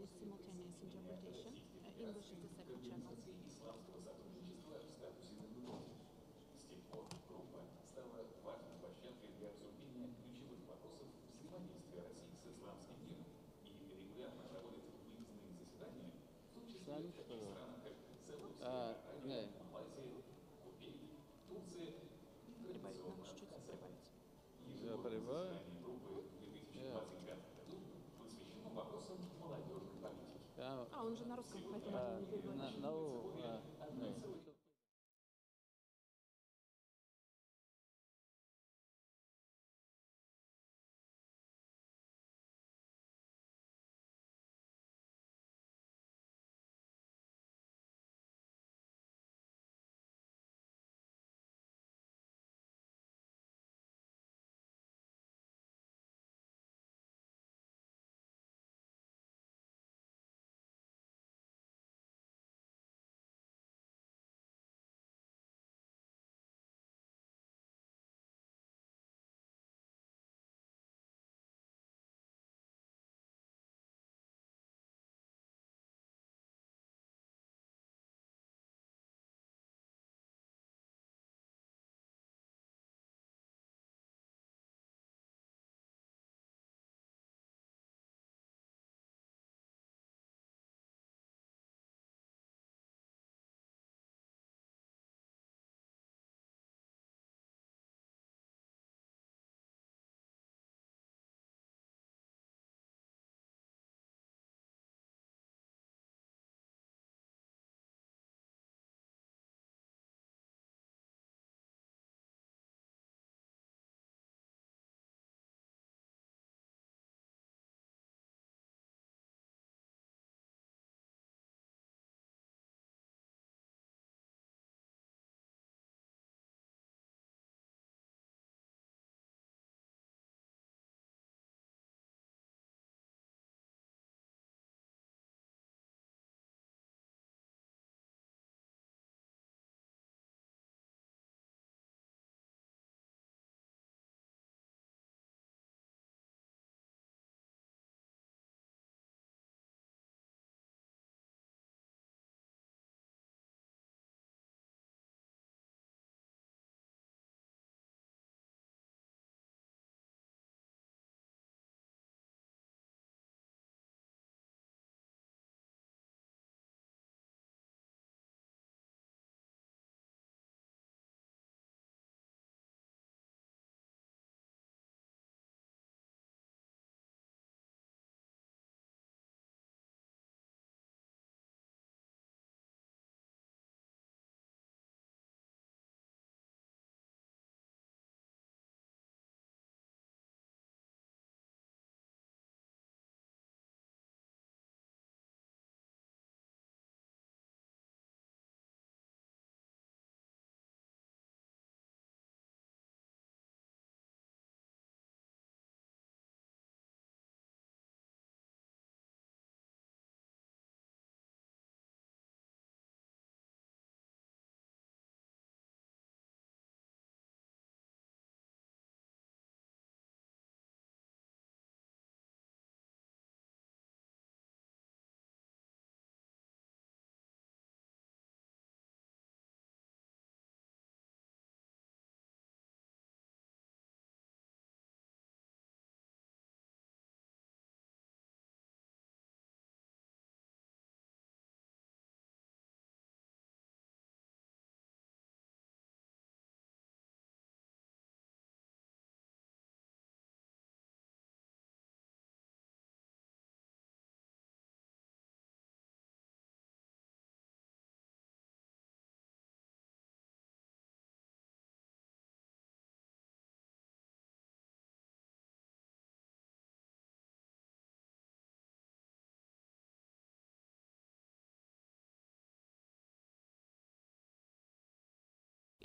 is simultaneous interpretation. English is the second channel. С тех пор группа стала важной площадкой для обсуждения ключевых вопросов взаимодействия России с исламским миром и регулярно проводит выездные заседания, в том числе в таких странах, как Саудовская Аравия, Малайзия, Кувейт, Турция и традиционно Казахстан. Ежегодное заседание группы в 2025 году посвящено вопросам молодежной политики. Он же на русском, поэтому не говорит.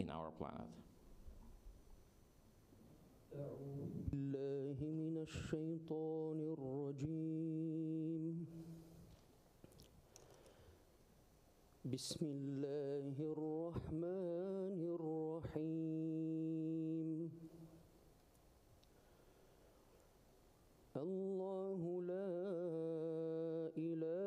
in our planet. أعوذ بالله من الشيطان الرجيم. بسم الله الرحمن الرحيم. الله لا إله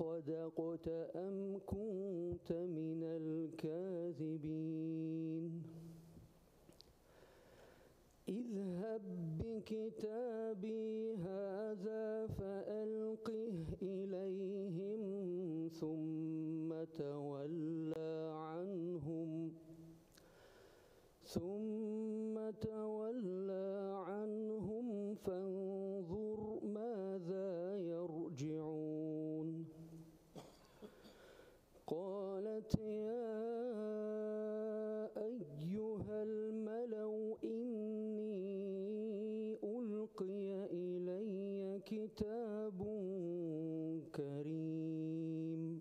أصدقت أم كنت من الكاذبين اذهب بكتابي هذا فألقه إليهم ثم تولى عنهم فانظر ماذا يرجعون قالت يا أيها الملأ إني ألقي إلي كتاب كريم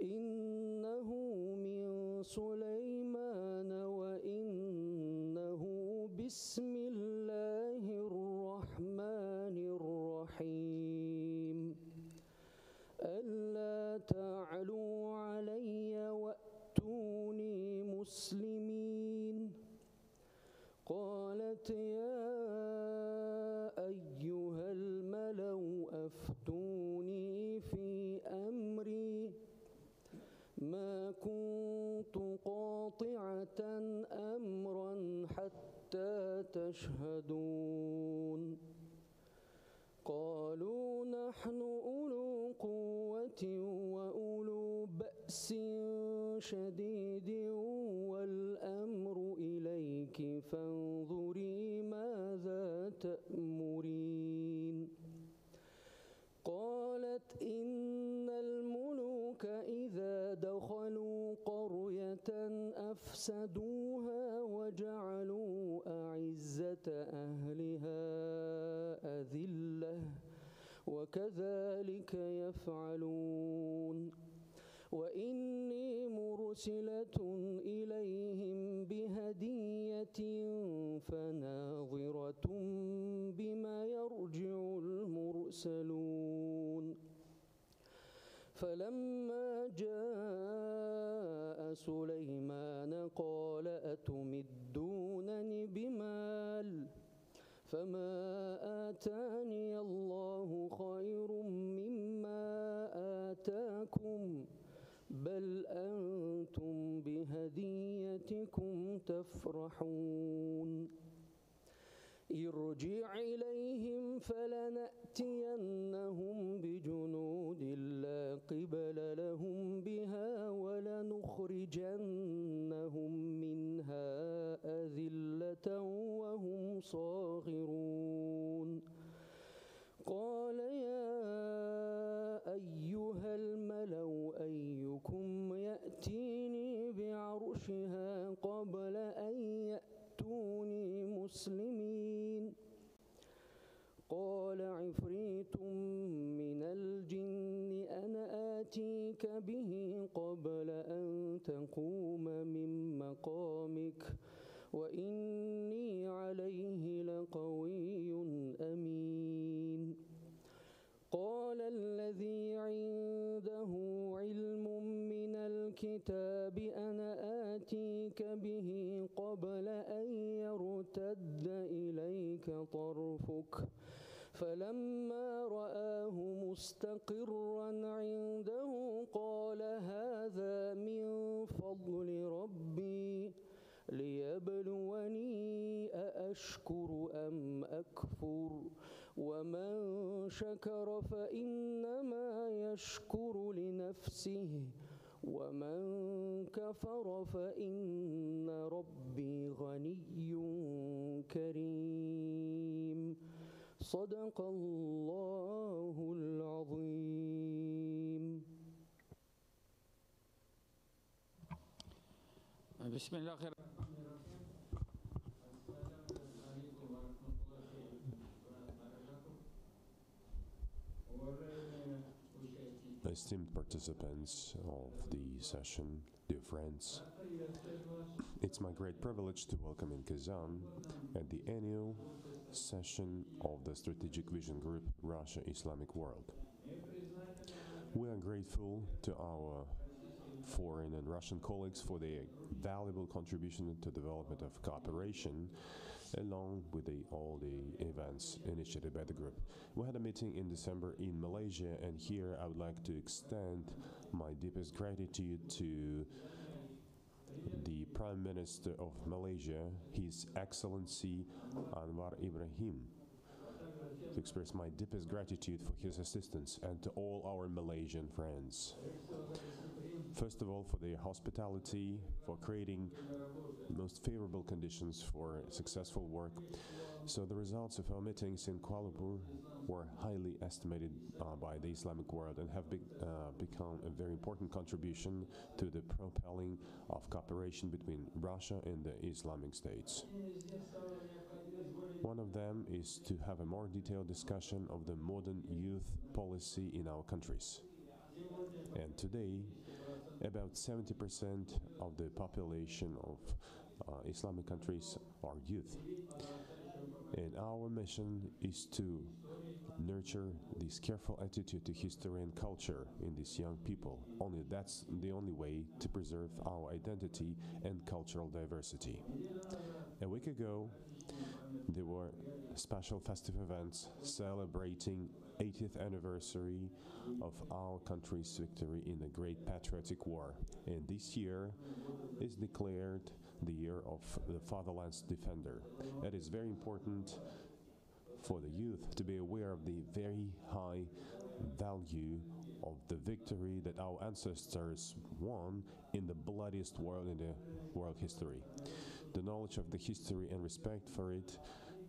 إنه من سليمان وإنه بسم الله الرحمن الرحيم ألا تعلوا علي وأتوني مسلمين قالت يا أيها الملأ أفتوني في أمري ما كنت قاطعة أمرا حتى تشهدون قالوا نحن أولو قوة وأولو بأس شديد والأمر إليك فانظري ماذا تأمرين قالت إن الملوك إذا دخلوا قرية أفسدوها وجعلوا أعزة أهلها أذلة وكذلك يفعلون وإني مرسلة إليهم بهدية فناظرة بما يرجع المرسلون فلما جاء سليمان قال أتمدونني بمال فما آتاني الله خير مما آتاكم بل أنتم بهديتكم تفرحون ارجع إليهم فلنأتينهم بجنود لا قبل لهم بها ولنخرجنهم منها أذلة وهم صاغرون قال يا أيها الملأ أيكم يأتيني بعرشها قبل أن يأتوني مسلمين قال عفريت من الجن أنا آتيك به قبل أن تقوم من مقامك وإني عليه لقوي أمين قال الذي عنده علم من الكتاب أنا آتيك به قبل أن يرتد إليك طرفك فلما رآه مستقرا عنده قال هذا من فضل ربي ليبلوني أأشكر أم أكفر ومن شكر فإنما يشكر لنفسه ومن كفر فإن ربي غني كريم صدق الله العظيم بسم الله الرحمن الرحيم. Esteemed participants of the session, dear friends, it's my great privilege to welcome in Kazan at the annual session of the Strategic Vision Group Russia Islamic World. We are grateful to our foreign and Russian colleagues for their valuable contribution to the development of cooperation along with all the events initiated by the group. We had a meeting in December in Malaysia, and here I would like to extend my deepest gratitude to the Prime Minister of Malaysia, His Excellency Anwar Ibrahim, to express my deepest gratitude for his assistance, and to all our Malaysian friends. First of all, for their hospitality, for creating most favorable conditions for successful work. So the results of our meetings in Kuala Lumpur were highly estimated by the Islamic world and have become a very important contribution to the propelling of cooperation between Russia and the Islamic states. One of them is to have a more detailed discussion of the modern youth policy in our countries. And today, about 70% of the population of Islamic countries are youth. And our mission is to nurture this careful attitude to history and culture in these young people. Only that's the only way to preserve our identity and cultural diversity. A week ago, there were special festive events celebrating 80th anniversary of our country's victory in the Great Patriotic War. And this year is declared the year of the Fatherland's Defender. It is very important for the youth to be aware of the very high value of the victory that our ancestors won in the bloodiest war in the world history. The knowledge of the history and respect for it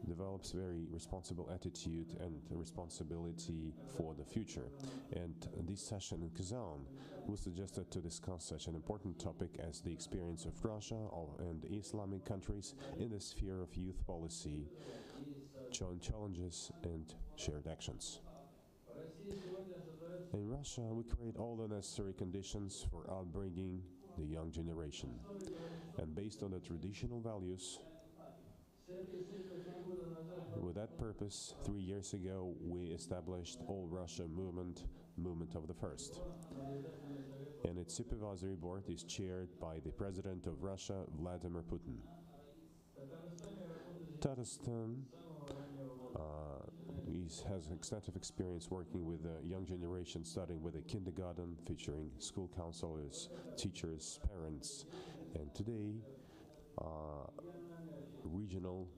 develops very responsible attitude and responsibility for the future. And this session in Kazan was suggested to discuss such an important topic as the experience of Russia and Islamic countries in the sphere of youth policy, joint challenges and shared actions. In Russia, we create all the necessary conditions for outbringing the young generation. And based on the traditional values, with that purpose, 3 years ago, we established All Russia Movement of the First. And its supervisory board is chaired by the President of Russia, Vladimir Putin. Tatarstan has extensive experience working with the young generation, starting with a kindergarten, featuring school counselors, teachers, parents, and today, regional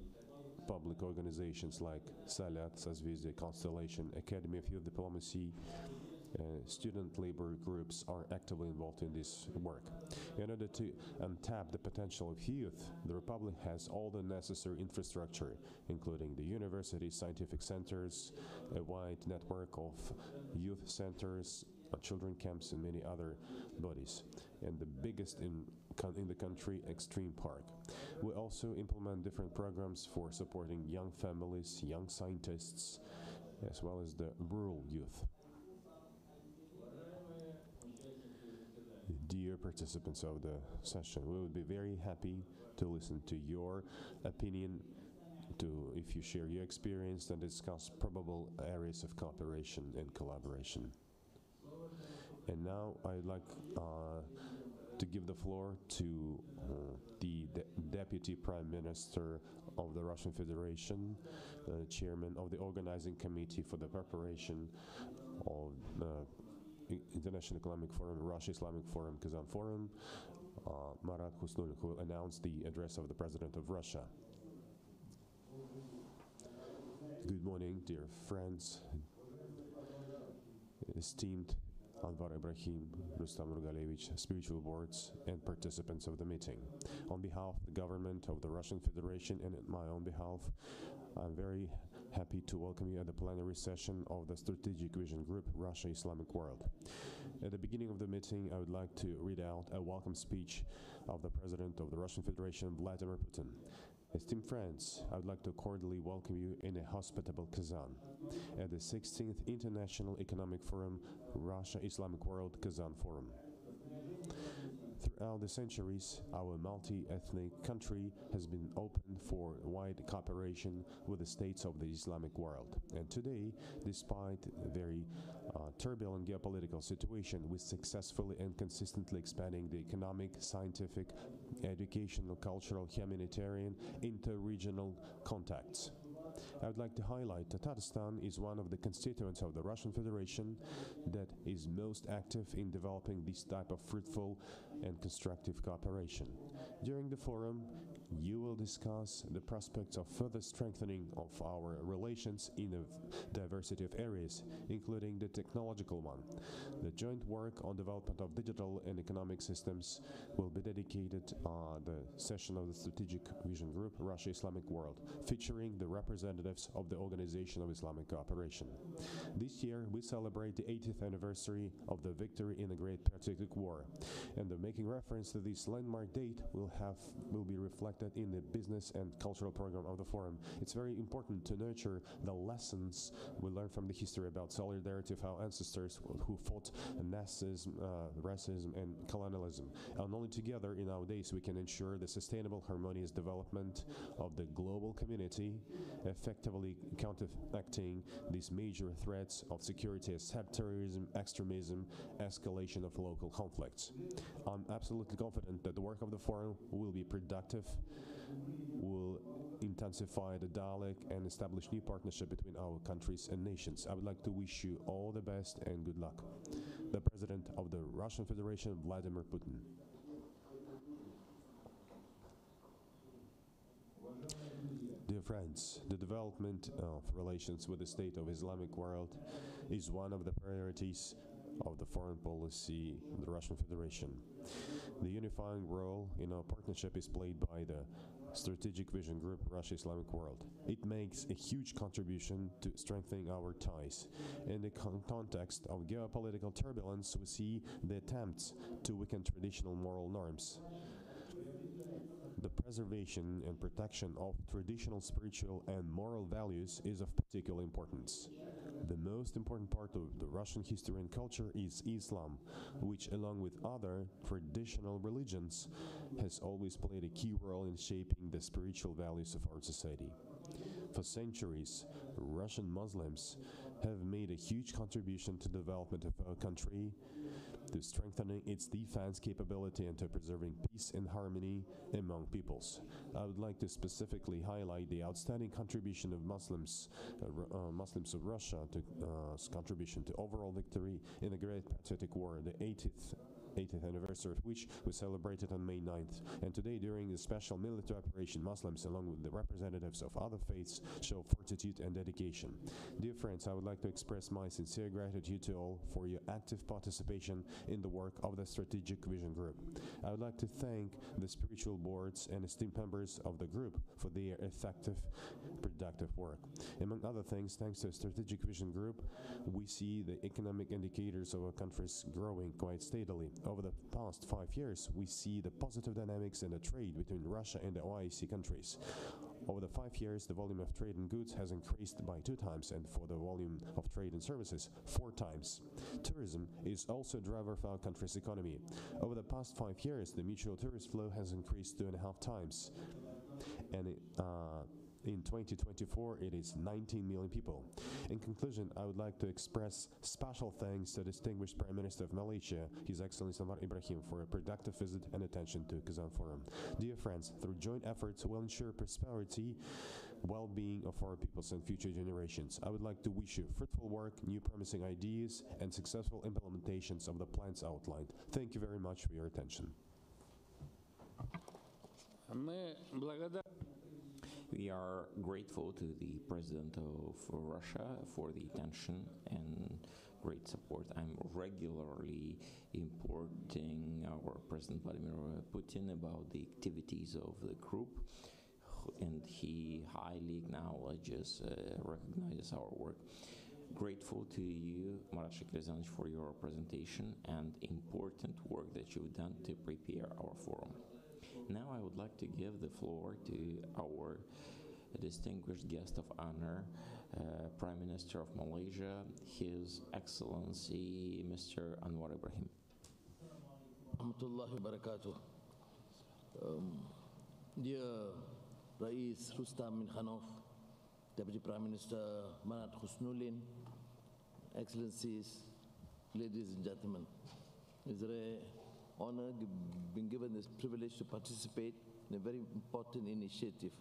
public organizations like Salat, Sazvezde, Constellation, Academy of Youth Diplomacy, student labor groups are actively involved in this work. In order to untap the potential of youth, the Republic has all the necessary infrastructure, including the universities, scientific centers, a wide network of youth centers, children camps, and many other bodies. And the biggest in the country, Extreme Park. We also implement different programs for supporting young families, young scientists, as well as the rural youth. Dear participants of the session, we would be very happy to listen to your opinion, if you share your experience and discuss probable areas of cooperation and collaboration. And now I'd like to give the floor to the Deputy Prime Minister of the Russian Federation, Chairman of the Organizing Committee for the Preparation of International Economic Forum, Russia Islamic Forum, Kazan Forum, Marat Husnul, who will announce the address of the President of Russia. Good morning, dear friends, esteemed Anwar Ibrahim, Rustam Nurgalevich, spiritual boards, and participants of the meeting. On behalf of the government of the Russian Federation and at my own behalf, I'm very happy to welcome you at the plenary session of the Strategic Vision Group, Russia Islamic World. At the beginning of the meeting, I would like to read out a welcome speech of the President of the Russian Federation, Vladimir Putin. Esteemed friends, I would like to cordially welcome you in a hospitable Kazan at the 16th International Economic Forum, Russia Islamic World Kazan Forum. Throughout the centuries, our multi-ethnic country has been open for wide cooperation with the states of the Islamic world. And today, despite very turbulent geopolitical situation with successfully and consistently expanding the economic, scientific, educational, cultural, humanitarian, inter-regional contacts. I would like to highlight that Tatarstan is one of the constituents of the Russian Federation that is most active in developing this type of fruitful and constructive cooperation. During the forum, you will discuss the prospects of further strengthening of our relations in a diversity of areas, including the technological one. The joint work on development of digital and economic systems will be dedicated the session of the Strategic Vision Group, Russia Islamic World, featuring the representatives of the Organization of Islamic Cooperation. This year, we celebrate the 80th anniversary of the victory in the Great Patriotic War, and making reference to this landmark date will be reflected in the business and cultural program of the forum. It's very important to nurture the lessons we learn from the history about solidarity of our ancestors who fought Nazism, racism, and colonialism. And only together in our days we can ensure the sustainable, harmonious development of the global community, effectively counteracting these major threats of security as terrorism, extremism, escalation of local conflicts. I'm absolutely confident that the work of the forum will be productive, will intensify the dialogue and establish new partnership between our countries and nations. I would like to wish you all the best and good luck. The President of the Russian Federation, Vladimir Putin. Dear friends, the development of relations with the state of Islamic world is one of the priorities of the foreign policy of the Russian Federation. The unifying role in our partnership is played by the Strategic Vision Group, Russia Islamic World. It makes a huge contribution to strengthening our ties. In the context of geopolitical turbulence, we see the attempts to weaken traditional moral norms. The preservation and protection of traditional spiritual and moral values is of particular importance. The most important part of the Russian history and culture is Islam, which, along with other traditional religions, has always played a key role in shaping the spiritual values of our society. For centuries, Russian Muslims have made a huge contribution to the development of our country, to strengthening its defense capability and to preserving peace and harmony among peoples. I would like to specifically highlight the outstanding contribution of Muslims of Russia to contribution to overall victory in the Great Patriotic War, the 80th anniversary of which was celebrated on May 9th. And today, during the special military operation, Muslims, along with the representatives of other faiths, show fortitude and dedication. Dear friends, I would like to express my sincere gratitude to all for your active participation in the work of the Strategic Vision Group. I would like to thank the spiritual boards and esteemed members of the group for their effective, productive work. Among other things, thanks to the Strategic Vision Group, we see the economic indicators of our countries growing quite steadily. Over the past 5 years, we see the positive dynamics in the trade between Russia and the OIC countries. Over the 5 years, the volume of trade in goods has increased by 2 times, and for the volume of trade in services, 4 times. Tourism is also a driver of our country's economy. Over the past 5 years, the mutual tourist flow has increased 2.5 times. And in 2024, it is 19 million people. In conclusion, I would like to express special thanks to distinguished Prime Minister of Malaysia, His Excellency Anwar Ibrahim, for a productive visit and attention to Kazan Forum. Dear friends, through joint efforts, we'll ensure prosperity, well-being of our peoples and future generations. I would like to wish you fruitful work, new promising ideas, and successful implementations of the plans outlined. Thank you very much for your attention. We are grateful to the President of Russia for the attention and great support. I'm regularly importing our President Vladimir Putin about the activities of the group, and he highly acknowledges, recognizes our work. Grateful to you, Marat Shakrizhanovich, for your presentation and important work that you've done to prepare our forum. Now I would like to give the floor to our distinguished guest of honor, Prime Minister of Malaysia, His Excellency Mr. Anwar Ibrahim. Rahmatullahi wa barakatuh. Dear Rais Rustam Minhanov, Deputy Prime Minister Manat Husnulin, Excellencies, ladies and gentlemen. It's a rare honor being given this privilege to participate in a very important initiative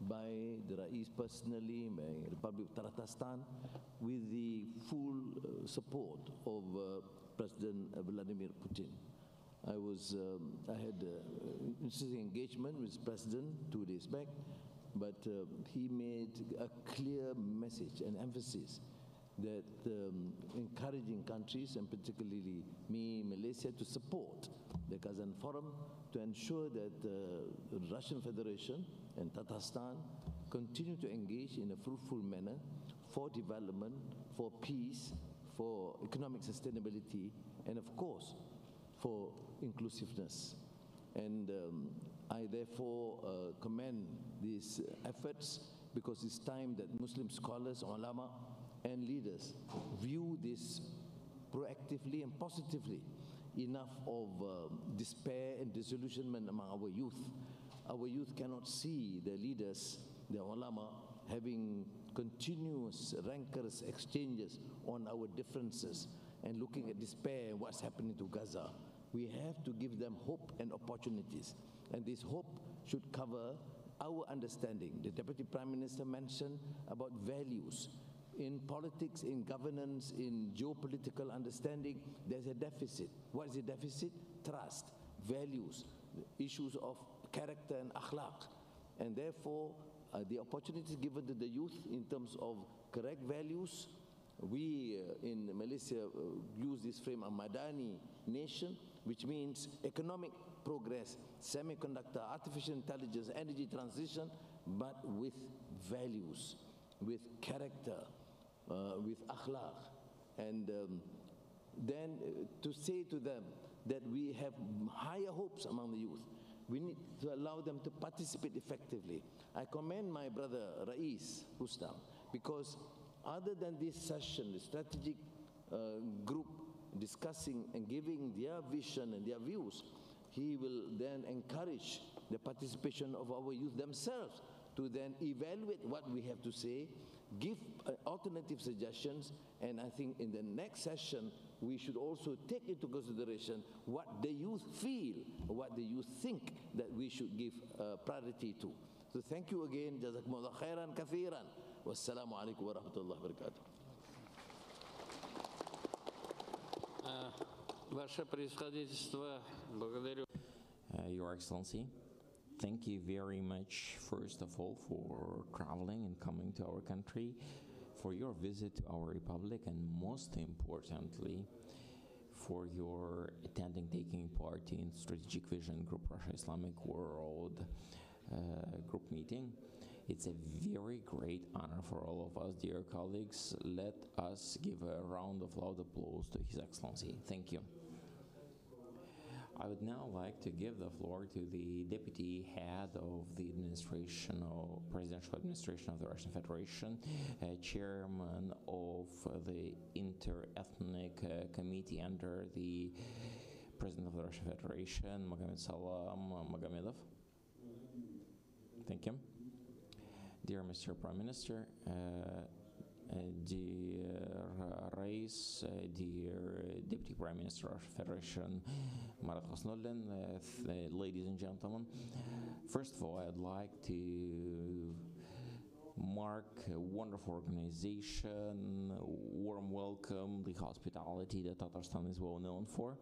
by the Rais personally, by the Republic of Tatarstan, with the full support of President Vladimir Putin. I had interesting engagement with the President 2 days back, but he made a clear message and emphasis that encouraging countries, and particularly me, Malaysia, to support the Kazan Forum to ensure that the Russian Federation and Tatarstan continue to engage in a fruitful manner for development, for peace, for economic sustainability, and of course, for inclusiveness. And I therefore commend these efforts, because it's time that Muslim scholars, ulama, and leaders view this proactively and positively. Enough of despair and disillusionment among our youth. Our youth cannot see their leaders, the ulama, having continuous rancorous exchanges on our differences and looking at despair and what's happening to Gaza. We have to give them hope and opportunities. And this hope should cover our understanding. The Deputy Prime Minister mentioned about values. In politics, in governance, in geopolitical understanding, there's a deficit. What is the deficit? Trust, values, issues of character and akhlaq. And therefore, the opportunities given to the youth in terms of correct values. We in Malaysia use this frame, a Madani nation, which means economic progress, semiconductor, artificial intelligence, energy transition, but with values, with character, with akhlaq. And then to say to them that we have higher hopes among the youth. We need to allow them to participate effectively. I commend my brother Rais Rustam, because other than this session, the strategic group discussing and giving their vision and their views, he will then encourage the participation of our youth themselves to then evaluate what we have to say, give alternative suggestions, and I think in the next session we should also take into consideration what the youth feel, what the youth think that we should give priority to. So thank you again. Jazakumullah khairan kathiran. Wassalamu alaikum wa rahmatullahi wa barakatuh. Ваше Превосходительство, благодарю. Your Excellency, thank you very much, first of all, for traveling and coming to our country, for your visit to our republic, and most importantly, for your taking part in Strategic Vision Group Russia Islamic World group meeting. It's a very great honor for all of us, dear colleagues. Let us give a round of loud applause to His Excellency. Thank you. I would now like to give the floor to the Deputy Head of the Administration, or Presidential Administration of the Russian Federation, Chairman of the Inter-Ethnic Committee under the President of the Russian Federation, Magomed Salam Magomedov. Thank you. Dear Mr. Prime Minister, dear Rais, dear Deputy Prime Minister of the Federation, Marat Hosnolin, ladies and gentlemen, first of all, I'd like to mark a wonderful organization, warm welcome, the hospitality that Tatarstan is well known for.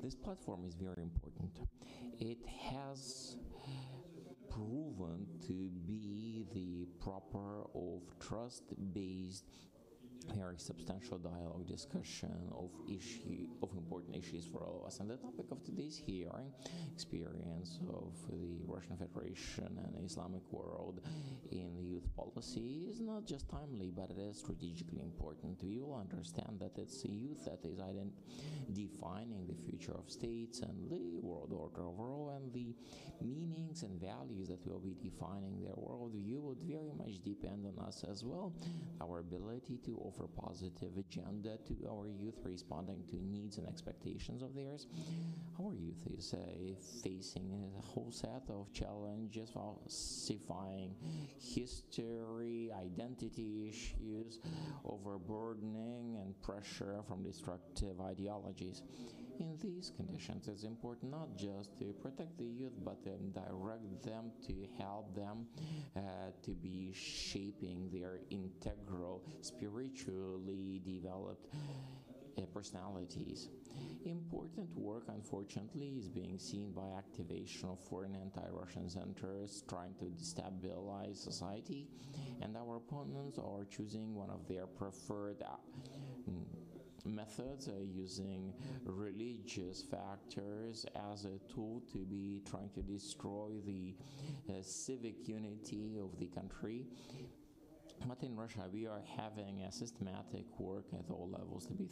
This platform is very important. It has proven to be the proper of trust-based, very substantial dialogue discussion of important issues for all of us. And the topic of today's hearing, experience of the Russian Federation and the Islamic world in the youth policy, is not just timely, but it is strategically important. We all understand that it's youth that is defining the future of states and the world order overall, and the meanings and values that will be defining their worldview would very much depend on us as well. Our ability to offer positive agenda to our youth, responding to needs and expectations of theirs. Our youth is facing a whole set of challenges, falsifying history, identity issues, overburdening and pressure from destructive ideologies. In these conditions, it's important not just to protect the youth, but direct them, to help them to be shaping their integral, spiritually developed personalities. Important work, unfortunately, is being seen by activation of foreign anti-Russian centers trying to destabilize society, and our opponents are choosing one of their preferred methods, using religious factors as a tool to be trying to destroy the civic unity of the country. But in Russia, we are having a systematic work at all levels to be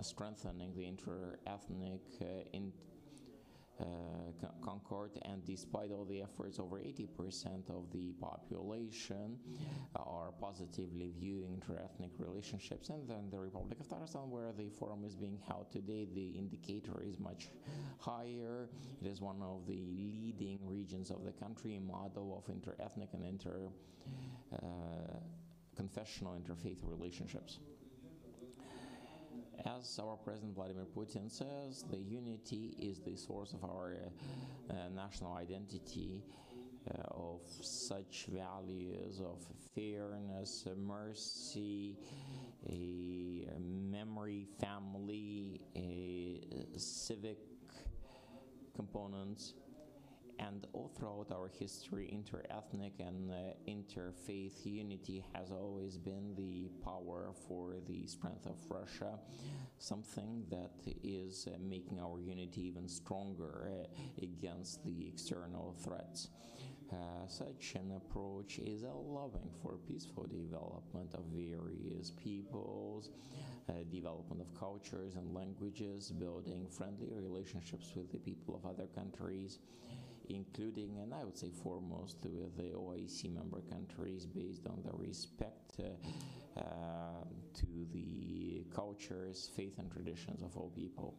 strengthening the inter-ethnic concord, and despite all the efforts, over 80% of the population are positively viewing inter-ethnic relationships. And then the Republic of Tatarstan, where the forum is being held today, the indicator is much higher. It is one of the leading regions of the country, model of inter-ethnic and confessional interfaith relationships. As our President Vladimir Putin says, the unity is the source of our national identity, of such values of fairness, mercy, memory, family, civic components. And all throughout our history, inter-ethnic and interfaith unity has always been the power for the strength of Russia, something that is making our unity even stronger against the external threats. Such an approach is allowing for peaceful development of various peoples, development of cultures and languages, building friendly relationships with the people of other countries, including, and I would say foremost, with the OIC member countries, based on the respect to the cultures, faith, and traditions of all people.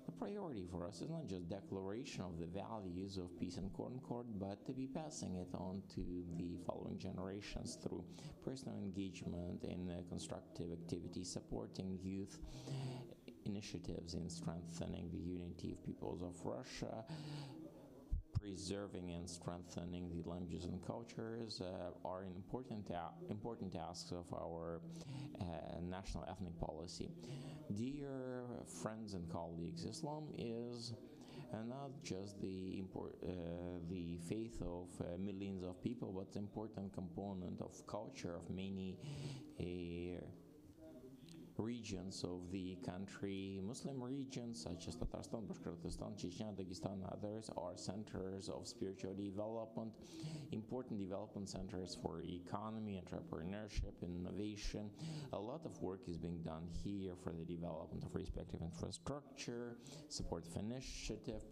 The priority for us is not just declaration of the values of peace and concord, but to be passing it on to the following generations through personal engagement in constructive activities, supporting youth initiatives in strengthening the unity of peoples of Russia, preserving and strengthening the languages and cultures are important tasks of our national ethnic policy. Dear friends and colleagues, Islam is not just the faith of millions of people, but an important component of culture of many regions of the country. Muslim regions such as Tatarstan, Bashkortostan, Chechnya, Dagestan, and others are centers of spiritual development, important development centers for economy, entrepreneurship, innovation. A lot of work is being done here for the development of respective infrastructure, support of initiative,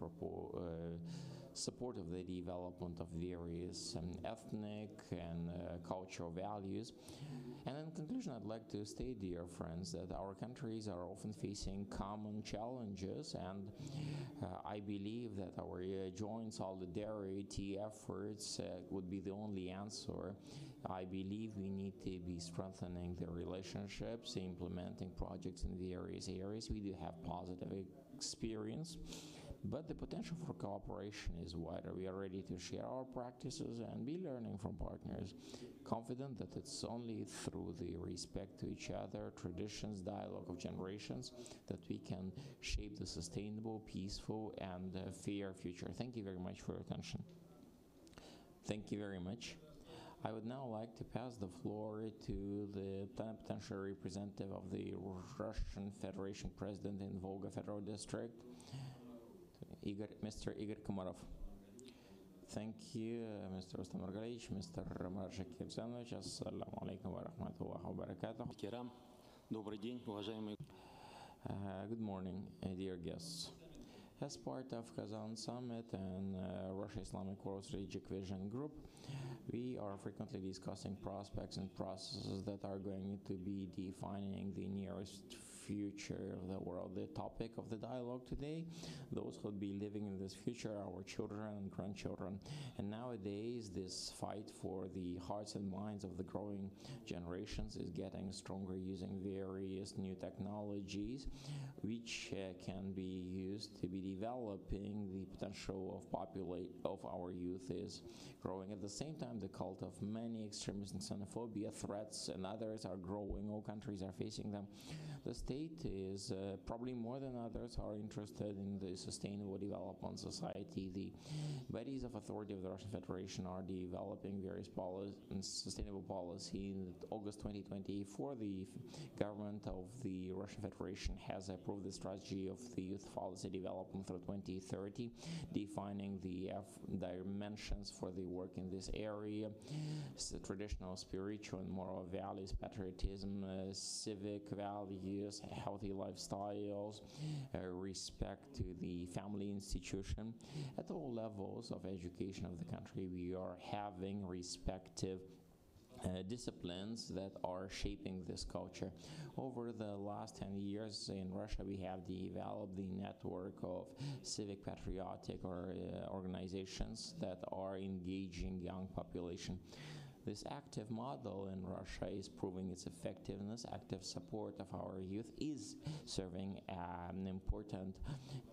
support of the development of various ethnic and cultural values. And in conclusion, I'd like to state, dear friends, that our countries are often facing common challenges, and I believe that our joint solidarity efforts would be the only answer. I believe we need to be strengthening the relationships, implementing projects in various areas. We do have positive experience, but the potential for cooperation is wider. We are ready to share our practices and be learning from partners, confident that it's only through the respect to each other, traditions, dialogue of generations, that we can shape the sustainable, peaceful, and fair future. Thank you very much for your attention. Thank you very much. I would now like to pass the floor to the plenipotentiary representative of the Russian Federation President in Volga Federal District, Mr. Igor Komarov. Thank you, Mr. Rustam Margalich, Mr. Marshak Kirsanovich. Assalamu alaikum wa rahmatullahi wa barakatuh. Good morning, dear guests. As part of Kazan Summit and Russia Islamic World Strategic Vision Group, we are frequently discussing prospects and processes that are going to be defining the nearest future of the world. The topic of the dialogue today, those who will be living in this future, our children and grandchildren. And nowadays, this fight for the hearts and minds of the growing generations is getting stronger, using various new technologies, which can be used to be developing the potential of our youth is growing. At the same time, the cult of many extremism and xenophobia threats and others are growing. All countries are facing them. The state is probably more than others are interested in the sustainable development society. The bodies of authority of the Russian Federation are developing various sustainable policy. In August 2024, the government of the Russian Federation has approved the strategy of the youth policy development through 2030, defining the dimensions for the work in this area, traditional, spiritual, and moral values, patriotism, civic values, healthy lifestyles, respect to the family institution. At all levels of education of the country, we are having respective disciplines that are shaping this culture. Over the last 10 years in Russia, we have developed the network of civic patriotic organizations that are engaging young population. This active model in Russia is proving its effectiveness. Active support of our youth is serving an important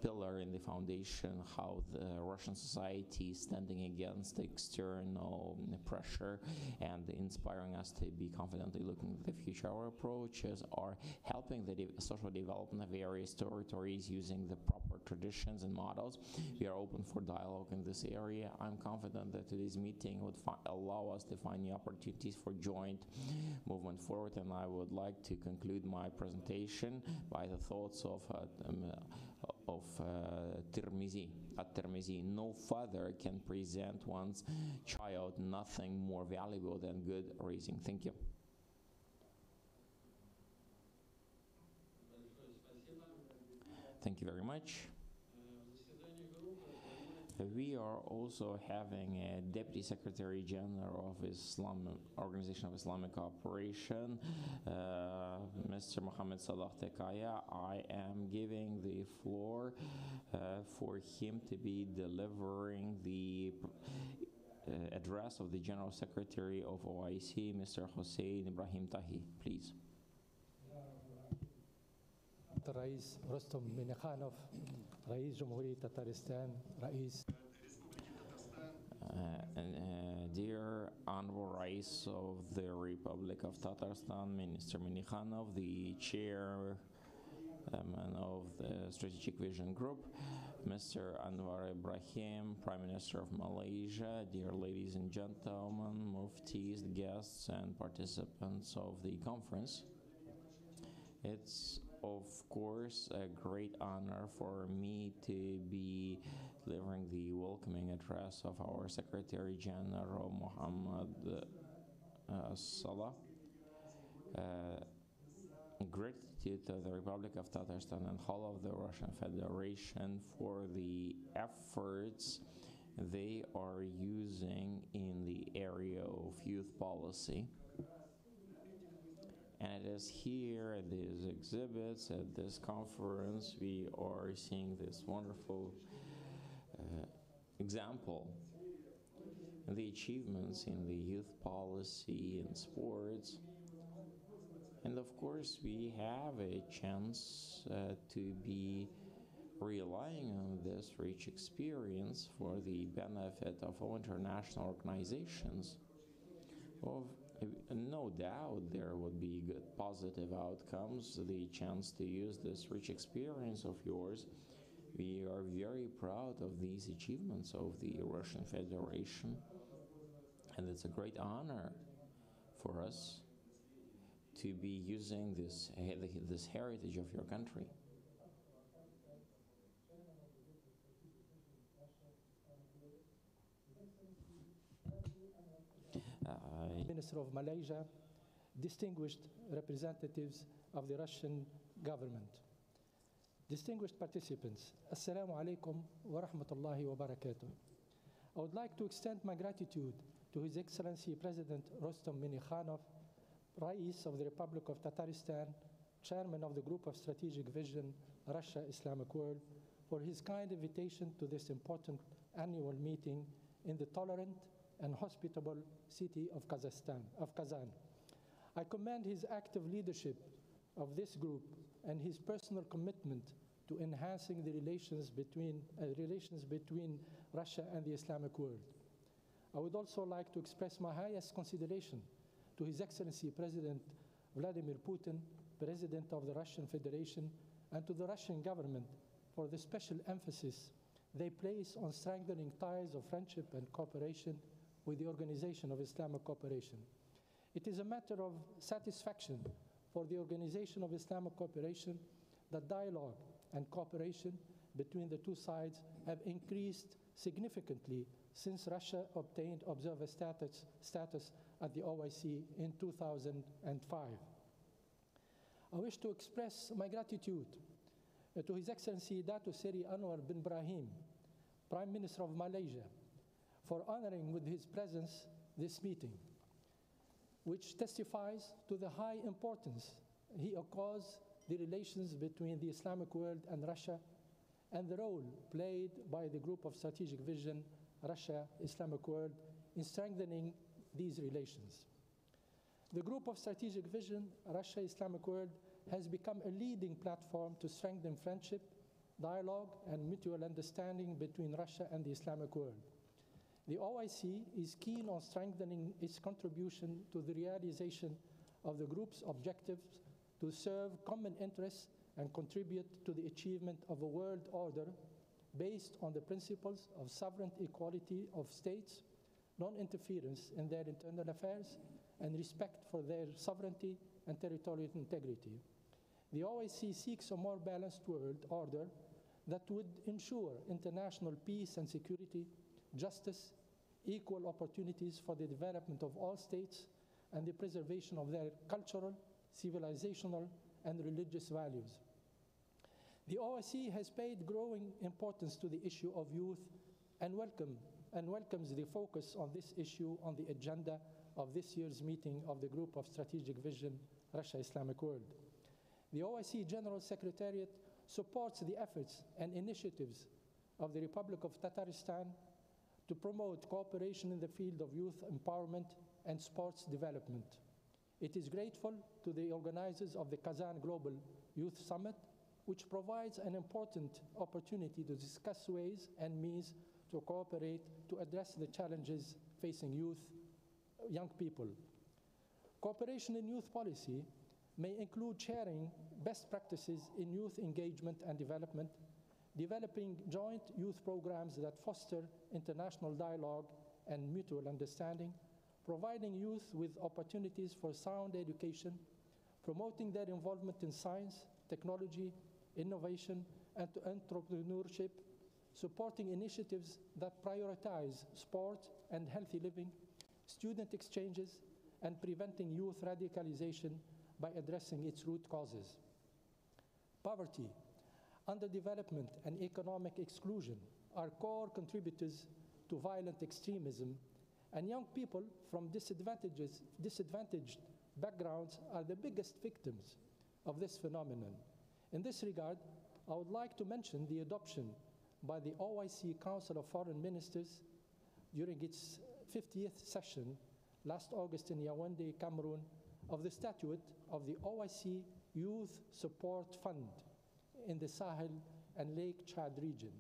pillar in the foundation how the Russian society is standing against external pressure and inspiring us to be confidently looking at the future. Our approaches are helping the social development of various territories using the proper traditions and models. We are open for dialogue in this area. I'm confident that today's meeting would allow us to find new opportunities for joint movement forward, and I would like to conclude my presentation by the thoughts of Tirmizi. At Tirmizi, no father can present one's child nothing more valuable than good raising. Thank you. Thank you very much. We are also having a Deputy Secretary General of Organization of Islamic Cooperation, Mr. Mohammed Salah Tekaya. I am giving the floor for him to be delivering the address of the General Secretary of OIC, Mr. Hossein Ibrahim Tahi. Please. الرئيس رستم مينيخانوف رئيس جمهورية تتارستان رئيس Dear Honorable Rais of the Republic of Tatarstan, Minister Minikhanov, the Chairman of the Strategic Vision Group, Mr. Anwar Ibrahim, Prime Minister of Malaysia, dear ladies and gentlemen, muftis, guests, and participants of the conference. It's of course a great honor for me to be delivering the welcoming address of our Secretary General Mohammed Salah. Gratitude to the Republic of Tatarstan and whole of the Russian Federation for the efforts they are using in the area of youth policy. And it is here at these exhibits, at this conference, we are seeing this wonderful example. The achievements in the youth policy and sports. And of course, we have a chance to be relying on this rich experience for the benefit of all international organizations. No doubt there would be good positive outcomes, the chance to use this rich experience of yours. We are very proud of these achievements of the Russian Federation, and it's a great honor for us to be using this heritage of your country. Minister of Malaysia, distinguished representatives of the Russian government. Distinguished participants, Assalamu alaikum wa rahmatullahi wa barakatuh. I would like to extend my gratitude to His Excellency President Rostam Minikhanov, Rais of the Republic of Tatarstan, Chairman of the Group of Strategic Vision, Russia Islamic World, for his kind invitation to this important annual meeting in the tolerant and hospitable city of Kazan. I commend his active leadership of this group and his personal commitment to enhancing the relations between Russia and the Islamic world. I would also like to express my highest consideration to His Excellency President Vladimir Putin, President of the Russian Federation, and to the Russian government for the special emphasis they place on strengthening ties of friendship and cooperation with the Organization of Islamic Cooperation. It is a matter of satisfaction for the Organization of Islamic Cooperation that dialogue and cooperation between the two sides have increased significantly since Russia obtained observer status at the OIC in 2005. I wish to express my gratitude to His Excellency Dato Seri Anwar bin Brahim, Prime Minister of Malaysia, for honoring with his presence this meeting, which testifies to the high importance he accords the relations between the Islamic world and Russia and the role played by the Group of Strategic Vision, Russia Islamic World, in strengthening these relations. The Group of Strategic Vision, Russia Islamic World, has become a leading platform to strengthen friendship, dialogue, and mutual understanding between Russia and the Islamic world. The OIC is keen on strengthening its contribution to the realization of the group's objectives to serve common interests and contribute to the achievement of a world order based on the principles of sovereign equality of states, non-interference in their internal affairs, and respect for their sovereignty and territorial integrity. The OIC seeks a more balanced world order that would ensure international peace and security, justice, equal opportunities for the development of all states, and the preservation of their cultural, civilizational, and religious values. The OIC has paid growing importance to the issue of youth and welcomes the focus on this issue on the agenda of this year's meeting of the Group of Strategic Vision, Russia Islamic World. The OIC General Secretariat supports the efforts and initiatives of the Republic of Tatarstan to promote cooperation in the field of youth empowerment and sports development. It is grateful to the organizers of the Kazan Global Youth Summit, which provides an important opportunity to discuss ways and means to cooperate to address the challenges facing young people. Cooperation in youth policy may include sharing best practices in youth engagement and development, developing joint youth programs that foster international dialogue and mutual understanding, providing youth with opportunities for sound education, promoting their involvement in science, technology, innovation, and entrepreneurship, supporting initiatives that prioritize sport and healthy living, student exchanges, and preventing youth radicalization by addressing its root causes. Poverty, underdevelopment, and economic exclusion are core contributors to violent extremism, and young people from disadvantaged backgrounds are the biggest victims of this phenomenon. In this regard, I would like to mention the adoption by the OIC Council of Foreign Ministers during its 50th session last August in Yaoundé, Cameroon, of the statute of the OIC Youth Support Fund in the Sahel and Lake Chad region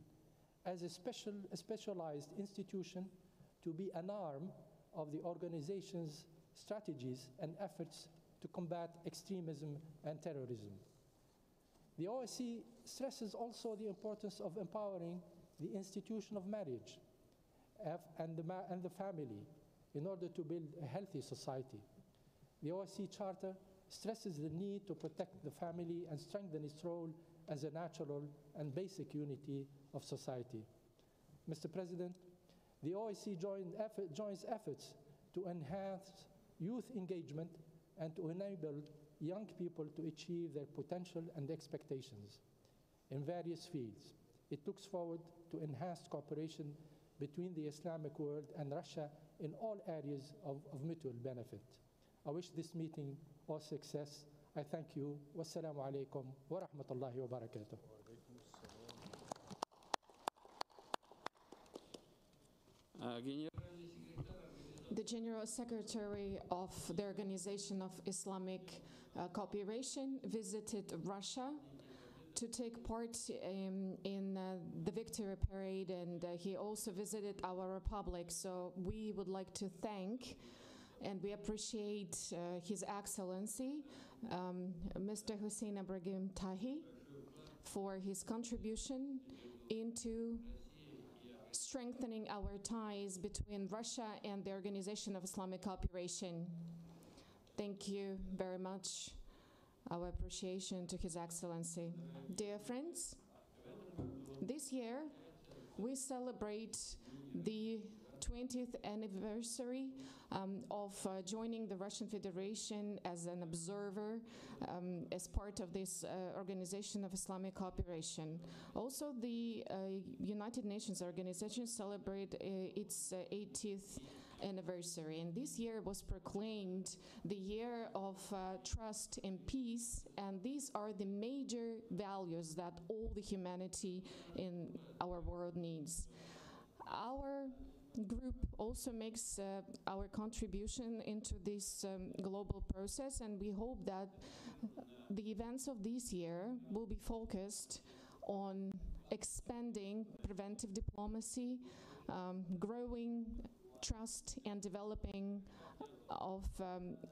as a specialized institution to be an arm of the organization's strategies and efforts to combat extremism and terrorism. The OIC stresses also the importance of empowering the institution of marriage and the family in order to build a healthy society. The OIC Charter stresses the need to protect the family and strengthen its role as a natural and basic unity of society. Mr. President, the OIC joins efforts to enhance youth engagement and to enable young people to achieve their potential and expectations. in various fields. It looks forward to enhanced cooperation between the Islamic world and Russia in all areas of mutual benefit. I wish this meeting all success. I thank you. Wassalamu alaikum wa rahmatullahi wa barakatuh. The General Secretary of the Organization of Islamic Cooperation visited Russia to take part in the victory parade, and he also visited our republic. So we would like to thank and we appreciate His Excellency, Mr. Hussein Ibrahim Tahi, for his contribution into strengthening our ties between Russia and the Organization of Islamic Cooperation. Thank you very much. Our appreciation to His Excellency. Dear friends, this year we celebrate the 20th anniversary of joining the Russian Federation as an observer as part of this Organization of Islamic Cooperation. Also, the United Nations Organization celebrate its 80th anniversary, and this year was proclaimed the year of trust and peace, and these are the major values that all the humanity in our world needs. Our group also makes our contribution into this global process, and we hope that the events of this year will be focused on expanding preventive diplomacy, growing trust and developing of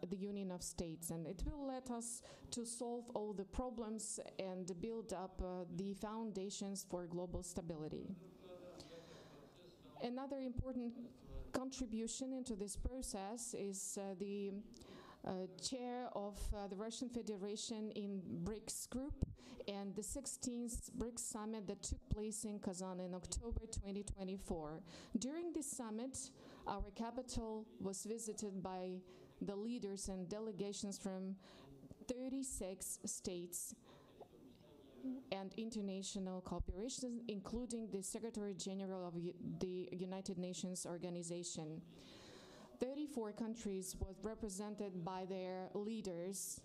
the Union of States, and it will let us to solve all the problems and build up the foundations for global stability. Another important contribution into this process is the chair of the Russian Federation in BRICS group and the 16th BRICS summit that took place in Kazan in October 2024. During this summit, our capital was visited by the leaders and delegations from 36 states and international cooperation, including the Secretary General of the United Nations Organization. 34 countries were represented by their leaders.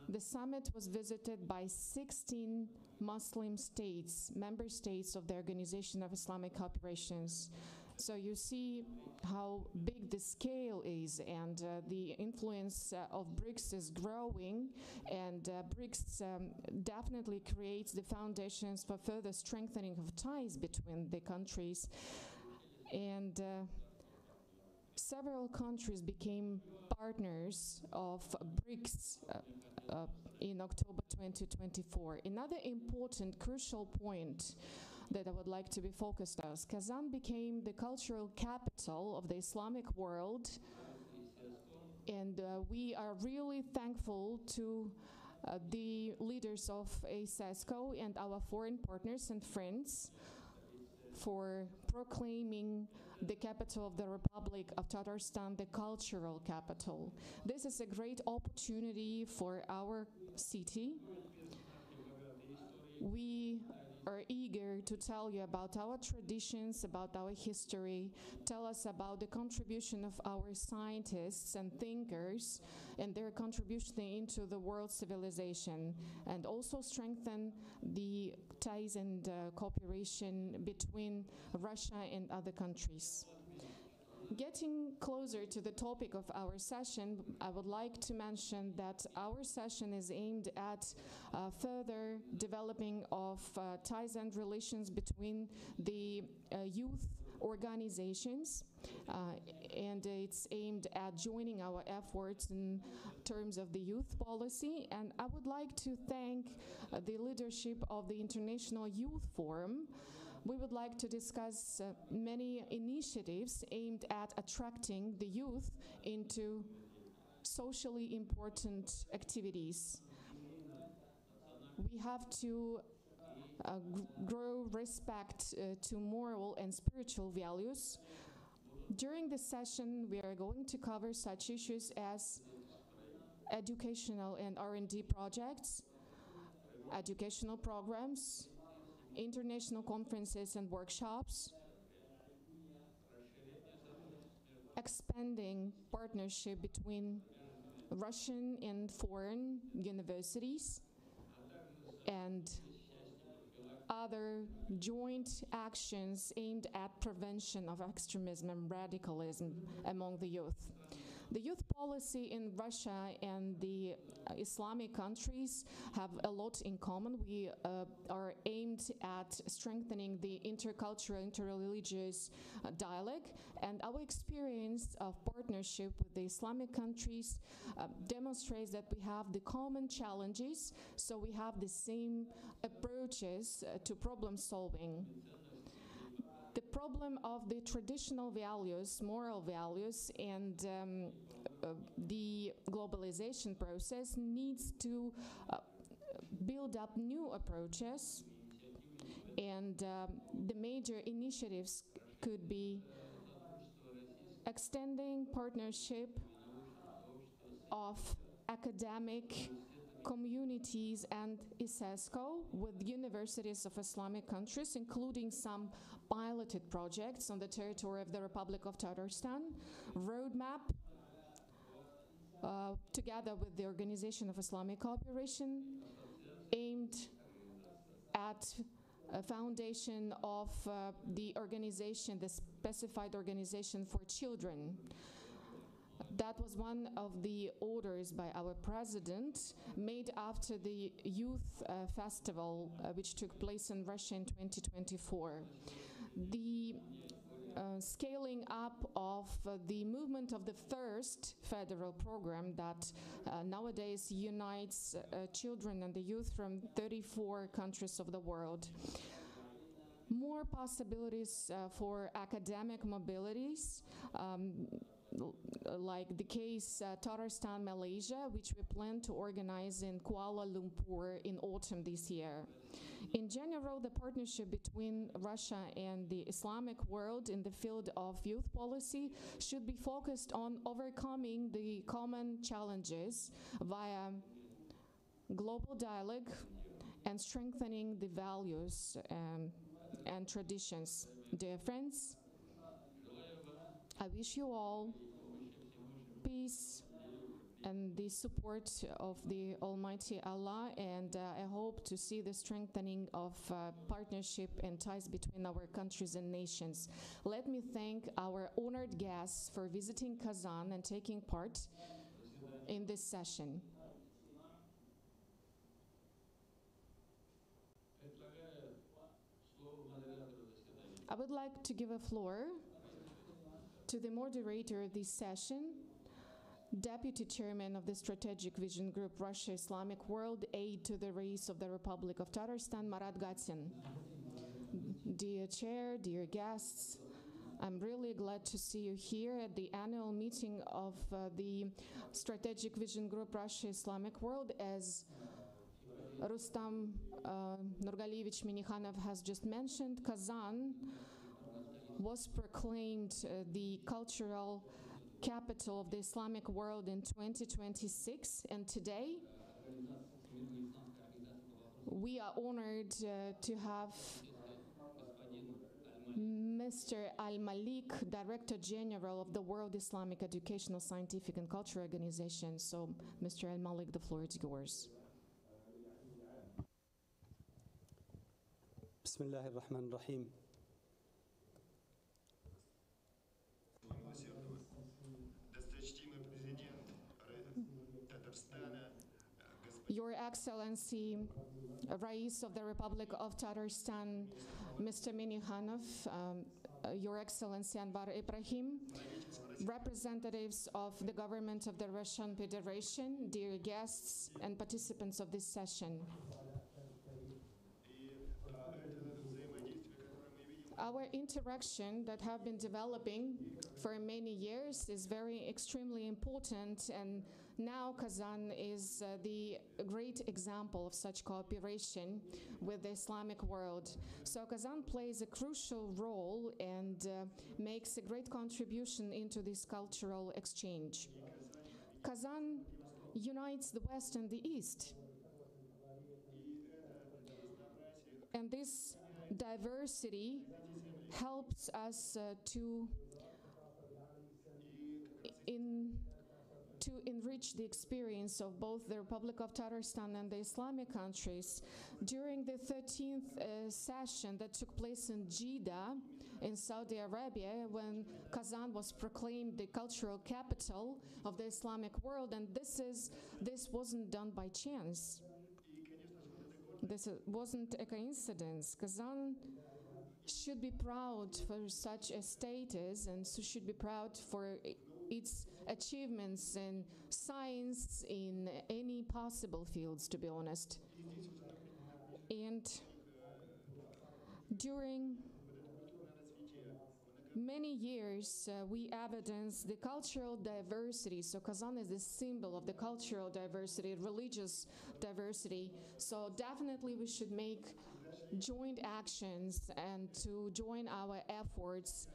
The summit was visited by 16 Muslim states, member states of the Organization of Islamic Cooperations. So you see how big the scale is, and the influence of BRICS is growing, and BRICS definitely creates the foundations for further strengthening of ties between the countries. And several countries became partners of BRICS in October 2024. Another important, crucial point that I would like to be focused on. Kazan became the cultural capital of the Islamic world, and we are really thankful to the leaders of ASESCO and our foreign partners and friends for proclaiming the capital of the Republic of Tatarstan the cultural capital. This is a great opportunity for our city. We are eager to tell you about our traditions, about our history, tell us about the contribution of our scientists and thinkers and their contribution into the world civilization, and also strengthen the ties and cooperation between Russia and other countries. Getting closer to the topic of our session, I would like to mention that our session is aimed at further developing of ties and relations between the youth organizations, and it's aimed at joining our efforts in terms of the youth policy. And I would like to thank the leadership of the International Youth Forum. We would like to discuss many initiatives aimed at attracting the youth into socially important activities. We have to grow respect to moral and spiritual values. During this session, we are going to cover such issues as educational and R&D projects, educational programs, international conferences and workshops, expanding partnership between Russian and foreign universities, and other joint actions aimed at prevention of extremism and radicalism among the youth. The youth policy in Russia and the Islamic countries have a lot in common. We are aimed at strengthening the intercultural, interreligious dialogue, and our experience of partnership with the Islamic countries demonstrates that we have the common challenges, so we have the same approaches to problem solving. The problem of the traditional values, moral values, and the globalization process needs to build up new approaches, and the major initiatives could be extending partnership of academic communities and ISESCO with universities of Islamic countries, including some piloted projects on the territory of the Republic of Tatarstan, roadmap together with the Organization of Islamic Cooperation aimed at a foundation of the organization, the specified organization for children. That was one of the orders by our president made after the youth festival which took place in Russia in 2024. The scaling up of the movement of the first federal program that nowadays unites children and the youth from 34 countries of the world. More possibilities for academic mobilities, like the case Tatarstan, Malaysia, which we plan to organize in Kuala Lumpur in autumn this year. In general, the partnership between Russia and the Islamic world in the field of youth policy should be focused on overcoming the common challenges via global dialogue and strengthening the values and traditions. Dear friends, I wish you all peace and the support of the Almighty Allah, and I hope to see the strengthening of partnership and ties between our countries and nations. Let me thank our honored guests for visiting Kazan and taking part in this session. I would like to give a floor to the moderator of this session, Deputy Chairman of the Strategic Vision Group Russia Islamic World, aide to the Rais of the Republic of Tatarstan, Marat Gatsin. Dear Chair, dear guests, I'm really glad to see you here at the annual meeting of the Strategic Vision Group Russia Islamic World. As Rustam Nurgaliyevich Minikhanov has just mentioned, Kazan was proclaimed the cultural capital of the Islamic world in 2026, and today we are honored to have Mr. Al-Malik, Director General of the World Islamic Educational, Scientific and Cultural Organization. So, Mr. Al-Malik, the floor is yours. Bismillah ar-Rahman ar-Rahim. Your Excellency, Rais of the Republic of Tatarstan, Mr. Minikhanov, Your Excellency Anwar Ibrahim, representatives of the government of the Russian Federation, dear guests and participants of this session. Our interaction that have been developing for many years is very extremely important, and now Kazan is the great example of such cooperation with the Islamic world. So Kazan plays a crucial role and makes a great contribution into this cultural exchange. Kazan unites the West and the East. And this diversity helps us to enrich the experience of both the Republic of Tatarstan and the Islamic countries. During the 13th session that took place in Jeddah in Saudi Arabia, when Kazan was proclaimed the cultural capital of the Islamic world, and this wasn't done by chance. This wasn't a coincidence. Kazan should be proud for such a status, and so should be proud for its achievements in science, in any possible fields, to be honest. And during many years, we evidence the cultural diversity. So Kazan is the symbol of the cultural diversity, religious diversity. So definitely we should make joint actions and to join our efforts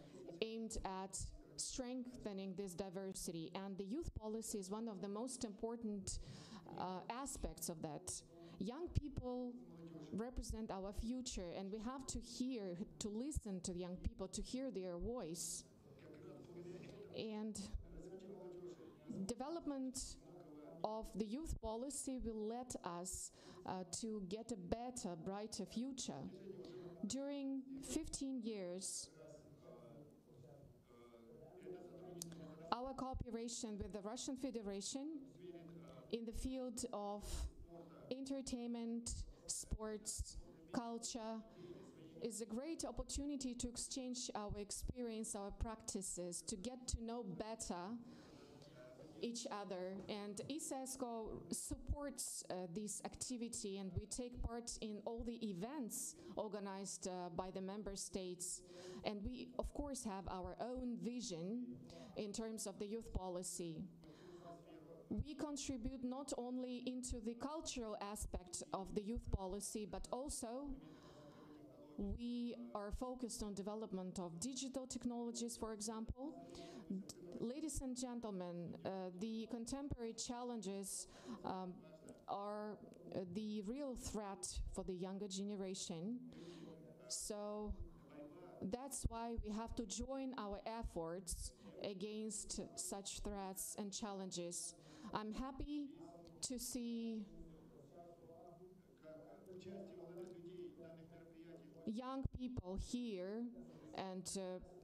aimed at strengthening this diversity. And the youth policy is one of the most important aspects of that. Young people represent our future, and we have to listen to the young people, to hear their voice. And development of the youth policy will let us to get a better, brighter future. During 15 years, our cooperation with the Russian Federation in the field of entertainment, sports, culture is a great opportunity to exchange our experience, our practices, to get to know better each other. And ISESCO supports this activity, and we take part in all the events organized by the member states. And we, of course, have our own vision in terms of the youth policy. We contribute not only into the cultural aspect of the youth policy, but also we are focused on development of digital technologies, for example. Ladies and gentlemen, the contemporary challenges are the real threat for the younger generation. So that's why we have to join our efforts against such threats and challenges. I'm happy to see young people here, and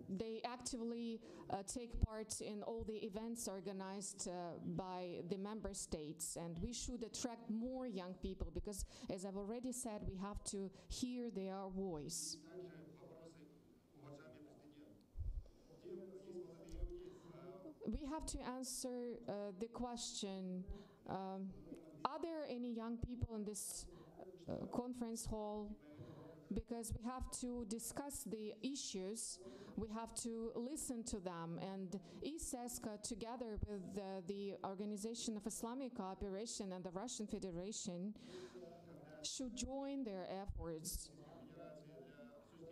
they actively take part in all the events organized by the member states. And we should attract more young people because, as I've already said, we have to hear their voice. We have to answer the question, are there any young people in this conference hall? Because we have to discuss the issues, we have to listen to them, and ISESCO, together with the Organization of Islamic Cooperation and the Russian Federation, should join their efforts.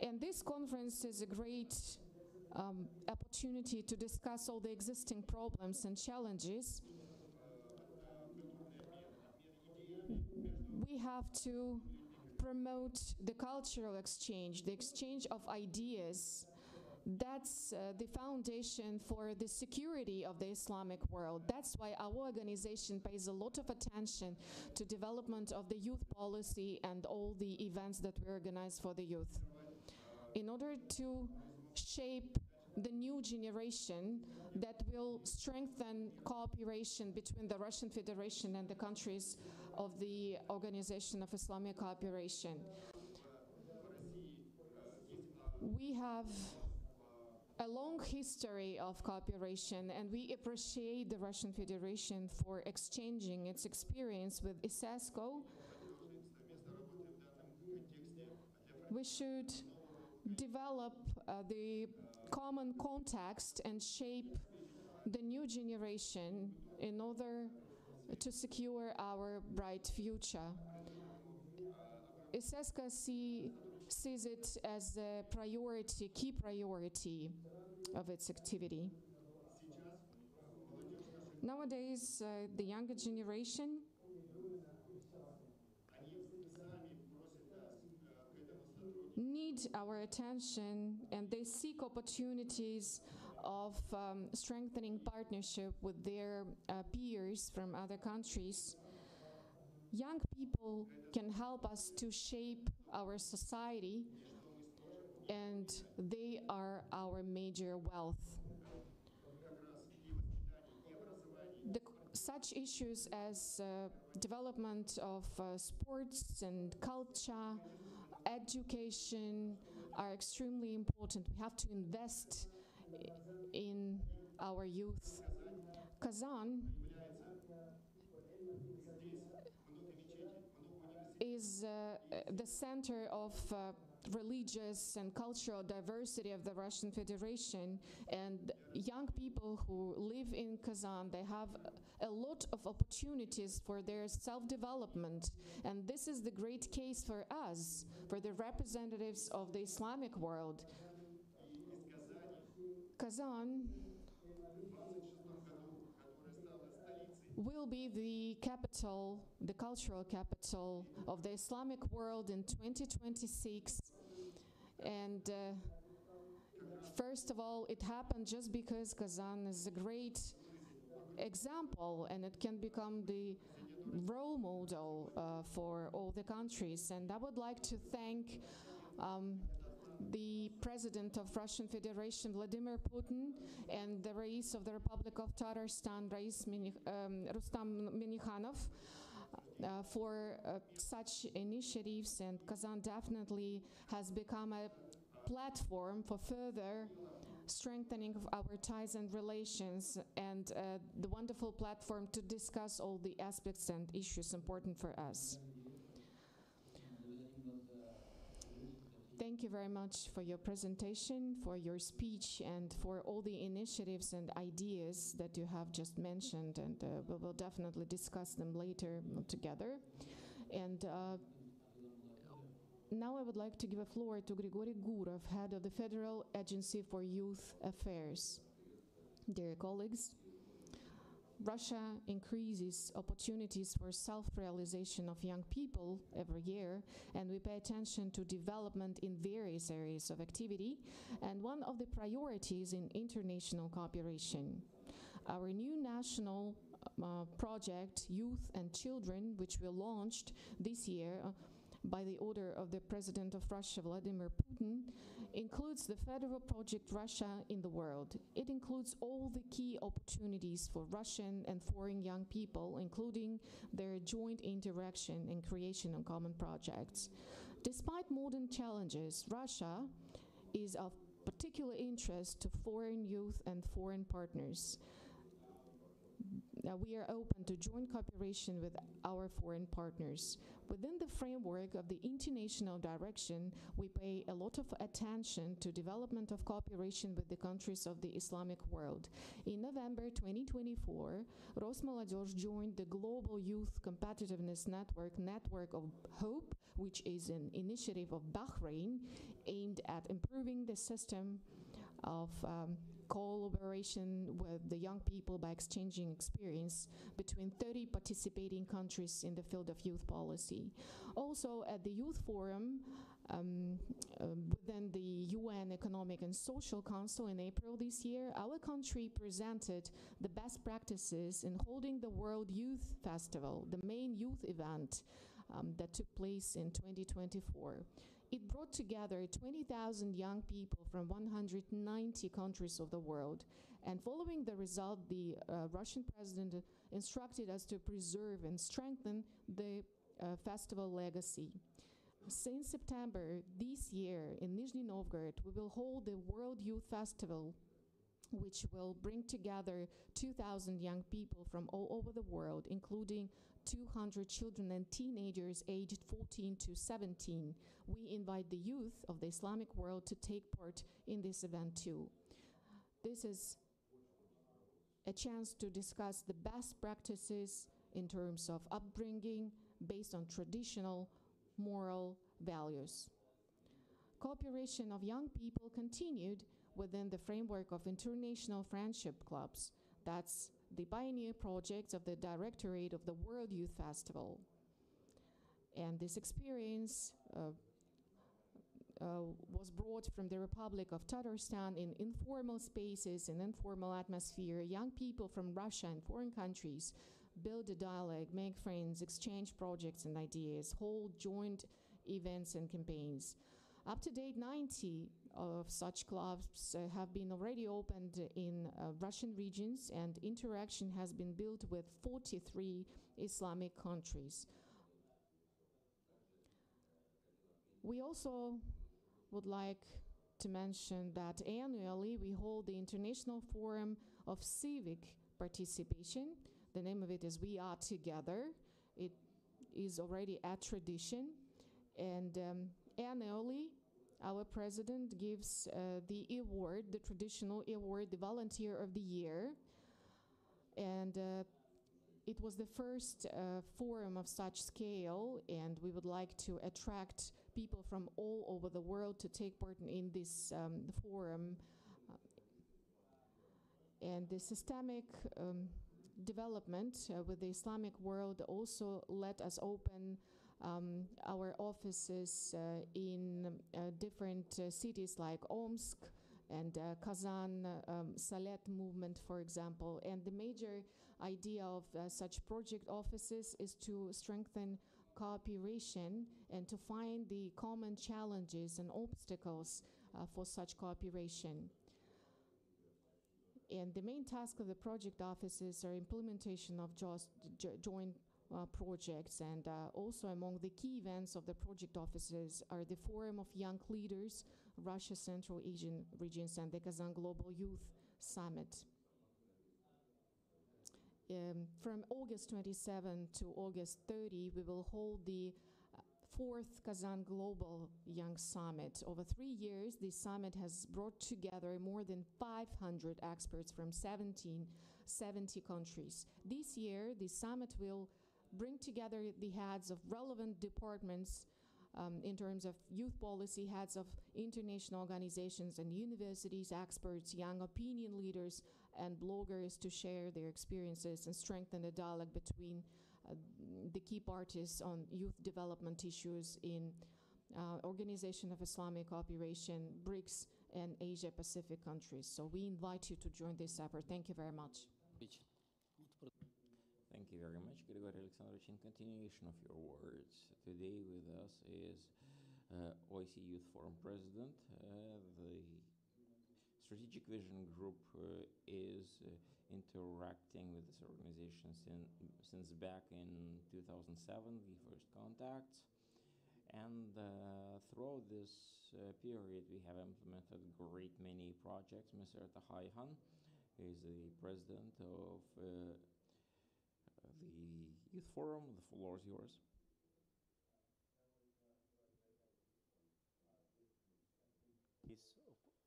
And this conference is a great opportunity to discuss all the existing problems and challenges. We have to promote the cultural exchange, the exchange of ideas. That's the foundation for the security of the Islamic world. That's why our organization pays a lot of attention to development of the youth policy and all the events that we organize for the youth. In order to shape the new generation that will strengthen cooperation between the Russian Federation and the countries of the Organization of Islamic Cooperation. We have a long history of cooperation, and we appreciate the Russian Federation for exchanging its experience with ISESCO. We should develop the common context and shape the new generation in order to secure our bright future. ISESCO sees it as a priority, key priority of its activity. Nowadays, the younger generation need our attention and they seek opportunities of strengthening partnership with their peers from other countries. Young people can help us to shape our society, and they are our major wealth. Such issues as development of sports and culture, education are extremely important. We have to invest in our youth. Kazan is the center of religious and cultural diversity of the Russian Federation, and young people who live in Kazan, they have a lot of opportunities for their self-development, and this is the great case for us, for the representatives of the Islamic world. Kazan will be the capital, the cultural capital of the Islamic world in 2026. And first of all, it happened just because Kazan is a great example, and it can become the role model for all the countries. And I would like to thank the President of Russian Federation, Vladimir Putin, and the Rais of the Republic of Tatarstan, Rustam Minikhanov, for such initiatives. And Kazan definitely has become a platform for further strengthening of our ties and relations, and the wonderful platform to discuss all the aspects and issues important for us. Thank you very much for your presentation, for your speech, and for all the initiatives and ideas that you have just mentioned, and we will definitely discuss them later together. And now I would like to give a floor to Grigory Gurov, head of the Federal Agency for Youth Affairs. Dear colleagues, Russia increases opportunities for self-realization of young people every year, and we pay attention to development in various areas of activity, and one of the priorities in international cooperation. Our new national project, Youth and Children, which we launched this year by the order of the President of Russia, Vladimir Putin, includes the federal project Russia in the World. It includes all the key opportunities for Russian and foreign young people, including their joint interaction and creation of common projects. Despite modern challenges, Russia is of particular interest to foreign youth and foreign partners. We are open to joint cooperation with our foreign partners. Within the framework of the international direction, we pay a lot of attention to development of cooperation with the countries of the Islamic world. In November 2024, Rosmolodezh joined the Global Youth Competitiveness Network of Hope, which is an initiative of Bahrain aimed at improving the system of collaboration with the young people by exchanging experience between 30 participating countries in the field of youth policy. Also, at the Youth Forum within the UN Economic and Social Council in April this year, our country presented the best practices in holding the World Youth Festival, the main youth event that took place in 2024. It brought together 20,000 young people from 190 countries of the world. And following the result, the Russian president instructed us to preserve and strengthen the festival legacy. Since September this year in Nizhny Novgorod, we will hold the World Youth Festival, which will bring together 2,000 young people from all over the world, including 200 children and teenagers aged 14 to 17. We invite the youth of the Islamic world to take part in this event too. This is a chance to discuss the best practices in terms of upbringing based on traditional moral values. Cooperation of young people continued within the framework of international friendship clubs. That's the pioneer project of the Directorate of the World Youth Festival. And this experience was brought from the Republic of Tatarstan in informal spaces, in informal atmosphere. Young people from Russia and foreign countries build a dialogue, make friends, exchange projects and ideas, hold joint events and campaigns. Up to date, 90 of such clubs have been already opened in Russian regions, and interaction has been built with 43 Islamic countries. We also would like to mention that annually we hold the International Forum of Civic Participation. The name of it is We Are Together. It is already a tradition, and annually our president gives the award, the traditional award, the Volunteer of the Year, and it was the first forum of such scale, and we would like to attract people from all over the world to take part in this forum. And the systemic development with the Islamic world also let us open our offices in different cities like Omsk and Kazan, Salet movement, for example. And the major idea of such project offices is to strengthen cooperation and to find the common challenges and obstacles for such cooperation. And the main task of the project offices are implementation of joint projects, and also among the key events of the project offices are the Forum of Young Leaders, Russia Central Asian Regions, and the Kazan Global Youth Summit. From August 27 to August 30, we will hold the fourth Kazan Global Young Summit. Over 3 years, this summit has brought together more than 500 experts from 70 countries. This year, the summit will bring together the heads of relevant departments in terms of youth policy, heads of international organizations and universities, experts, young opinion leaders, and bloggers to share their experiences and strengthen the dialogue between the key parties on youth development issues in Organization of Islamic Cooperation, BRICS, and Asia-Pacific countries. So we invite you to join this effort. Thank you very much. Thank you very much, Grigory Alexandrovich. In continuation of your words, today with us is OIC Youth Forum President. The Strategic Vision Group is interacting with this organization since back in 2007, the first contacts. And throughout this period, we have implemented great many projects. Mr. Tahayhan is the president of the Youth Forum. The floor is yours.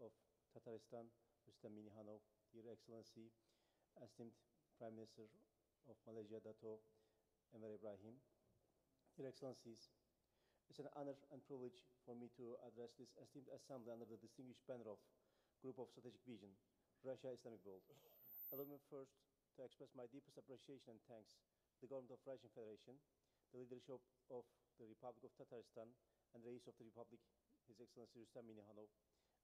Of Tatarstan, Mr. Minihanov, Your Excellency, esteemed Prime Minister of Malaysia, Dato' Enver Ibrahim, Your Excellencies, it's an honor and privilege for me to address this esteemed assembly under the distinguished banner of Group of Strategic Vision, Russia Islamic World. Allow me first to express my deepest appreciation and thanks to the government of Russian Federation, the leadership of the Republic of Tatarstan, and the Reis of the Republic, His Excellency Rustam Minihanov,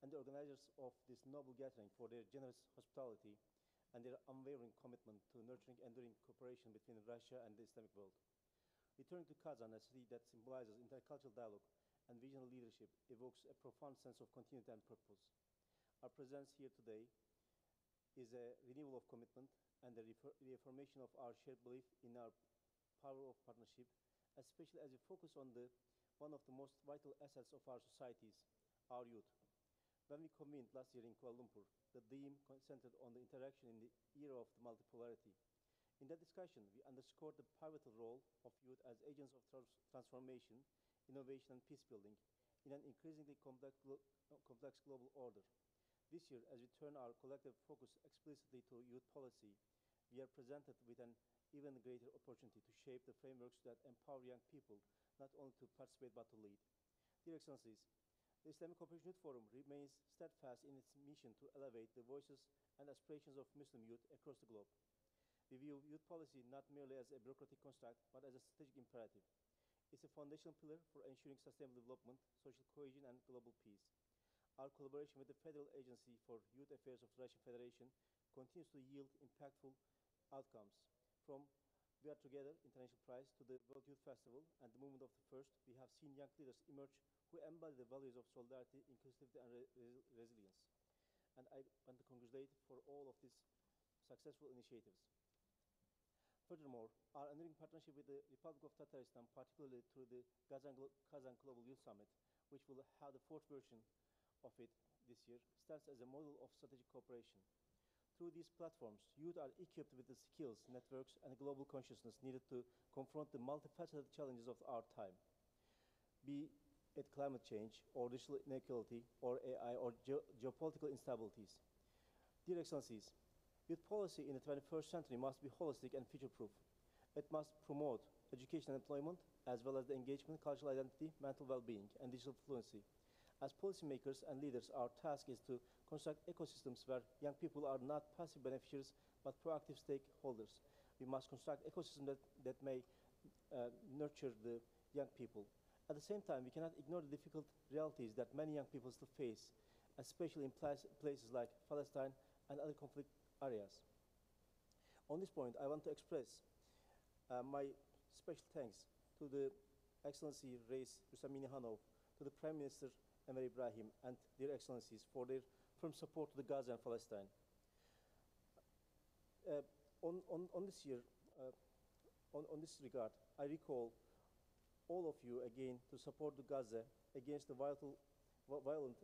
and the organizers of this noble gathering for their generous hospitality and their unwavering commitment to nurturing enduring cooperation between Russia and the Islamic world. Returning to Kazan, a city that symbolizes intercultural dialogue and visionary leadership, evokes a profound sense of continuity and purpose. Our presence here today is a renewal of commitment and a reaffirmation of our shared belief in our power of partnership, especially as we focus on one of the most vital assets of our societies, our youth. When we convened last year in Kuala Lumpur, the theme centered on the interaction in the era of the multipolarity. In that discussion, we underscored the pivotal role of youth as agents of transformation, innovation, and peace building in an increasingly complex global order. This year, as we turn our collective focus explicitly to youth policy, we are presented with an even greater opportunity to shape the frameworks that empower young people not only to participate but to lead. Dear Excellencies, the Islamic Cooperation Youth Forum remains steadfast in its mission to elevate the voices and aspirations of Muslim youth across the globe. We view youth policy not merely as a bureaucratic construct, but as a strategic imperative. is a foundational pillar for ensuring sustainable development, social cohesion, and global peace. Our collaboration with the Federal Agency for Youth Affairs of the Russian Federation continues to yield impactful outcomes. From We Are Together International Prize to the World Youth Festival and the movement of the first, we have seen young leaders emerge who embody the values of solidarity, inclusivity, and resilience. And I want to congratulate for all of these successful initiatives. Furthermore, our enduring partnership with the Republic of Tatarstan, particularly through the Kazan Global Youth Summit, which will have the fourth version of it this year, stands as a model of strategic cooperation. Through these platforms, youth are equipped with the skills, networks, and global consciousness needed to confront the multifaceted challenges of our time, be it climate change, or digital inequality, or AI, or geopolitical instabilities. Dear Excellencies, youth policy in the 21st century must be holistic and future-proof. It must promote education and employment, as well as the engagement, cultural identity, mental well-being, and digital fluency. As policymakers and leaders, our task is to construct ecosystems where young people are not passive beneficiaries, but proactive stakeholders. We must construct ecosystems that may nurture the young people. At the same time, we cannot ignore the difficult realities that many young people still face, especially in places like Palestine and other conflict areas. On this point, I want to express my special thanks to the Excellency Reis Rustam Minihanov, to the Prime Minister Enver Ibrahim, and their Excellencies for their firm support to the Gaza and Palestine. On this regard, I recall all of you again to support the Gaza against the violent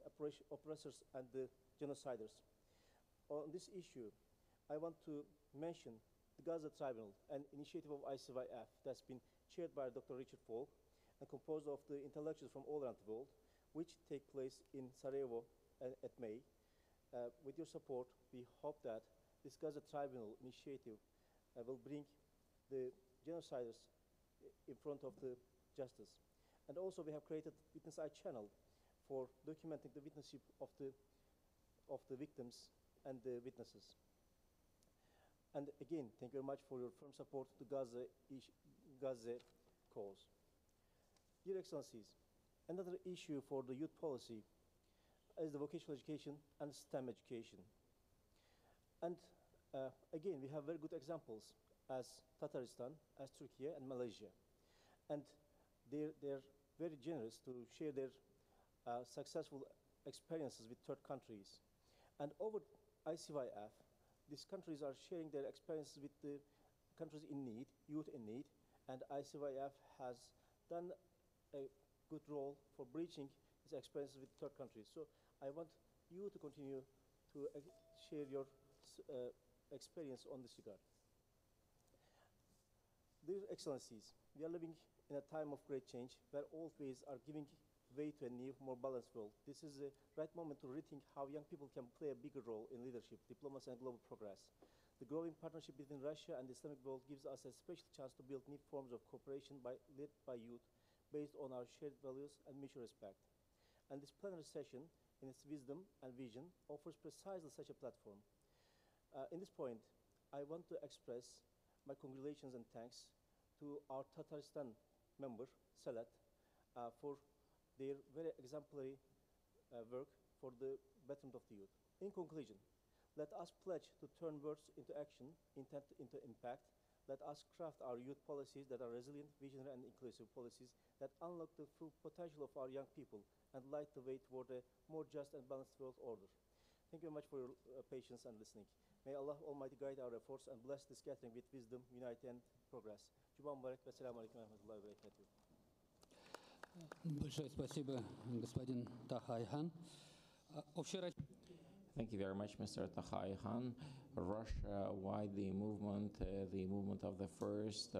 oppressors and the genociders. On this issue, I want to mention the Gaza Tribunal, an initiative of ICYF that's been chaired by Dr. Richard Falk and composed of the intellectuals from all around the world, which take place in Sarajevo at May. With your support, we hope that this Gaza Tribunal initiative will bring the genociders in front of the justice. And also we have created Witness Eye channel for documenting the witnesship of the victims and the witnesses. And again, thank you very much for your firm support to Gaza cause. Dear Excellencies, another issue for the youth policy is the vocational education and STEM education. And again, we have very good examples as Tatarstan, as Turkey and Malaysia. And they're very generous to share their successful experiences with third countries. And over ICYF, these countries are sharing their experiences with the countries in need, youth in need, and ICYF has done a good role for bridging its experiences with third countries. So I want you to continue to share your experience on this regard. Dear Excellencies, we are living in a time of great change where all ways are giving way to a new, more balanced world. This is the right moment to rethink how young people can play a bigger role in leadership, diplomacy, and global progress. The growing partnership between Russia and the Islamic world gives us a special chance to build new forms of cooperation led by youth, based on our shared values and mutual respect. And this plenary session, in its wisdom and vision, offers precisely such a platform. In this point, I want to express my congratulations and thanks to our Tatarstan member, Salat, for their very exemplary work for the betterment of the youth. In conclusion, let us pledge to turn words into action, intent into impact. Let us craft our youth policies that are resilient, visionary, and inclusive policies that unlock the full potential of our young people and light the way toward a more just and balanced world order. Thank you very much for your patience and listening. May Allah Almighty guide our efforts and bless this gathering with wisdom, unity, and progress. Juma Mubarak. Assalamu alaikum wa rahmatullahi wa barakatuh. Большое спасибо, господин Тахайхан. Thank you very much, Mr. Takhayhan. Russia, why the movement of the first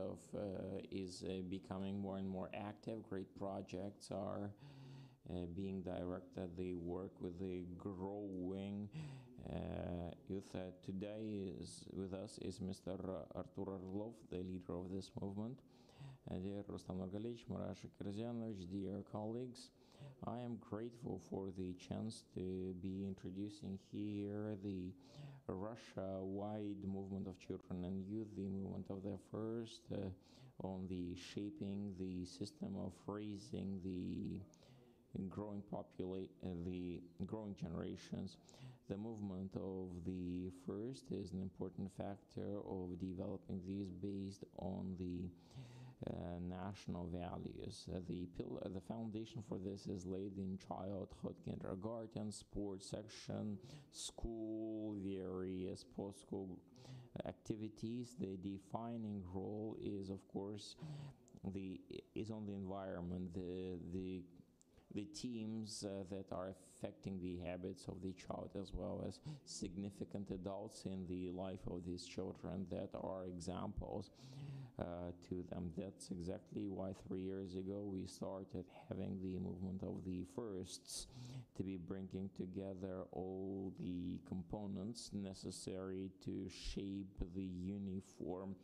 is becoming more and more active. Great projects are being directed. They work with the growing youth. Today with us is Mr. Artur Orlov, the leader of this movement. Dear Rustam Nurgalevich, Murad Shakirzianovich, dear colleagues, I am grateful for the chance to be introducing here the Russia-wide movement of children and youth, the movement of the first on the shaping the system of raising the growing the growing generations. The movement of the first is an important factor of developing these based on the national values. The foundation for this is laid in childhood, kindergarten, sports section, school, various post-school activities. The defining role is, of course, on the environment, the teams that are affecting the habits of the child, as well as significant adults in the life of these children that are examples to them. That's exactly why 3 years ago we started having the movement of the firsts, to be bringing together all the components necessary to shape the uniform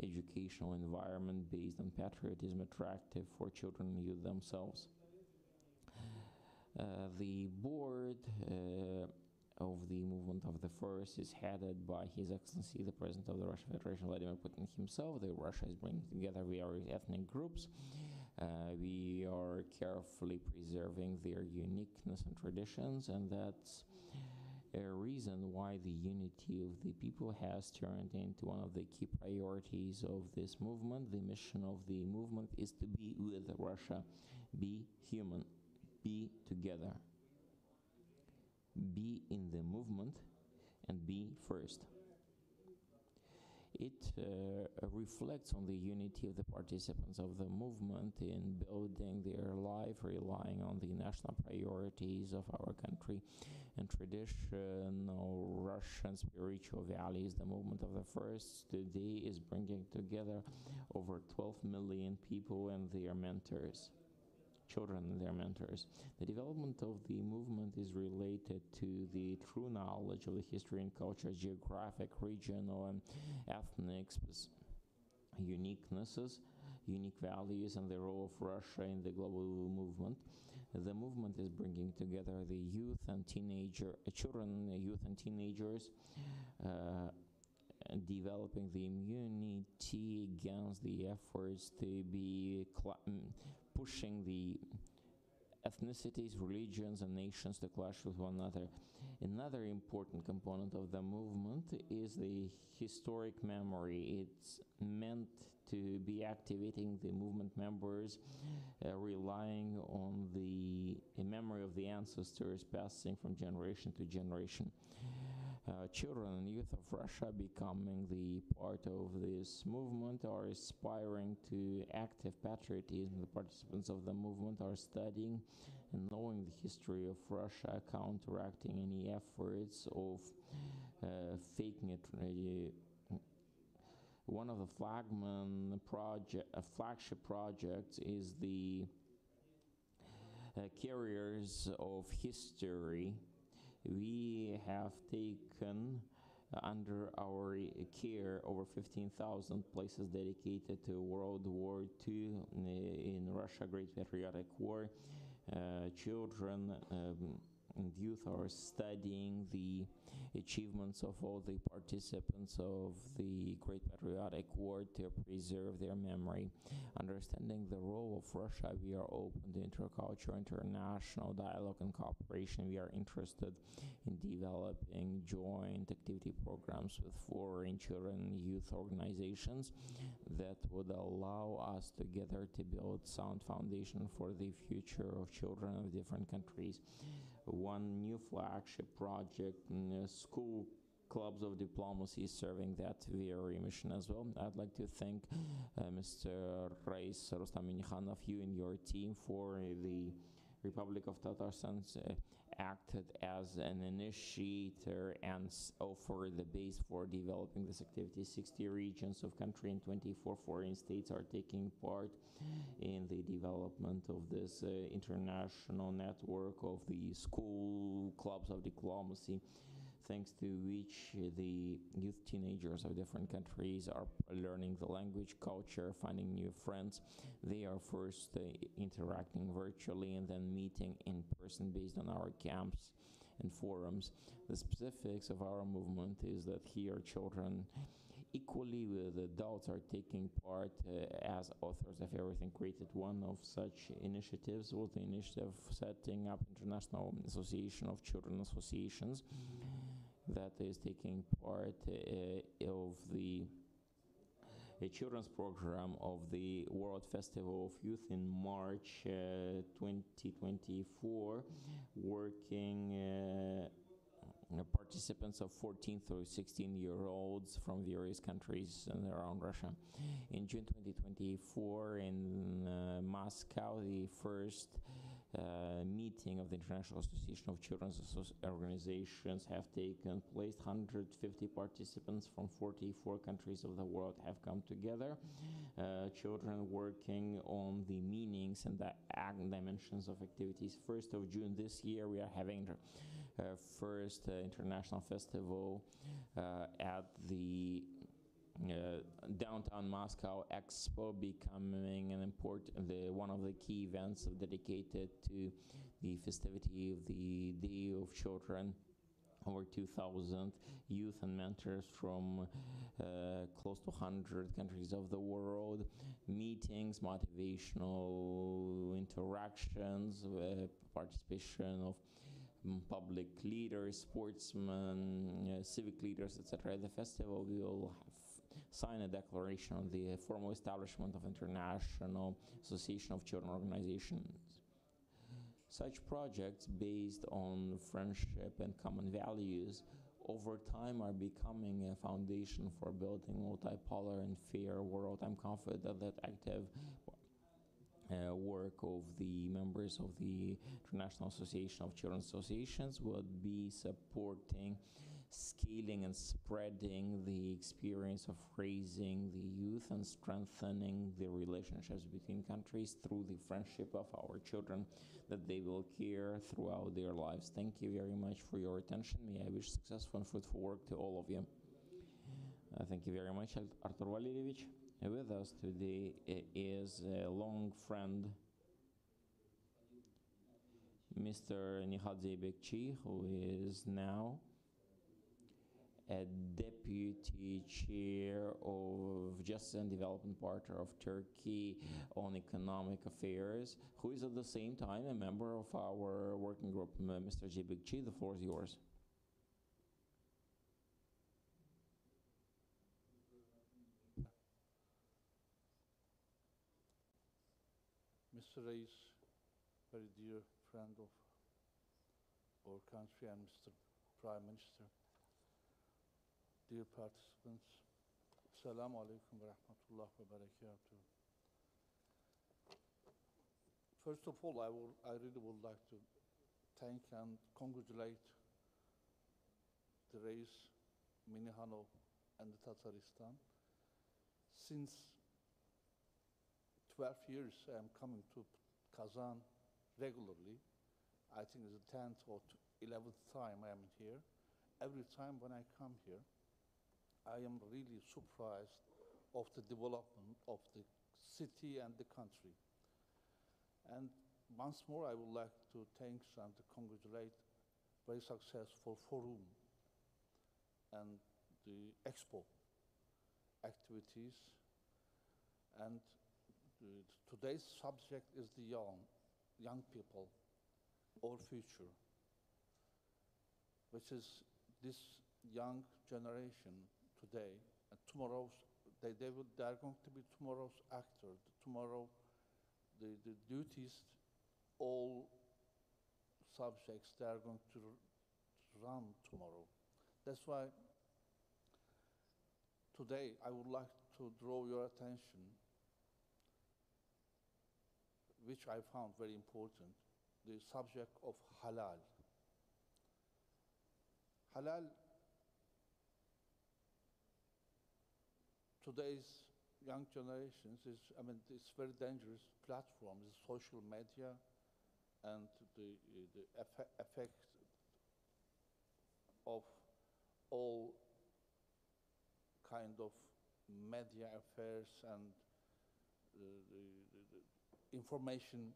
educational environment based on patriotism, attractive for children and youth themselves. The board of the movement of the first is headed by His Excellency the President of the Russian Federation, Vladimir Putin himself. Russia is bringing together various ethnic groups. We are carefully preserving their uniqueness and traditions, and that's a reason why the unity of the people has turned into one of the key priorities of this movement. The mission of the movement is to be with Russia, be human, be together, be in the movement, and be first. It reflects on the unity of the participants of the movement in building their life, relying on the national priorities of our country and traditional Russian spiritual values. The movement of the first today is bringing together over 12 million people and their mentors. Children and their mentors. The development of the movement is related to the true knowledge of the history and culture, geographic, regional, and ethnic uniquenesses, unique values, and the role of Russia in the global movement. The movement is bringing together the youth and children, youth and teenagers, developing the immunity against the efforts to be pushing the ethnicities, religions, and nations to clash with one another. Another important component of the movement is the historic memory. It's meant to be activating the movement members, relying on the memory of the ancestors, passing from generation to generation. Children and youth of Russia becoming the part of this movement are aspiring to active patriotism. The participants of the movement are studying and knowing the history of Russia, counteracting any efforts of faking it. One of the flagship projects is the Carriers of History. We have taken under our care over 15,000 places dedicated to World War II in Russia, Great Patriotic War. Children and youth are studying the achievements of all the participants of the Great Patriotic War to preserve their memory. Understanding the role of Russia, we are open to intercultural, international dialogue and cooperation. We are interested in developing joint activity programs with foreign children and youth organizations that would allow us together to build sound foundation for the future of children of different countries. One new flagship project, school clubs of diplomacy, serving that very mission as well. I'd like to thank Mr. Rais Rustam Minikhanov, you and your team, for the Republic of Tatarstan acted as an initiator and offered the base for developing this activity. 60 regions of country and 24 foreign states are taking part in the development of this international network of the school clubs of diplomacy, thanks to which the youth teenagers of different countries are learning the language, culture, finding new friends. They are first interacting virtually and then meeting in person based on our camps and forums. The specifics of our movement is that here children equally with adults are taking part as authors of everything created. One of such initiatives was the initiative setting up International Association of Children Associations that is taking part of the children's program of the World Festival of Youth in March 2024, working participants of 14 to 16-year-olds from various countries around Russia. In June 2024 in Moscow, the first meeting of the International Association of Children's Organizations have taken place. 150 participants from 44 countries of the world have come together. Children working on the meanings and the dimensions of activities. 1st of June this year we are having first international festival at the downtown Moscow Expo, becoming an one of the key events dedicated to the festivity of the Day of Children. Over 2,000 youth and mentors from close to 100 countries of the world, meetings, motivational interactions, participation of public leaders, sportsmen, civic leaders, etc. The festival will sign a declaration on the formal establishment of International Association of Children Organizations. Such projects based on friendship and common values over time are becoming a foundation for building a multipolar and fair world. I'm confident that active work of the members of the International Association of Children's Associations would be supporting scaling and spreading the experience of raising the youth and strengthening the relationships between countries through the friendship of our children that they will care throughout their lives. Thank you very much for your attention. May I wish successful and fruitful work to all of you. Thank you very much, Artur Valerievich. With us today is a long friend, Mr. Nikhadze Bekçi, who is now a deputy chair of Justice and Development Party of Turkey on Economic Affairs, who is at the same time a member of our working group. Mr. Bekçi, the floor is yours. Mr. Reis, very dear friend of our country, and Mr. Prime Minister, dear participants, Assalamu alaikum wa rahmatullah wa barakatuh. First of all, I really would like to thank and congratulate the Reis, Minihano, and the Tataristan. Since 12 years I am coming to Kazan regularly. I think it's the 10th or 11th time I am here. Every time when I come here, I am really surprised of the development of the city and the country. And once more, I would like to thank and to congratulate very successful forum and the expo activities. And today's subject is the young people, our future, which is this young generation today, and tomorrow's, they are going to be tomorrow's actor, tomorrow, the duties, all subjects, they are going to run tomorrow. That's why today I would like to draw your attention, which I found very important, the subject of halal. Halal, today's young generations it's very dangerous platform, the social media, and the effect of all kind of media affairs and the information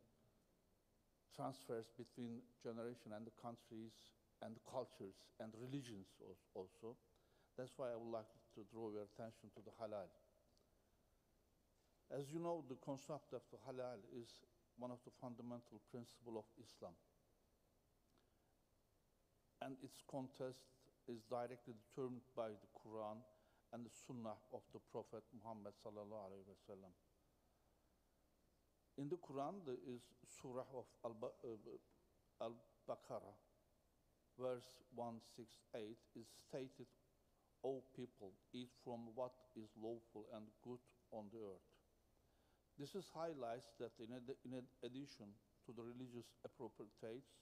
transfers between generation and the countries and cultures and religions also. That's why I would like to draw your attention to the halal. As you know, the concept of the halal is one of the fundamental principles of Islam. And its context is directly determined by the Quran and the Sunnah of the Prophet Muhammad sallallahu alaihi wasallam. In the Quran, there is Surah of Al-Baqarah, verse 168, is stated, "O people, eat from what is lawful and good on the earth." This is highlights that in addition to the religious appropriates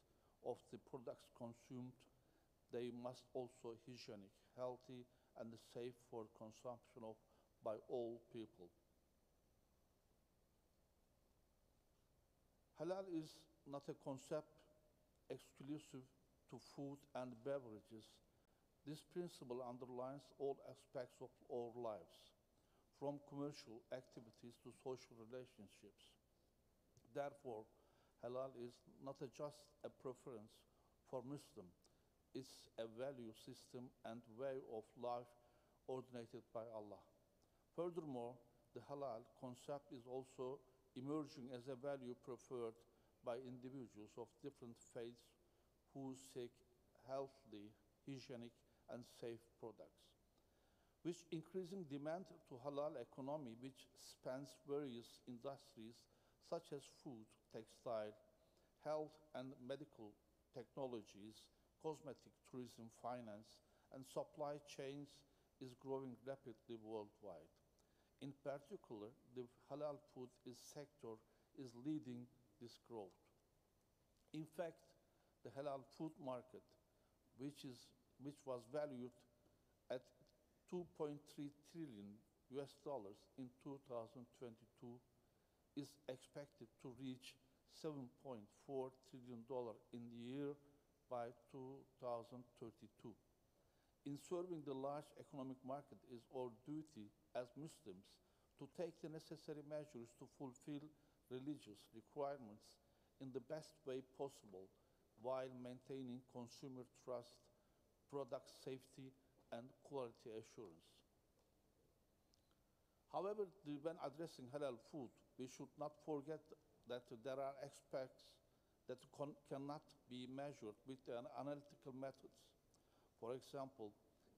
of the products consumed, they must also hygienic, healthy, and safe for consumption of by all people. Halal is not a concept exclusive to food and beverages. This principle underlines all aspects of our lives, from commercial activities to social relationships. Therefore, halal is not just a preference for Muslim, it's a value system and way of life ordinated by Allah. Furthermore, the halal concept is also emerging as a value preferred by individuals of different faiths who seek healthy, hygienic, and safe products. With increasing demand to halal economy, which spans various industries such as food, textile, health and medical technologies, cosmetic, tourism, finance, and supply chains, is growing rapidly worldwide. In particular, the halal food sector is leading this growth. In fact, the halal food market, which was valued at $2.3 trillion in 2022, is expected to reach $7.4 trillion in the year by 2032. In serving the large economic market, is our duty as Muslims to take the necessary measures to fulfill religious requirements in the best way possible while maintaining consumer trust, product safety, and quality assurance. However, when addressing halal food, we should not forget that there are aspects that cannot be measured with analytical methods. For example,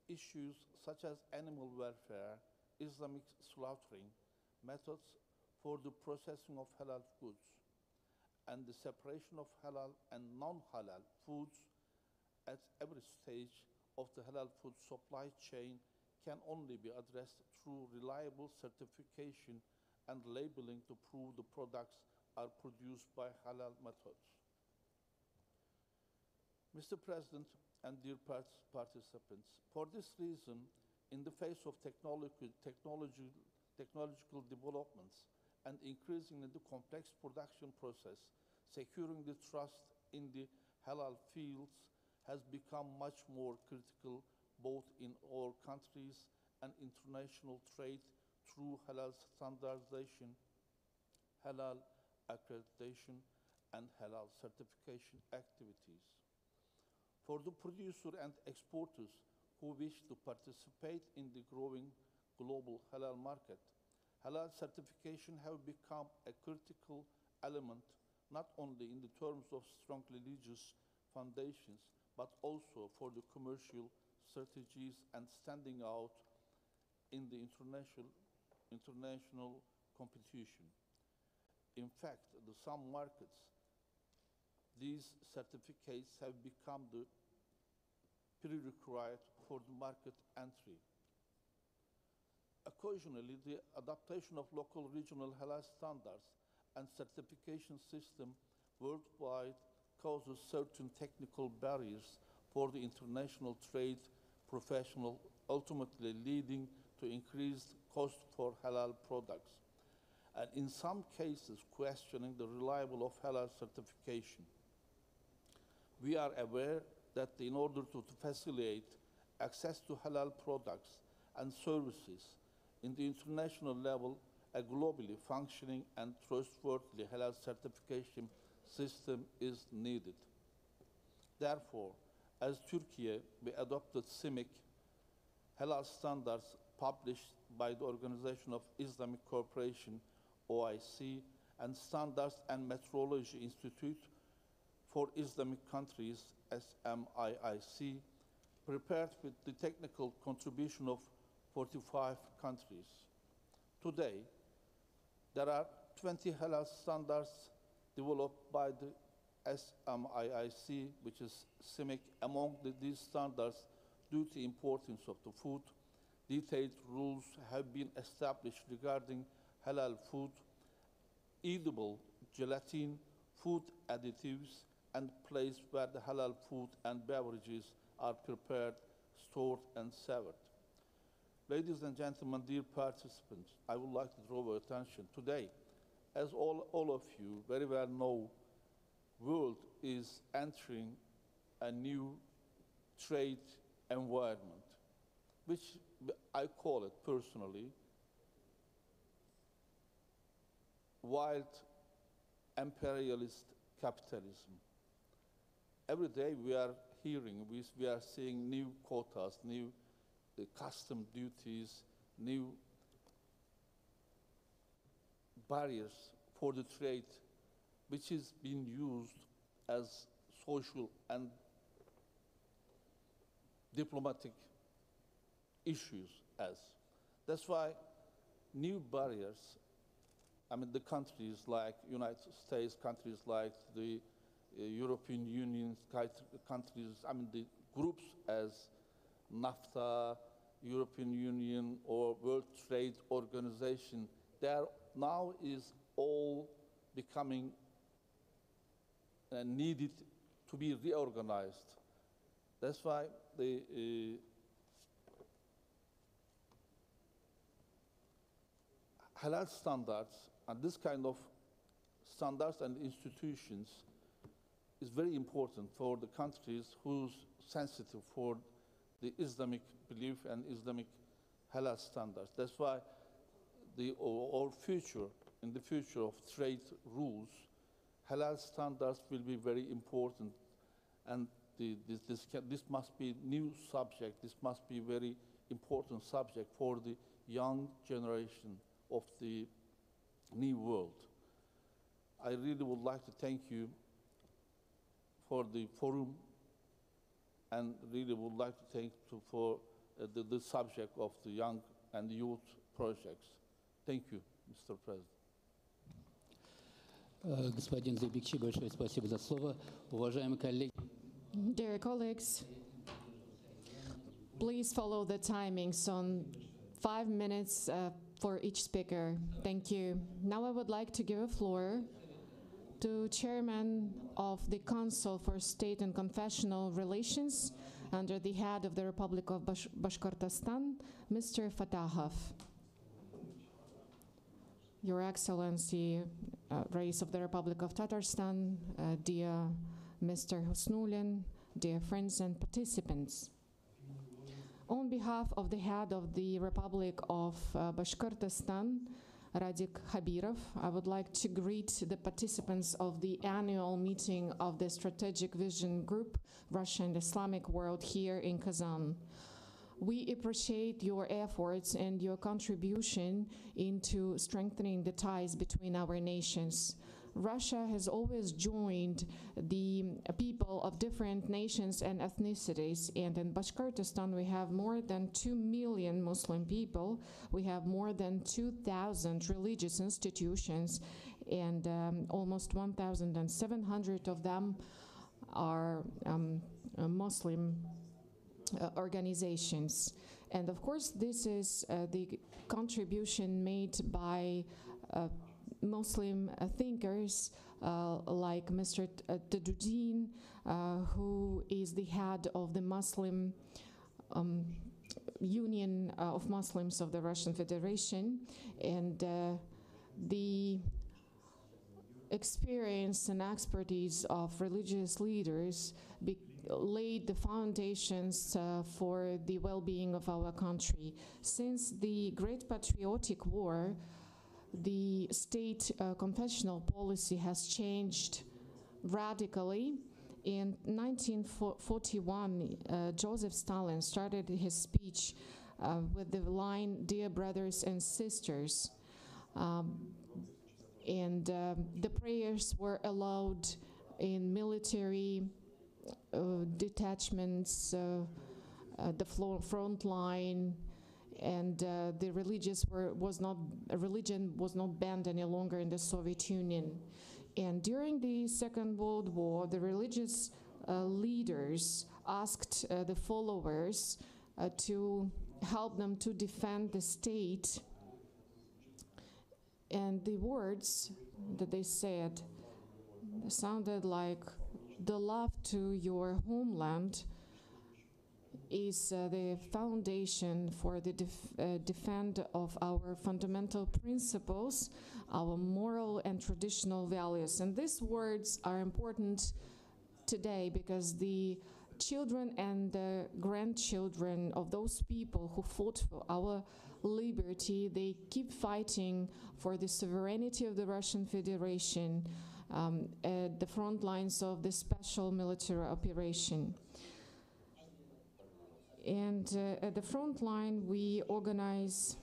issues such as animal welfare, Islamic slaughtering, methods for the processing of halal foods, and the separation of halal and non-halal foods at every stage of the halal food supply chain can only be addressed through reliable certification and labeling to prove the products are produced by halal methods. Mr. President and dear participants, for this reason, in the face of technological developments and increasingly the complex production process, securing the trust in the halal fields has become much more critical both in our countries and international trade through halal standardization, halal accreditation, and halal certification activities. For the producer and exporters who wish to participate in the growing global halal market, halal certification have become a critical element not only in the terms of strong religious foundations, but also for the commercial strategies and standing out in the international competition. In fact, in some markets, these certificates have become the prerequisite for the market entry. Occasionally, the adaptation of local regional halal standards and certification system worldwide causes certain technical barriers for the international trade professional, ultimately leading to increased cost for halal products, and in some cases questioning the reliability of halal certification. We are aware that in order to facilitate access to halal products and services in the international level, a globally functioning and trustworthy halal certification system is needed. Therefore, as Turkey, we adopted CIMIC halal standards published by the Organization of Islamic Cooperation, OIC, and Standards and Metrology Institute for Islamic Countries, SMIIC, prepared with the technical contribution of 45 countries. Today, there are 20 halal standards developed by the SMIIC, which is CIMIC. Among these standards, due to the importance of the food, detailed rules have been established regarding halal food, edible gelatin, food additives, and place where the halal food and beverages are prepared, stored, and served. Ladies and gentlemen, dear participants, I would like to draw your attention today, as all of you very well know, world is entering a new trade environment, which I call it personally wild imperialist capitalism. Every day we are hearing, we are seeing new quotas, new custom duties, new barriers for the trade, which is being used as social and diplomatic issues as. That's why new barriers, I mean, the countries like United States, countries like the European Union, countries, I mean, the groups as NAFTA, European Union, or World Trade Organization, there now is all becoming needed to be reorganized. That's why the halal standards and this kind of standards and institutions is very important for the countries who's sensitive for the Islamic belief and Islamic halal standards. That's why our future, in the future of trade rules, halal standards will be very important, and this must be new subject. This must be very important subject for the young generation of the new world. I really would like to thank you for the forum, and really would like to thank you for the subject of the young and youth projects. Thank you, Mr. President. Господин Зайбекчи, большое спасибо за слово. Уважаемые коллеги. Dear colleagues, please follow the timings on 5 minutes for each speaker. Thank you. Now I would like to give a floor to Chairman of the Council for State and Confessional Relations under the head of the Republic of Bashkortostan, Mr. Fatahov. Your Excellency, Rais of the Republic of Tatarstan, dear Mr. Husnulin, dear friends and participants. On behalf of the head of the Republic of Bashkortostan, Radik Khabirov, I would like to greet the participants of the annual meeting of the Strategic Vision Group, Russia and Islamic World here in Kazan. We appreciate your efforts and your contribution into strengthening the ties between our nations. Russia has always joined the people of different nations and ethnicities, and in Bashkortostan we have more than 2 million Muslim people, we have more than 2,000 religious institutions, and almost 1,700 of them are Muslim organizations. And of course this is the contribution made by Muslim thinkers like Mr. Tajuddin, who is the head of the Muslim Union of Muslims of the Russian Federation, and the experience and expertise of religious leaders laid the foundations for the well-being of our country. Since the Great Patriotic War, the state confessional policy has changed radically, In 1941, Joseph Stalin started his speech with the line, "Dear brothers and sisters," and the prayers were allowed in military detachments, the front line, and the religion was not banned any longer in the Soviet Union. And during the Second World War, the religious leaders asked the followers to help them to defend the state. And the words that they said sounded like, "The love to your homeland is the foundation for the defense of our fundamental principles, our moral and traditional values." And these words are important today because the children and the grandchildren of those people who fought for our liberty, they keep fighting for the sovereignty of the Russian Federation at the front lines of the special military operation. And at the front line, we organize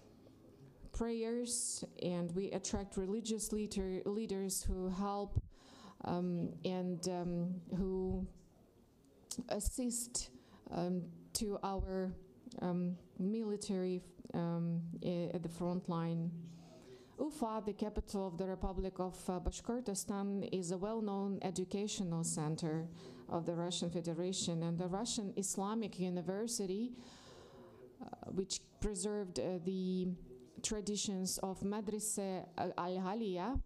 prayers and we attract religious leaders who help and who assist to our military at the front line. Ufa, the capital of the Republic of Bashkortostan, is a well-known educational center of the Russian Federation, and the Russian Islamic University, which preserved the traditions of Madrasa al-Aliya.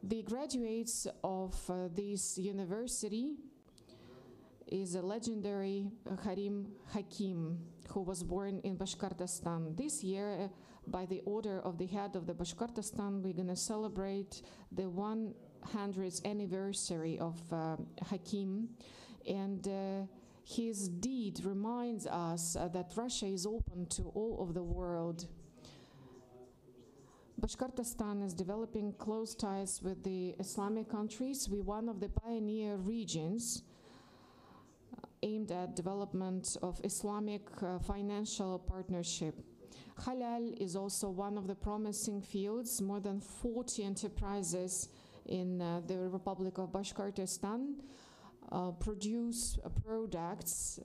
The graduates of this university is a legendary Karim Hakim, who was born in Bashkortostan. This year, by the order of the head of the Bashkortostan, we're going to celebrate the 100th anniversary of Hakim, and his deed reminds us that Russia is open to all of the world. Bashkortostan is developing close ties with the Islamic countries. We're one of the pioneer regions aimed at development of Islamic financial partnership. Halal is also one of the promising fields. More than 40 enterprises in the Republic of Bashkortostan produce products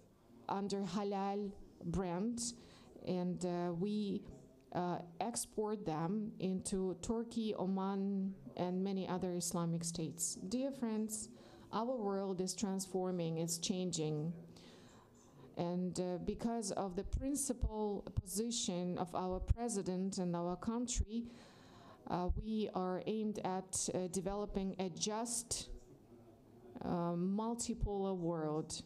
under Halal brand, and we export them into Turkey, Oman, and many other Islamic states. Dear friends, our world is transforming, it's changing. And because of the principal position of our president and our country, we are aimed at developing a just, multipolar world.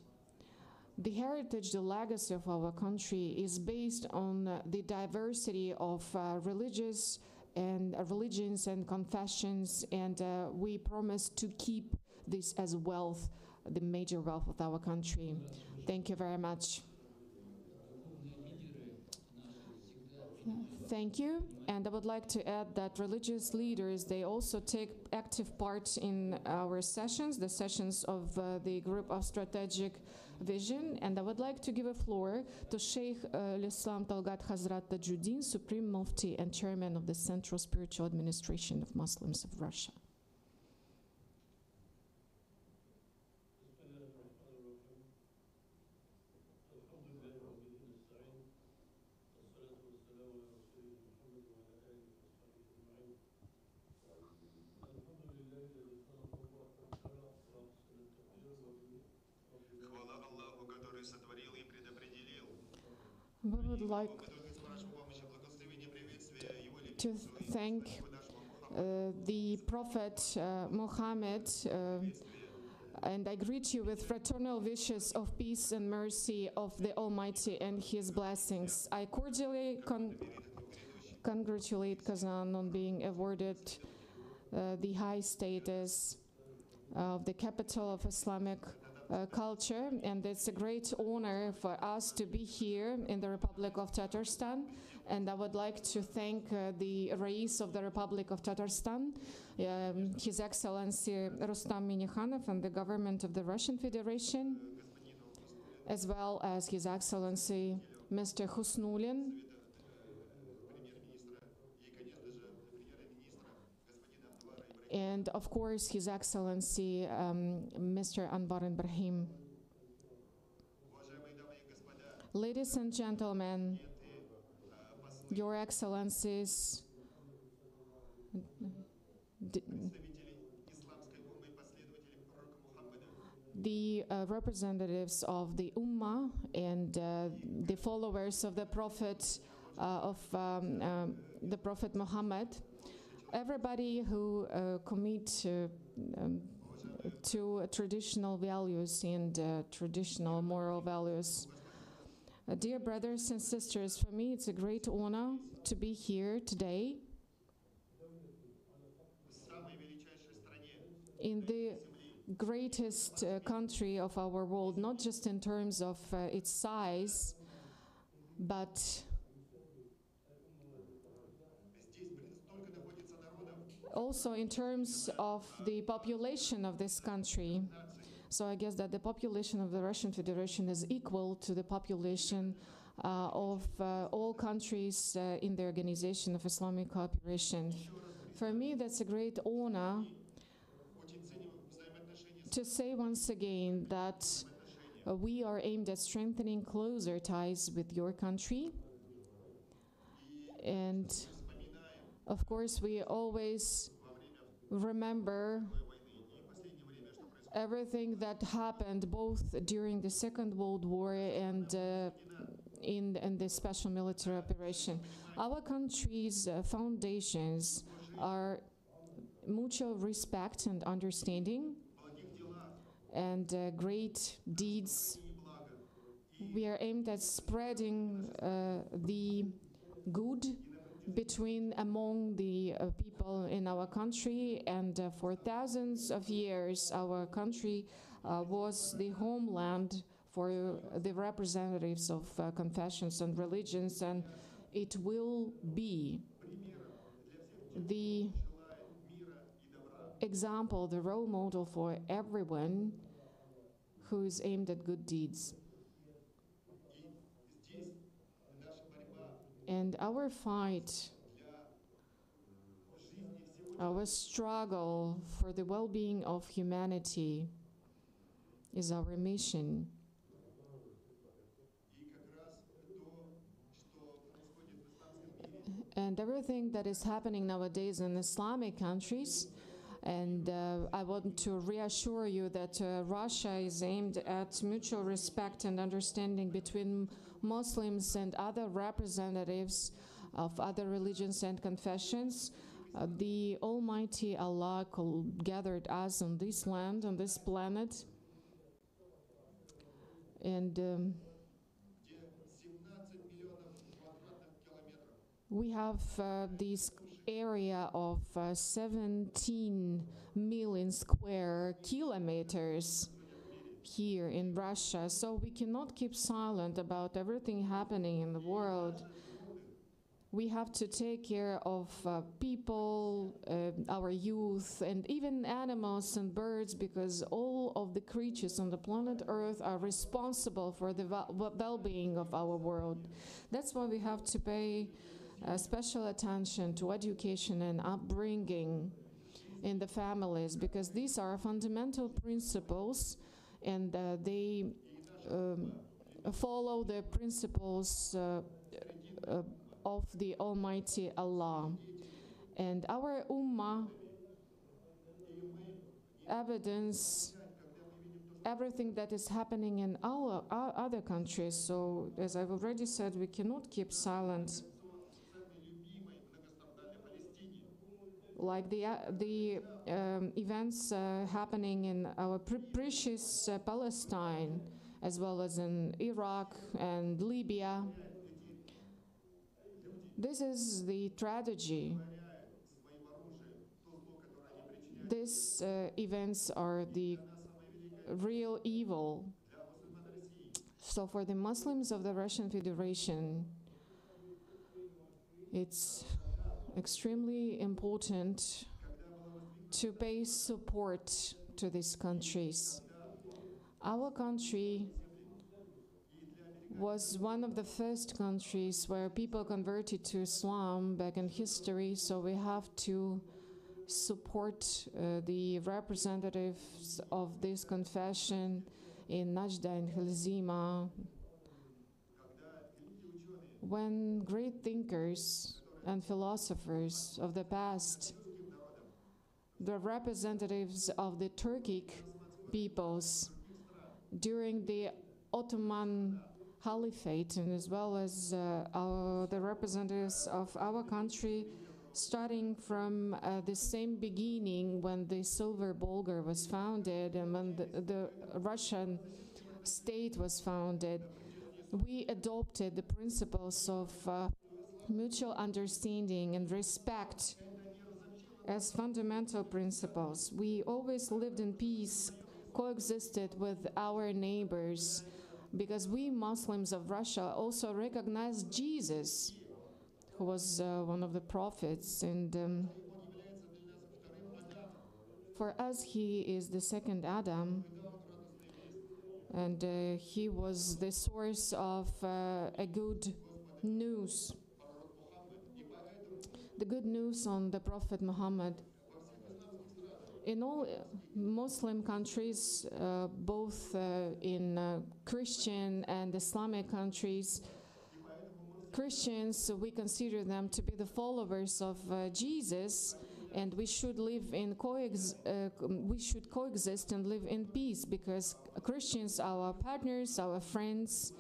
The heritage, the legacy of our country is based on the diversity of religions and confessions, and we promise to keep this as wealth, the major wealth of our country. Thank you very much. Thank you. And I would like to add that religious leaders, they also take active part in our sessions, the sessions of the group of strategic vision. And I would like to give a floor to Sheikh Islam Talgat Hazrat Tajuddin, Supreme Mufti and Chairman of the Central Spiritual Administration of Muslims of Russia. We would like to thank the Prophet Muhammad, and I greet you with fraternal wishes of peace and mercy of the Almighty and His blessings. I cordially congratulate Kazan on being awarded the high status of the capital of Islamic culture, and it's a great honor for us to be here in the Republic of Tatarstan. And I would like to thank the Rais of the Republic of Tatarstan, His Excellency Rustam Minnikhanov, and the government of the Russian Federation, as well as His Excellency Mr. Husnulin, and of course His Excellency Mr. Anwar Ibrahim. Ladies and gentlemen, Your Excellencies, the representatives of the Ummah and the followers of the Prophet Muhammad, everybody who commit to traditional values and traditional moral values. Dear brothers and sisters, for me it's a great honor to be here today in the greatest country of our world, not just in terms of its size, but also in terms of the population of this country. So I guess that the population of the Russian Federation is equal to the population of all countries in the Organization of Islamic Cooperation. For me, that's a great honor to say once again that we are aimed at strengthening closer ties with your country. And of course, we always remember everything that happened both during the Second World War and in the special military operation. Our country's foundations are mutual respect and understanding and great deeds. We are aimed at spreading the good among the people in our country, and for thousands of years our country was the homeland for the representatives of confessions and religions, and it will be the example, the role model for everyone who is aimed at good deeds. And our fight, our struggle for the well-being of humanity is our mission. And everything that is happening nowadays in Islamic countries, and I want to reassure you that Russia is aimed at mutual respect and understanding between Muslims and other representatives of other religions and confessions. The Almighty Allah gathered us on this land, on this planet, and we have this area of 17 million square kilometers here in Russia, so we cannot keep silent about everything happening in the world. We have to take care of people, our youth, and even animals and birds, because all of the creatures on the planet Earth are responsible for the well-being of our world. That's why we have to pay special attention to education and upbringing in the families, because these are fundamental principles, and they follow the principles of the Almighty Allah. And our Ummah evidence everything that is happening in our other countries. So, as I've already said, we cannot keep silent. Like the events happening in our precious Palestine, as well as in Iraq and Libya. This is the tragedy. These events are the real evil. So for the Muslims of the Russian Federation, it's extremely important to pay support to these countries. Our country was one of the first countries where people converted to Islam back in history, so we have to support the representatives of this confession in Najda and Hilzima. When great thinkers and philosophers of the past, the representatives of the Turkic peoples during the Ottoman Caliphate, and as well as the representatives of our country, starting from the same beginning when the Silver Bulgar was founded and when the Russian state was founded, we adopted the principles of mutual understanding and respect as fundamental principles. We always lived in peace, coexisted with our neighbors, because we Muslims of Russia also recognize Jesus, who was one of the prophets, and for us he is the second Adam, and he was the source of a good news, the good news on the Prophet Muhammad. In all Muslim countries, both in Christian and Islamic countries, Christians, we consider them to be the followers of Jesus, and we should live in we should coexist and live in peace, because Christians are our partners, our friends,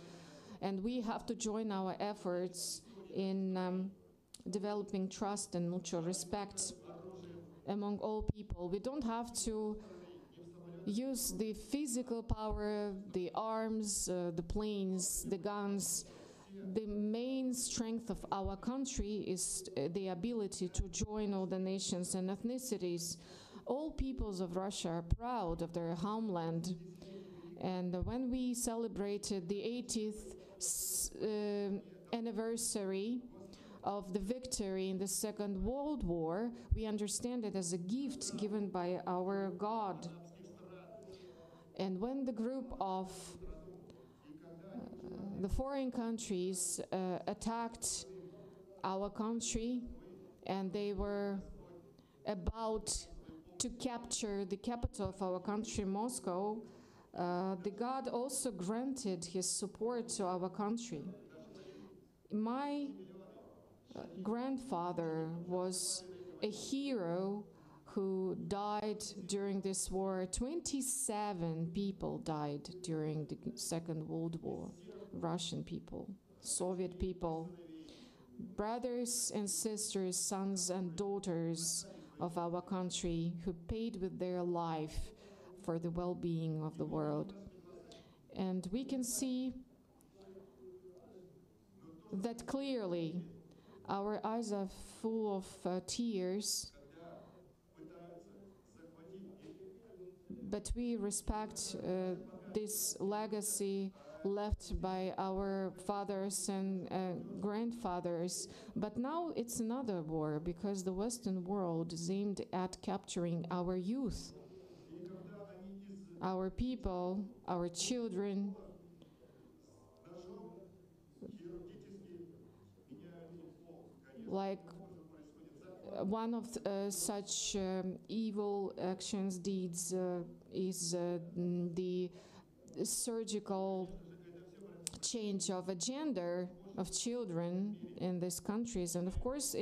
and we have to join our efforts in developing trust and mutual respect among all people. We don't have to use the physical power, the arms, the planes, the guns. The main strength of our country is the ability to join all the nations and ethnicities. All peoples of Russia are proud of their homeland. And when we celebrated the 80th anniversary of the victory in the Second World War, we understand it as a gift given by our God. And when the group of the foreign countries attacked our country, and they were about to capture the capital of our country, Moscow, the God also granted his support to our country. My grandfather was a hero who died during this war. 27 people died during the Second World War. Russian people, Soviet people, brothers and sisters, sons and daughters of our country who paid with their life for the well-being of the world. And we can see that clearly. Our eyes are full of tears, but we respect this legacy left by our fathers and grandfathers. But now it's another war, because the Western world is aimed at capturing our youth, our people, our children. Like one of such evil actions, deeds, is the surgical change of a gender of children in these countries. And of course,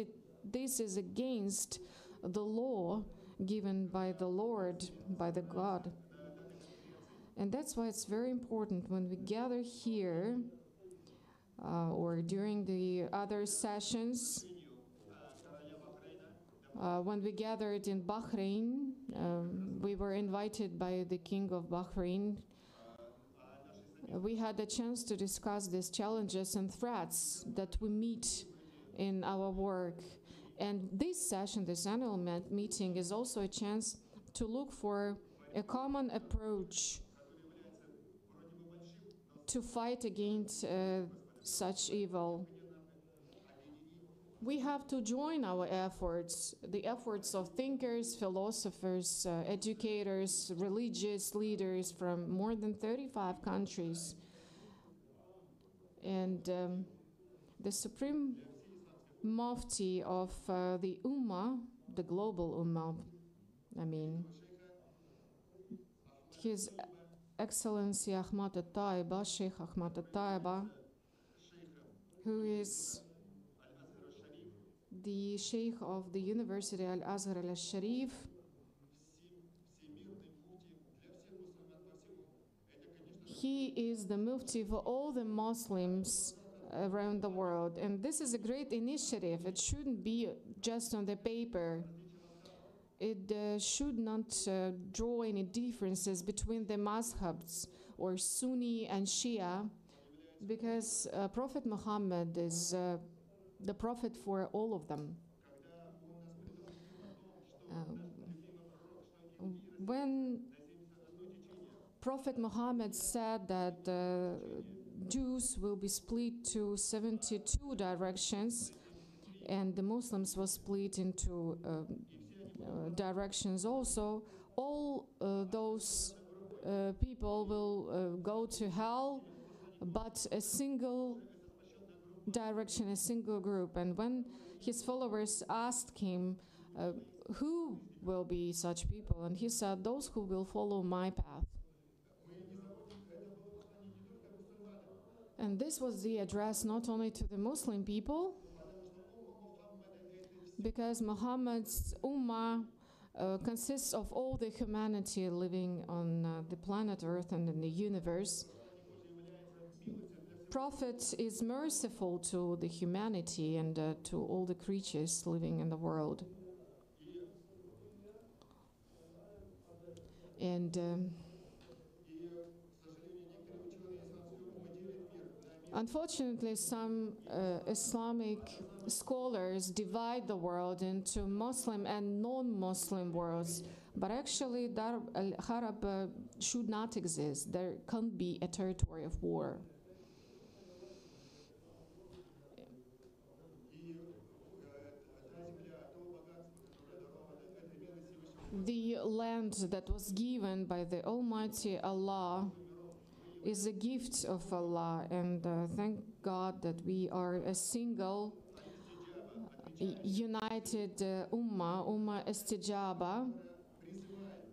this is against the law given by the Lord, by the God. And that's why it's very important when we gather here or during the other sessions. When we gathered in Bahrain, we were invited by the King of Bahrain. We had a chance to discuss these challenges and threats that we meet in our work. And this session, this annual meeting, is also a chance to look for a common approach to fight against such evil. We have to join our efforts, the efforts of thinkers, philosophers, educators, religious leaders from more than 35 countries. And the Supreme Mufti of the Ummah, the global Ummah, I mean, His Excellency Ahmad al-Taiba, Sheikh Ahmad al-Taiba, who is the Sheikh of the University Al-Azhar al-Sharif, he is the Mufti for all the Muslims around the world. And this is a great initiative. It shouldn't be just on the paper. It should not draw any differences between the mazhabs or Sunni and Shia, because Prophet Muhammad is the prophet for all of them. When Prophet Muhammad said that Jews will be split to 72 directions, and the Muslims will split into directions also, all those people will go to hell, but a single direction, a single group. And when his followers asked him, who will be such people? And he said, those who will follow my path. And this was the address not only to the Muslim people, because Muhammad's Ummah consists of all the humanity living on the planet Earth and in the universe. Prophet is merciful to the humanity and to all the creatures living in the world. And unfortunately, some Islamic scholars divide the world into Muslim and non-Muslim worlds, but actually Dar al-Harab should not exist. There can't be a territory of war. The land that was given by the Almighty Allah is a gift of Allah, and thank God that we are a single, united Ummah Istijaba,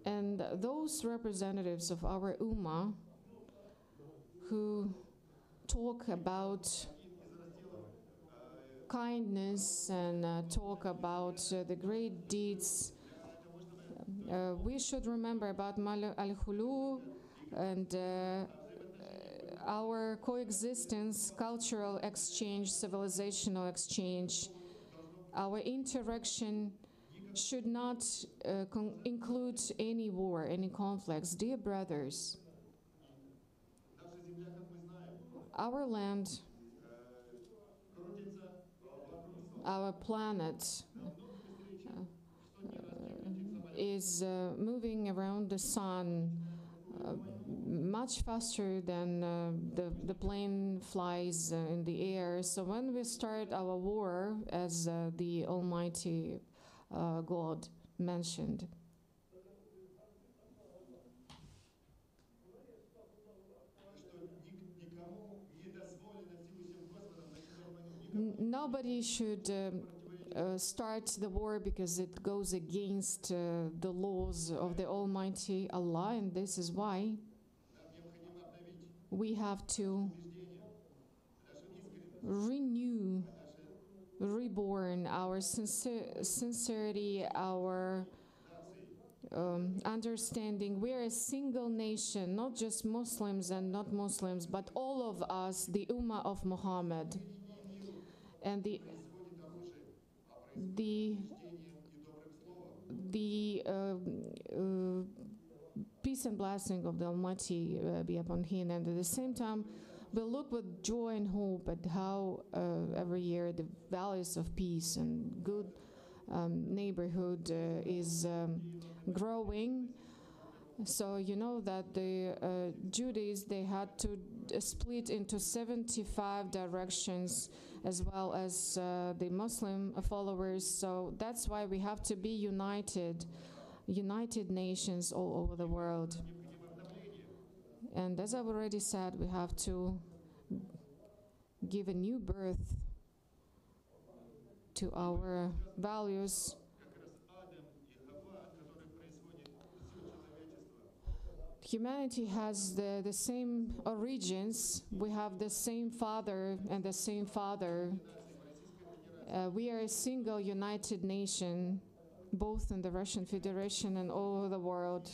and those representatives of our Ummah who talk about kindness and talk about the great deeds. We should remember about Mal al-Khulu and our coexistence, cultural exchange, civilizational exchange. Our interaction should not include any war, any conflicts. Dear brothers, our land, our planet is moving around the sun much faster than the plane flies in the air. So when we start our war, as the Almighty God mentioned, nobody should start the war because it goes against the laws of the Almighty Allah, and this is why we have to reborn our sincerity, our understanding. We are a single nation, not just Muslims and not Muslims, but all of us, the Ummah of Muhammad. And the peace and blessing of the Almighty be upon him, and at the same time we look with joy and hope at how every year the values of peace and good neighborhood is growing. So you know that the Judaism, they had to split into 75 directions, as well as the Muslim followers. So that's why we have to be united nations all over the world. And as I've already said, we have to give a new birth to our values. Humanity has the same origins. We have the same father and the same father. We are a single united nation, both in the Russian Federation and all over the world.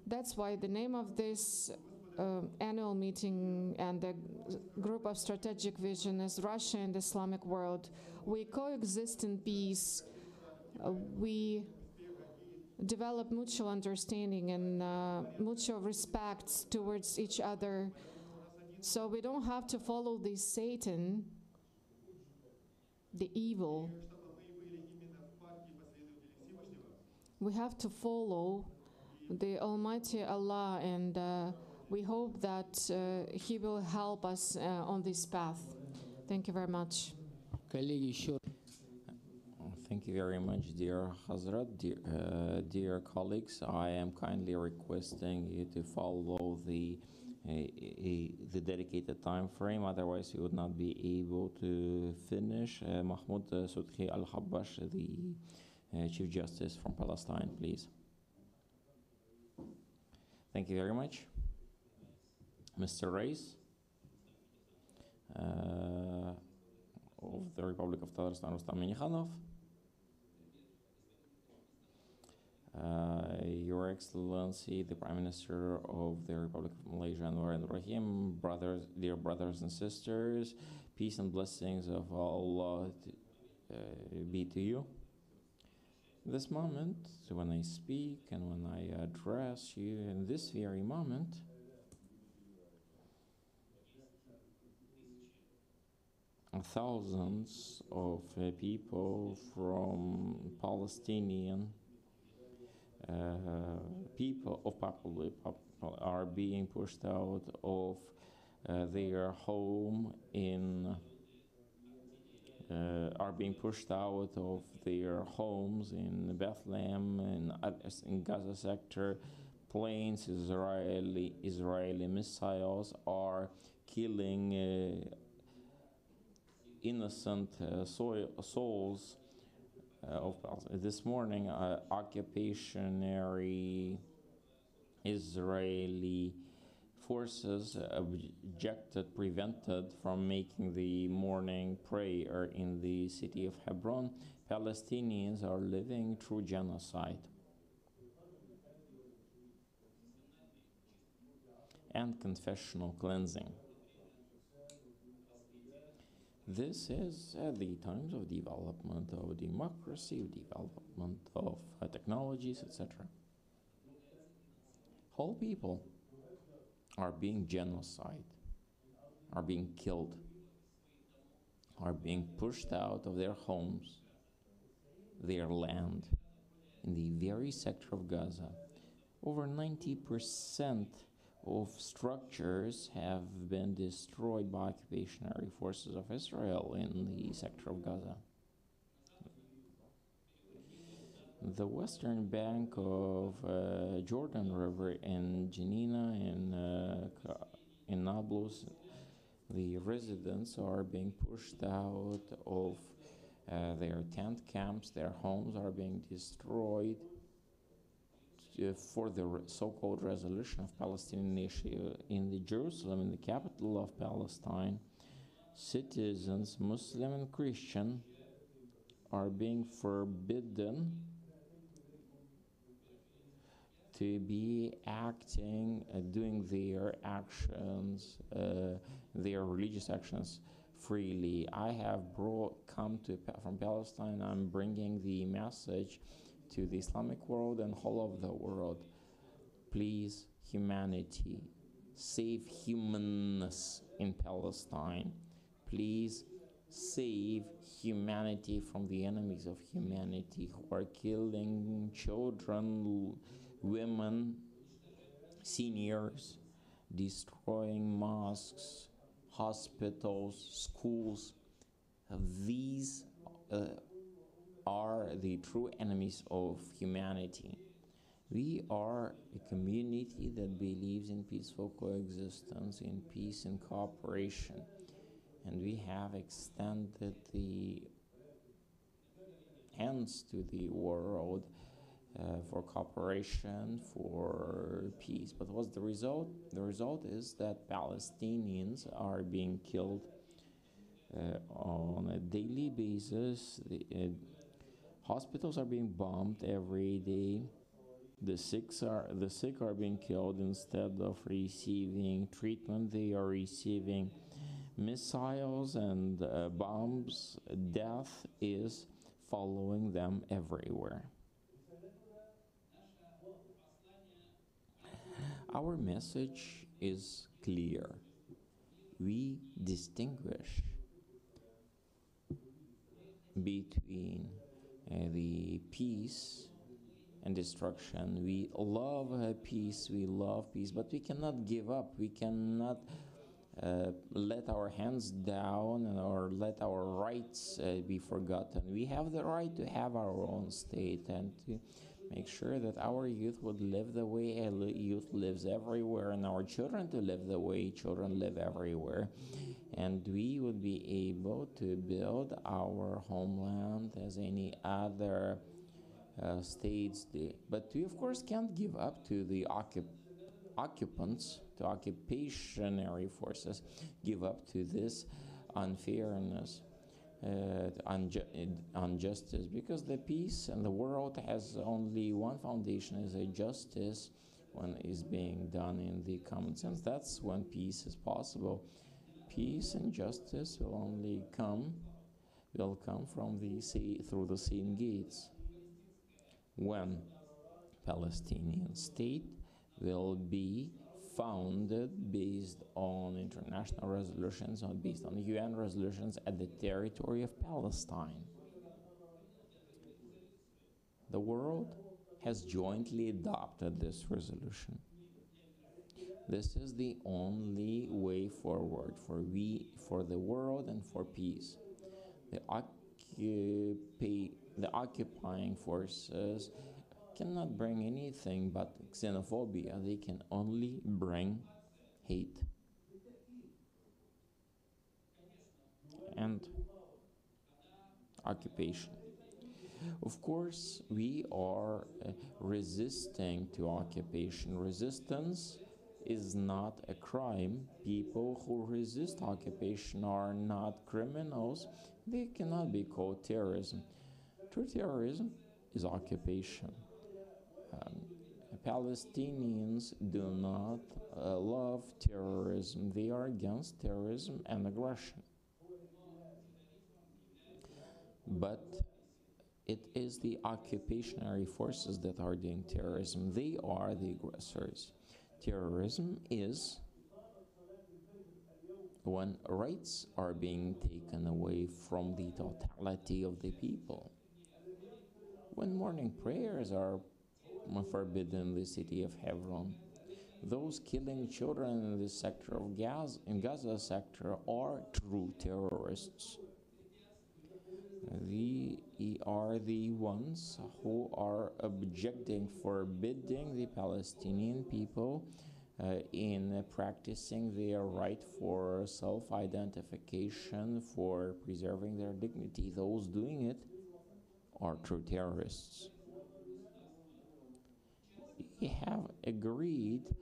That's why the name of this annual meeting and the group of strategic vision is Russia and the Islamic world. We coexist in peace. We develop mutual understanding and mutual respect towards each other. So we don't have to follow the Satan, the evil. We have to follow the Almighty Allah, and we hope that He will help us on this path. Thank you very much. Thank you very much, dear Hazrat, dear colleagues. I am kindly requesting you to follow the dedicated time frame, otherwise you would not be able to finish. Mahmoud Sudhi Al-Habbash, the Chief Justice from Palestine, please. Thank you very much. Mr. Reis of the Republic of Tatarstan, Rustam Minikhanov. Your Excellency, the Prime Minister of the Republic of Malaysia, Anwar Ibrahim, dear brothers and sisters, peace and blessings of Allah be to you. This moment, when I speak and when I address you in this very moment, thousands of people from Palestinian people are being pushed out of their home are being pushed out of their homes in Bethlehem, in Gaza sector. Planes, Israeli missiles are killing innocent souls. This morning, occupationary Israeli forces prevented from making the morning prayer in the city of Hebron. Palestinians are living through genocide and confessional cleansing. This is the times of development of democracy, development of technologies, etc. Whole people are being genocide, are being killed, are being pushed out of their homes, their land, in the very sector of Gaza. Over 90% of structures have been destroyed by occupationary forces of Israel in the sector of Gaza. The western bank of Jordan River in Jenin, in Nablus, the residents are being pushed out of their tent camps. Their homes are being destroyed for the so-called resolution of Palestinian issue. In the Jerusalem, in the capital of Palestine, citizens, Muslim and Christian, are being forbidden to be acting, doing their actions, their religious actions freely. I have come from Palestine. I'm bringing the message to the Islamic world and whole of the world. Please, humanity, save humanness in Palestine. Please save humanity from the enemies of humanity who are killing children, women, seniors, destroying mosques, hospitals, schools. These are the true enemies of humanity. We are a community that believes in peaceful coexistence, in peace and cooperation, and we have extended the hands to the world for cooperation, for peace. But what's the result? The result is that Palestinians are being killed on a daily basis. The hospitals are being bombed every day. The sick are being killed instead of receiving treatment. They are receiving missiles and bombs. Death is following them everywhere. Our message is clear. We distinguish between the peace and destruction. We love peace, but we cannot give up. We cannot let our hands down or let our rights be forgotten. We have the right to have our own state and to make sure that our youth would live the way youth lives everywhere, and our children to live the way children live everywhere. And we would be able to build our homeland as any other states do. But we, of course, can't give up to the occupants, to occupationary forces, give up to this unfairness, injustice, because the peace and the world has only one foundation, is a justice. When is being done in the common sense, that's when peace is possible. Peace and justice will only come from through the same gates. When Palestinian state will be founded based on international resolutions, or based on UN resolutions at the territory of Palestine. The world has jointly adopted this resolution. This is the only way forward for the world and for peace. The occupying forces cannot bring anything but xenophobia. They can only bring hate and occupation. Of course, we are resisting to occupation. Resistance is not a crime. People who resist occupation are not criminals. They cannot be called terrorism. True terrorism is occupation. Palestinians do not love terrorism. They are against terrorism and aggression. But it is the occupationary forces that are doing terrorism. They are the aggressors. Terrorism is when rights are being taken away from the totality of the people. When morning prayers are forbidden in the city of Hebron. Those killing children in this sector of Gaza sector are true terrorists. We are the ones who are objecting, forbidding the Palestinian people in practicing their right for self-identification, for preserving their dignity. Those doing it are true terrorists. We have agreed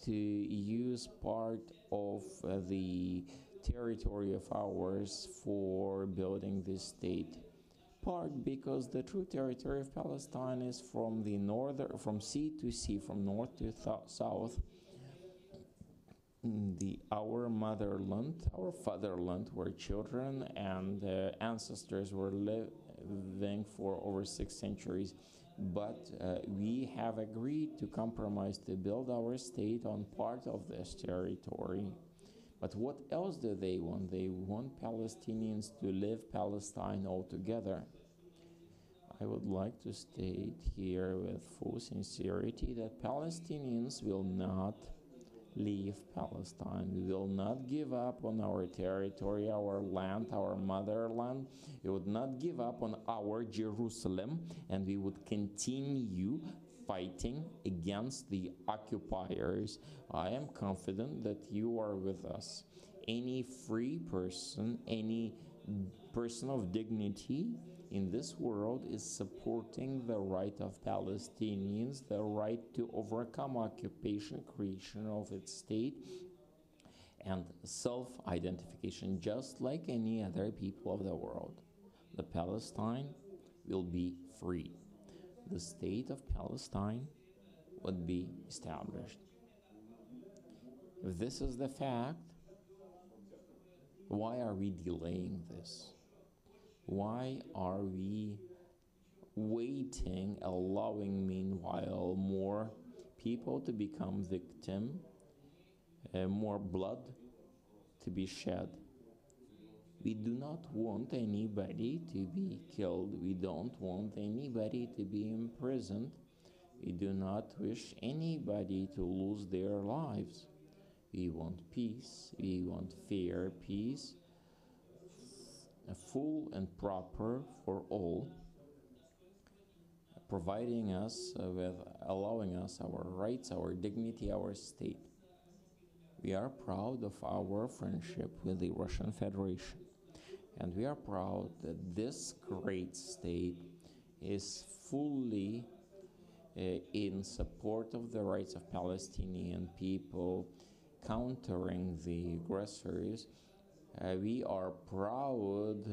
to use part of the territory of ours for building this state. Part because the true territory of Palestine is from sea to sea, from north to south. Our motherland, our fatherland, where children and ancestors were living for over 6 centuries. But we have agreed to compromise to build our state on part of this territory. But what else do they want? They want Palestinians to live Palestine altogether. I would like to state here with full sincerity that Palestinians will not leave Palestine. We will not give up on our territory, our land, our motherland. We would not give up on our Jerusalem, and we would continue fighting against the occupiers. I am confident that you are with us. Any free person, any person of dignity in this world is supporting the right of Palestinians, the right to overcome occupation, creation of its state, and self-identification, just like any other people of the world. The Palestine will be free. The state of Palestine would be established. If this is the fact, why are we delaying this? Why are we waiting, allowing meanwhile more people to become victim, more blood to be shed? We do not want anybody to be killed. We don't want anybody to be imprisoned. We do not wish anybody to lose their lives. We want peace. We want fair peace, full and proper for all, providing us with, allowing us our rights, our dignity, our state. We are proud of our friendship with the Russian Federation, and we are proud that this great state is fully in support of the rights of Palestinian people, countering the aggressors. We are proud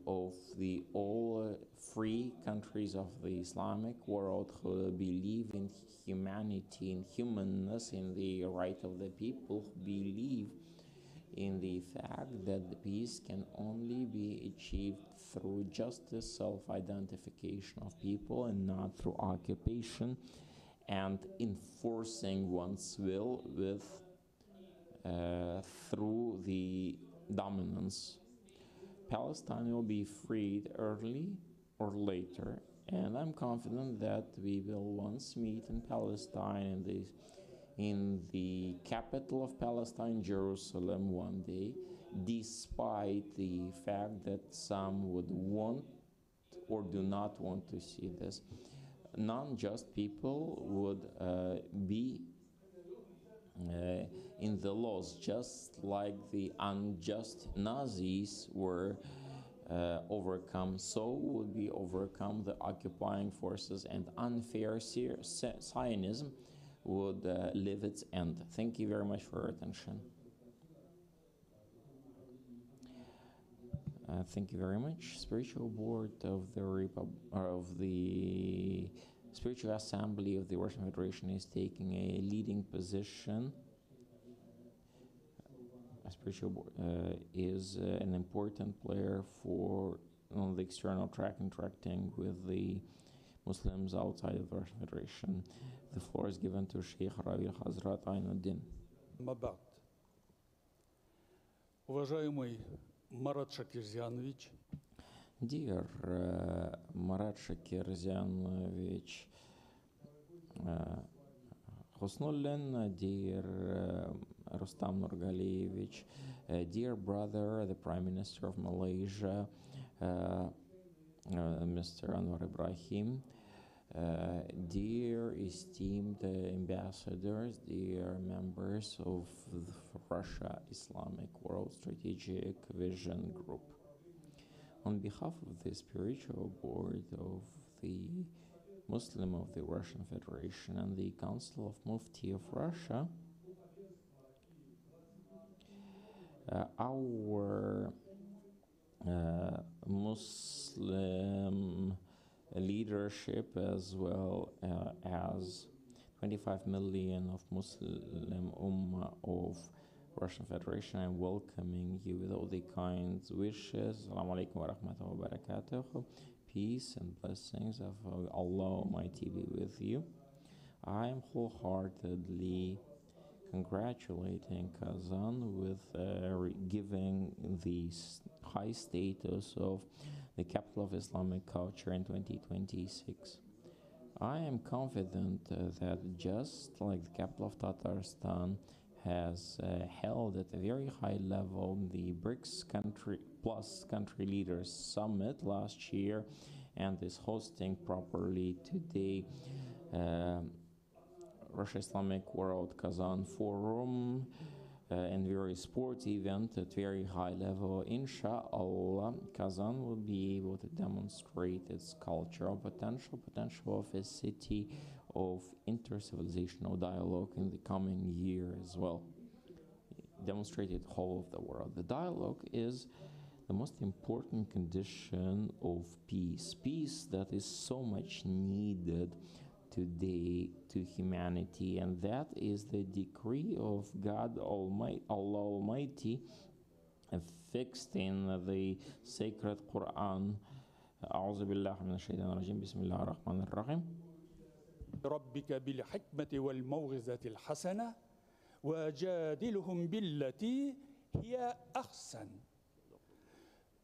of the all free countries of the Islamic world who believe in humanity, in humanness, in the right of the people, who believe in the fact that the peace can only be achieved through justice, self-identification of people, and not through occupation and enforcing one's will with through the dominance. Palestine will be freed early or later, and I'm confident that we will once meet in Palestine, in the capital of Palestine, Jerusalem, one day, despite the fact that some would want or do not want to see this. Non-just people would be in the laws, just like the unjust Nazis were overcome, so would be overcome the occupying forces, and unfair Zionism would live its end. Thank you very much for your attention. Thank you very much. Spiritual Board of the Spiritual Assembly of the Russian Federation is taking a leading position. Spiritual Board is an important player for on the external track, interacting with the Muslims outside of the Russian Federation. The floor is given to Sheikh Ravi Hazrat Ainuddin. Мабад. Уважаемый Марат Шакирзянович, Dear Marat Shakirzianovich Husnullin, dear Rustam Nurgaliyevich, dear brother, the Prime Minister of Malaysia, Mr. Anwar Ibrahim, dear esteemed ambassadors, dear members of the Russia Islamic World Strategic Vision Group. On behalf of the Spiritual Board of the Muslim of the Russian Federation and the Council of Mufti of Russia, our Muslim leadership, as well as 25 million of Muslim Ummah of Russian Federation, I'm welcoming you with all the kind wishes. Assalamu alaikum wa rahmatullahi wa barakatuh. Peace and blessings of Allah Almighty be with you. I am wholeheartedly congratulating Kazan with giving the high status of the capital of Islamic culture in 2026. I am confident that just like the capital of Tatarstan has held at a very high level the BRICS country leaders summit last year and is hosting properly today Russia Islamic World Kazan Forum and very sports event at very high level. Inshallah, Kazan will be able to demonstrate its cultural potential of a city of inter-civilizational dialogue in the coming year as well. Demonstrated whole of the world. The dialogue is the most important condition of peace. Peace that is so much needed today to humanity, and that is the decree of God Almighty, Allah Almighty, fixed in the sacred Quran. أعوذ بالله من الشيطان الرجيم بسم الله الرحمن الرحيم. ربك بالحكمة والموعظة الحسنة وجادلهم بالتي هي أحسن.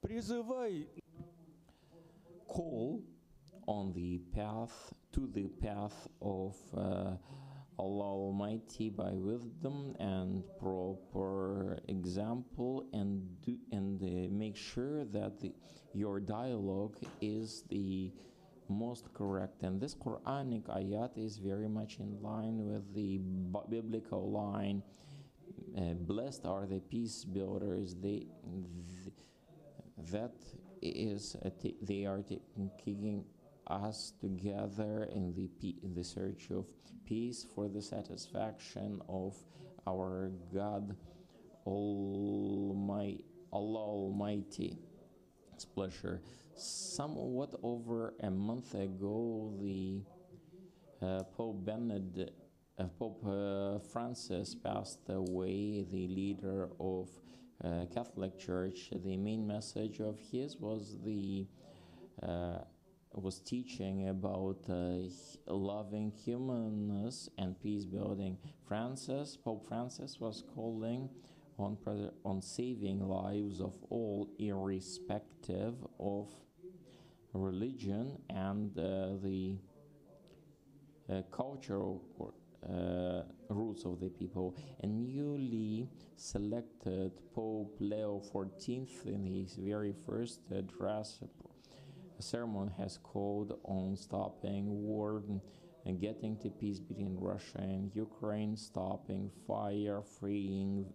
Призывай. Call on the path, to the path of Allah Almighty by wisdom and proper example, and make sure that your dialogue is the most correct. And this Quranic ayat is very much in line with the biblical line, blessed are the peace builders. They are taking us together in the search of peace for the satisfaction of our God Allah Almighty's pleasure. Somewhat over a month ago, the Pope Francis passed away, the leader of Catholic Church. The main message of his was teaching about loving humanness and peace building. Pope Francis was calling on saving lives of all, irrespective of religion and the cultural roots of the people. A newly selected Pope Leo XIV, in his very first address, sermon, has called on stopping war and getting to peace between Russia and Ukraine, stopping fire, freeing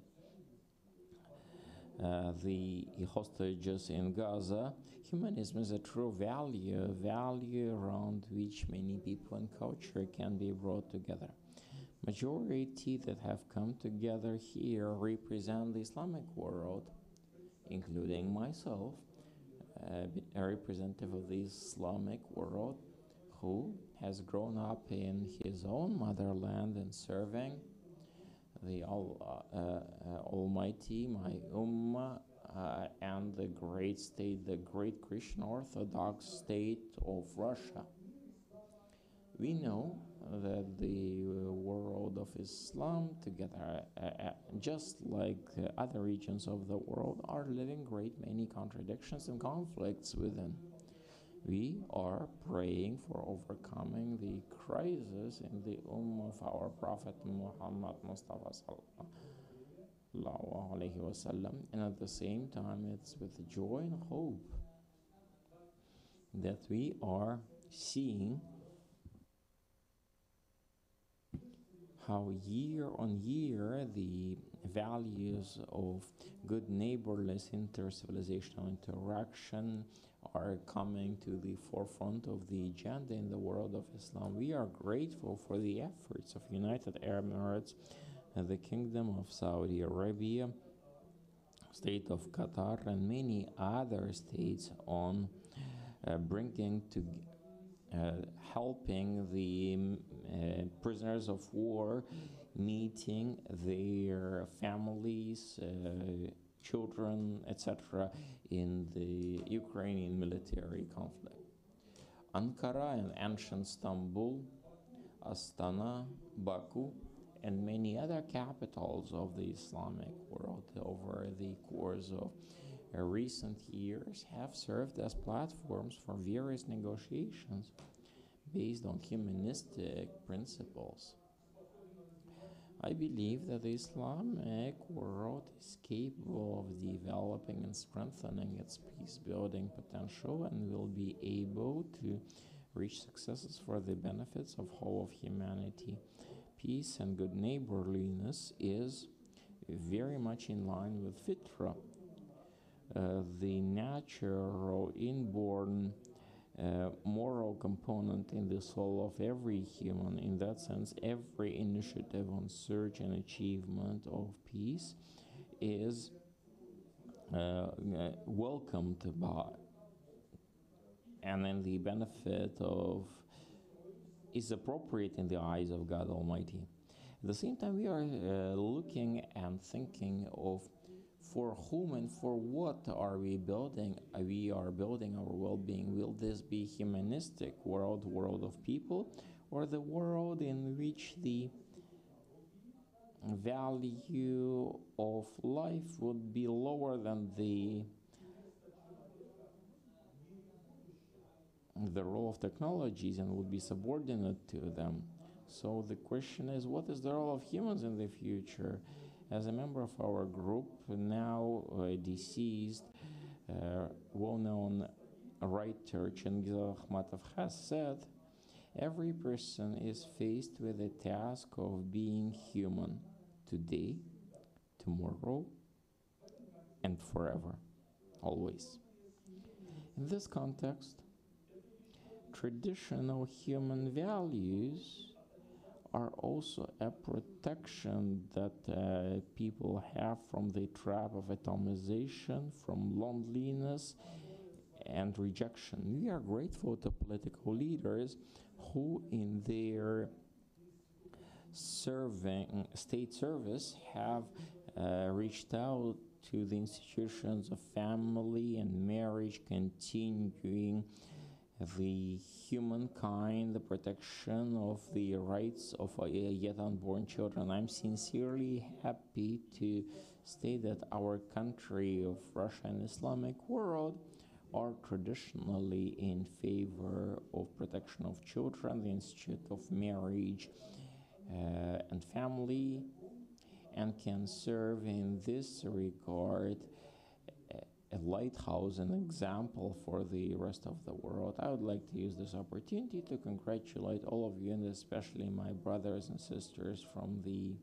the hostages in Gaza. Humanism is a true value around which many people and culture can be brought together. Majority that have come together here represent the Islamic world, including myself, a representative of the Islamic world who has grown up in his own motherland and serving the Almighty, my Ummah, and the great state, the great Christian Orthodox state of Russia. We know that the world of Islam together, just like other regions of the world, are living great many contradictions and conflicts within. We are praying for overcoming the crisis in the Ummah of our Prophet Muhammad Mustafa sallallahu alaihi wasallam, and at the same time it's with joy and hope that we are seeing how year on year the values of good neighborliness, inter-civilizational interaction are coming to the forefront of the agenda in the world of Islam. We are grateful for the efforts of United Arab Emirates and the Kingdom of Saudi Arabia, State of Qatar, and many other states on bringing to helping the prisoners of war, meeting their families, children, etc., in the Ukrainian military conflict. Ankara and ancient Istanbul, Astana, Baku, and many other capitals of the Islamic world over the course of recent years have served as platforms for various negotiations based on humanistic principles. I believe that the Islamic world is capable of developing and strengthening its peace-building potential and will be able to reach successes for the benefits of whole of humanity. Peace and good neighborliness is very much in line with fitra, the natural inborn moral component in the soul of every human. In that sense, every initiative on search and achievement of peace is welcomed by and in the benefit of is appropriate in the eyes of God Almighty. At the same time, we are looking and thinking of for whom and for what are we building? We are building our well-being. Will this be humanistic world of people, or the world in which the value of life would be lower than the role of technologies and would be subordinate to them? So the question is, what is the role of humans in the future? As a member of our group, now deceased, well-known writer Chengiz Akhmatov has said, every person is faced with the task of being human today, tomorrow, and forever, always. In this context, traditional human values are also a protection that people have from the trap of atomization, from loneliness and rejection. We are grateful to political leaders who in their state service have reached out to the institutions of family and marriage, continuing the humankind, the protection of the rights of yet unborn children. I'm sincerely happy to state that our country of Russia and Islamic world are traditionally in favor of protection of children, the Institute of Marriage and Family, and can serve in this regard a lighthouse, an example for the rest of the world. I would like to use this opportunity to congratulate all of you, and especially my brothers and sisters from the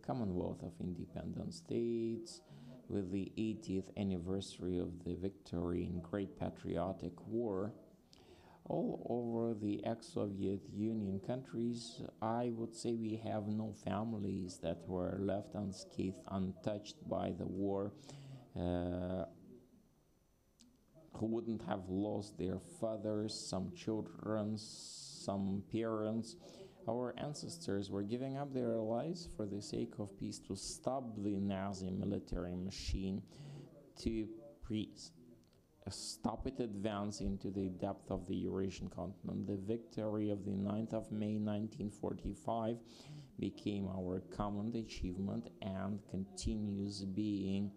Commonwealth of Independent States, with the 80th anniversary of the victory in Great Patriotic War. All over the ex-Soviet Union countries, I would say we have no families that were left unscathed, untouched by the war, who wouldn't have lost their fathers, some children, some parents. Our ancestors were giving up their lives for the sake of peace, to stop the Nazi military machine, to stop it advancing into the depth of the Eurasian continent. The victory of the 9th of May 1945 became our common achievement and continues being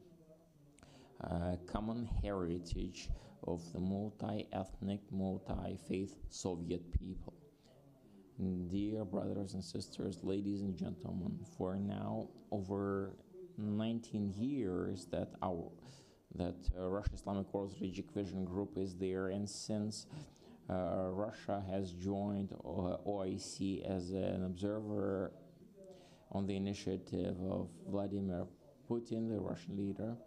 a common heritage of the multi-ethnic, multi-faith Soviet people. Dear brothers and sisters, ladies and gentlemen, for now over 19 years that Russia Islamic World Strategic Vision Group is there, and since Russia has joined OIC as an observer on the initiative of Vladimir Putin, the Russian leader,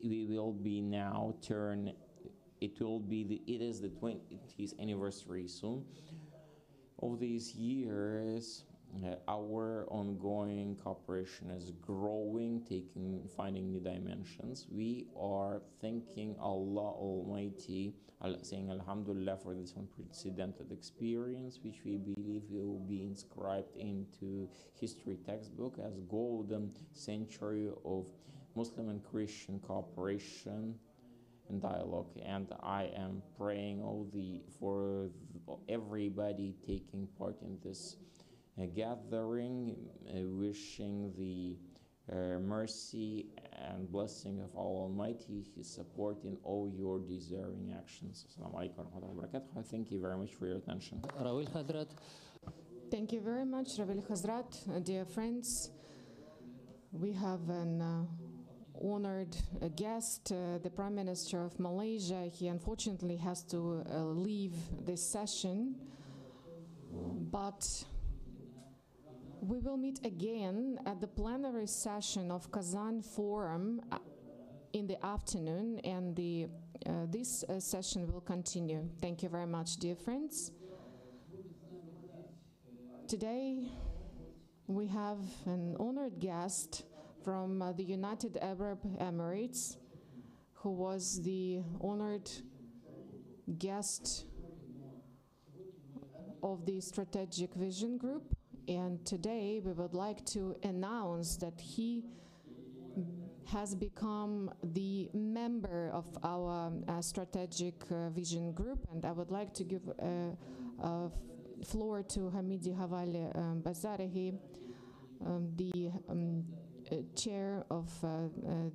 we will be now it is the 20th anniversary soon of these years. Our ongoing cooperation is growing, finding new dimensions. We are thanking Allah Almighty, saying Alhamdulillah for this unprecedented experience, which we believe will be inscribed into history textbook as golden century of Muslim and Christian cooperation and dialogue. And I am praying for everybody taking part in this gathering, wishing the mercy and blessing of Allah Almighty, His support in all your deserving actions. Assalamu alaikum wa rahmatullahi wa barakatuh. Thank you very much for your attention. راوي الحضرات Thank you very much, Rabil Hazrat. Dear friends, we have an honored guest, the Prime Minister of Malaysia. He unfortunately has to leave this session, but we will meet again at the plenary session of Kazan Forum in the afternoon, and this session will continue. Thank you very much, dear friends. Today, we have an honored guest from the United Arab Emirates, who was the honored guest of the Strategic Vision Group. And today, we would like to announce that he has become the member of our Strategic Vision Group. And I would like to give a floor to Hamidi Havali Bazarihi, the chair of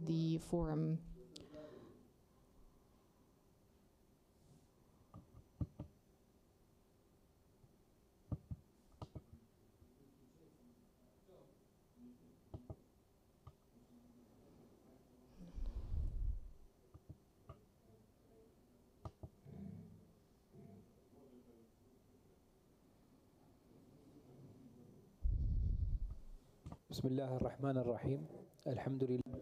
the forum. بسم الله الرحمن الرحيم الحمد لله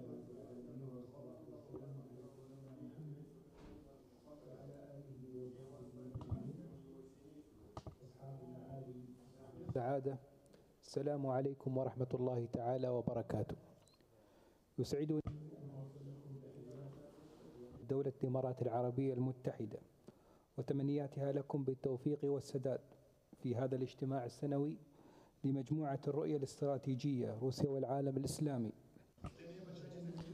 سعادة السلام عليكم ورحمة الله تعالى وبركاته. يسعدني دولة الإمارات العربية المتحدة وتمنياتها لكم بالتوفيق والسداد في هذا الاجتماع السنوي لمجموعة الرؤية الاستراتيجية روسيا والعالم الإسلامي.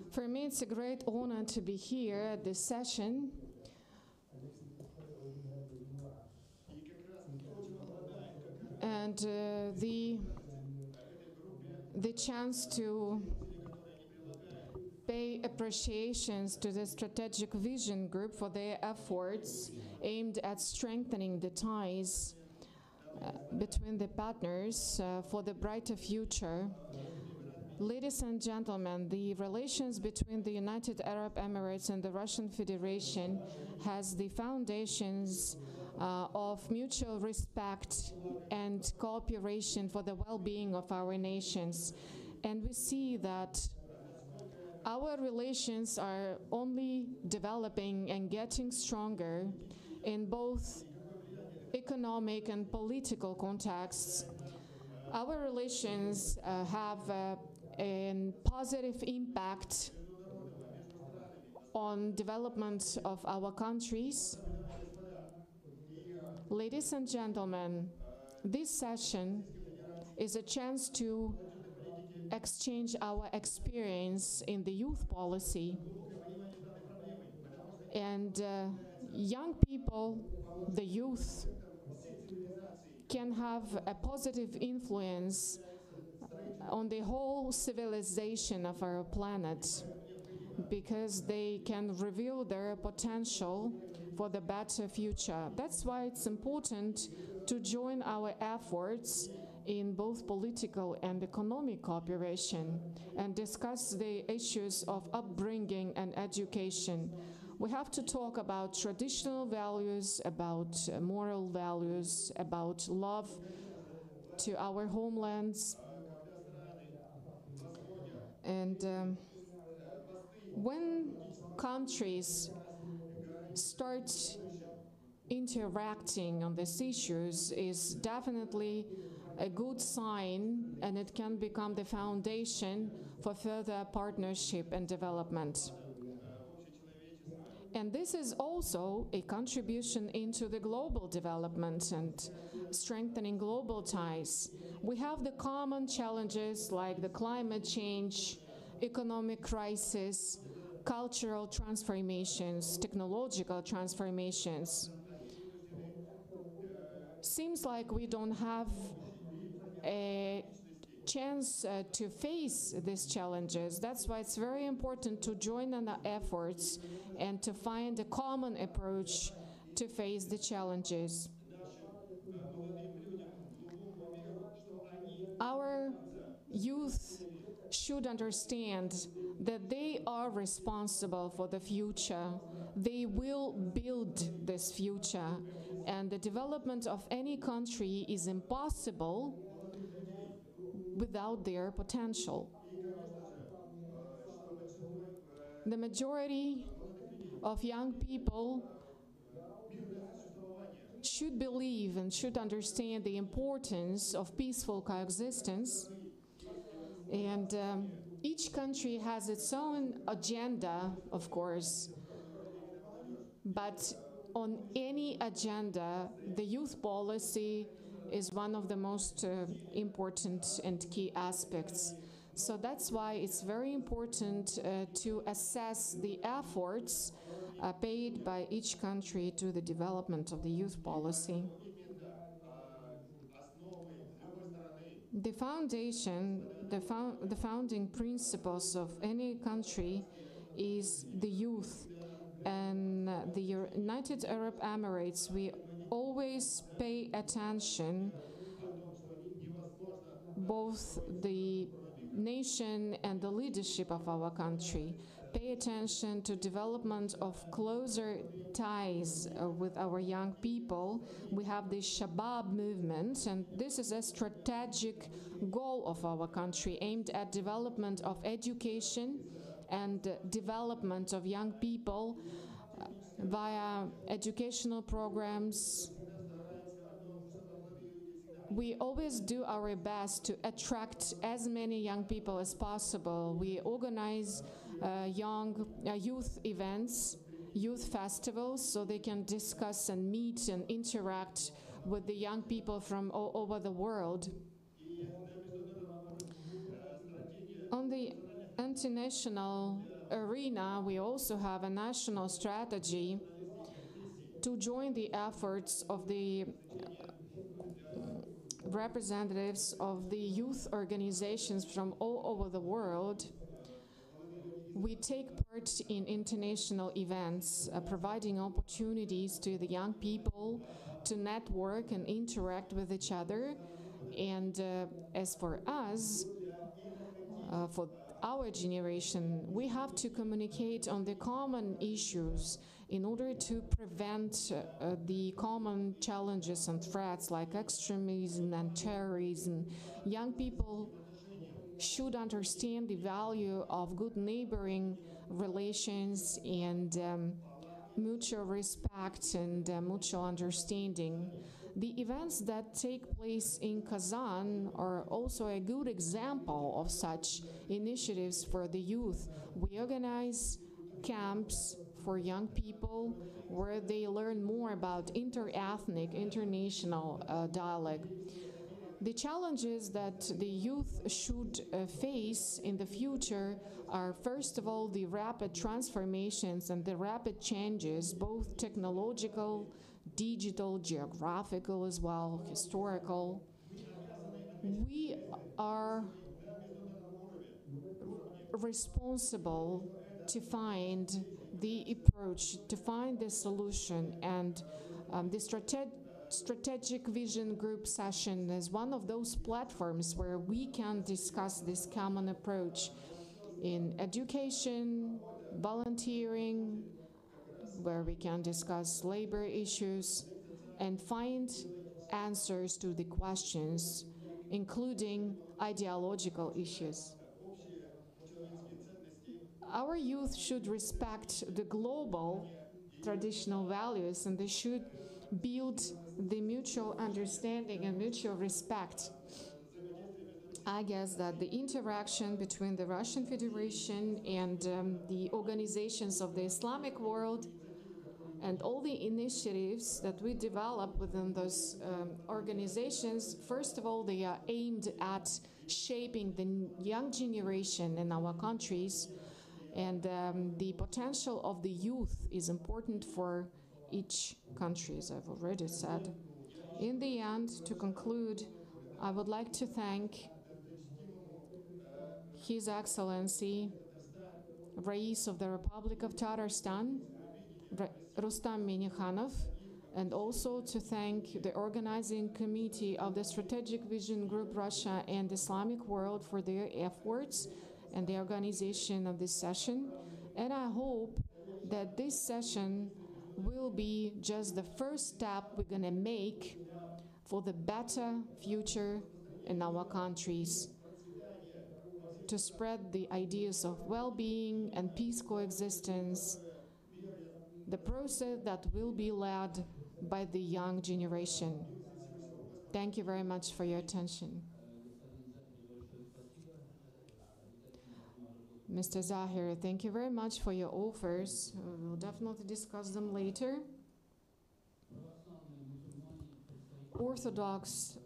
For me, it's a great honor to be here at this session. And the chance to pay appreciations to the Strategic Vision Group for their efforts aimed at strengthening the ties between the partners for the brighter future. Ladies and gentlemen, the relations between the United Arab Emirates and the Russian Federation has the foundations of mutual respect and cooperation for the well-being of our nations. And we see that our relations are only developing and getting stronger in both economic and political contexts. Our relations have a positive impact on development of our countries. Ladies and gentlemen, this session is a chance to exchange our experience in the youth policy. And young people, the youth, can have a positive influence on the whole civilization of our planet, because they can reveal their potential for the better future. That's why it's important to join our efforts in both political and economic cooperation and discuss the issues of upbringing and education. We have to talk about traditional values, about moral values, about love to our homelands. And when countries start interacting on these issues is definitely a good sign, and it can become the foundation for further partnership and development. And this is also a contribution into the global development and strengthening global ties. We have the common challenges like the climate change, economic crisis, cultural transformations, technological transformations. Seems like we don't have a chance to face these challenges. That's why it's very important to join in the efforts and to find a common approach to face the challenges. Our youth should understand that they are responsible for the future. They will build this future, and the development of any country is impossible without their potential. The majority of young people should believe and should understand the importance of peaceful coexistence, and each country has its own agenda, of course, but on any agenda, the youth policy is one of the most important and key aspects. So that's why it's very important to assess the efforts paid by each country to the development of the youth policy. The foundation, the founding principles of any country is the youth. And the United Arab Emirates, we always pay attention, both the nation and the leadership of our country, pay attention to development of closer ties with our young people. We have the Shabab movement, and this is a strategic goal of our country aimed at development of education and development of young people via educational programs. We always do our best to attract as many young people as possible. We organize youth events, youth festivals, so they can discuss and meet and interact with the young people from all over the world. On the international arena, we also have a national strategy to join the efforts of the representatives of the youth organizations from all over the world. We take part in international events, providing opportunities to the young people to network and interact with each other. And as for us, for our generation, we have to communicate on the common issues in order to prevent the common challenges and threats like extremism and terrorism. Young people should understand the value of good neighboring relations and mutual respect and mutual understanding. The events that take place in Kazan are also a good example of such initiatives for the youth. We organize camps for young people where they learn more about inter-ethnic, international dialogue. The challenges that the youth should face in the future are, first of all, the rapid transformations and the rapid changes, both technological, digital, geographical as well, historical. We are responsible to find the approach, to find the solution, and the strategic vision group session is one of those platforms where we can discuss this common approach in education, volunteering, where we can discuss labor issues and find answers to the questions, including ideological issues. Our youth should respect the global traditional values, and they should build the mutual understanding and mutual respect. I guess that the interaction between the Russian Federation and the organizations of the Islamic world and all the initiatives that we develop within those organizations, first of all, they are aimed at shaping the young generation in our countries, and the potential of the youth is important for each country, as I've already said. In the end, to conclude, I would like to thank His Excellency, Rais of the Republic of Tatarstan, Rustam Minikhanov, and also to thank the organizing committee of the Strategic Vision Group Russia and Islamic World for their efforts and the organization of this session. And I hope that this session will be just the first step we're going to make for the better future in our countries, to spread the ideas of well-being and peace coexistence, the process that will be led by the young generation. Thank you very much for your attention. Mr. Zahir, thank you very much for your offers. We'll definitely discuss them later. Orthodox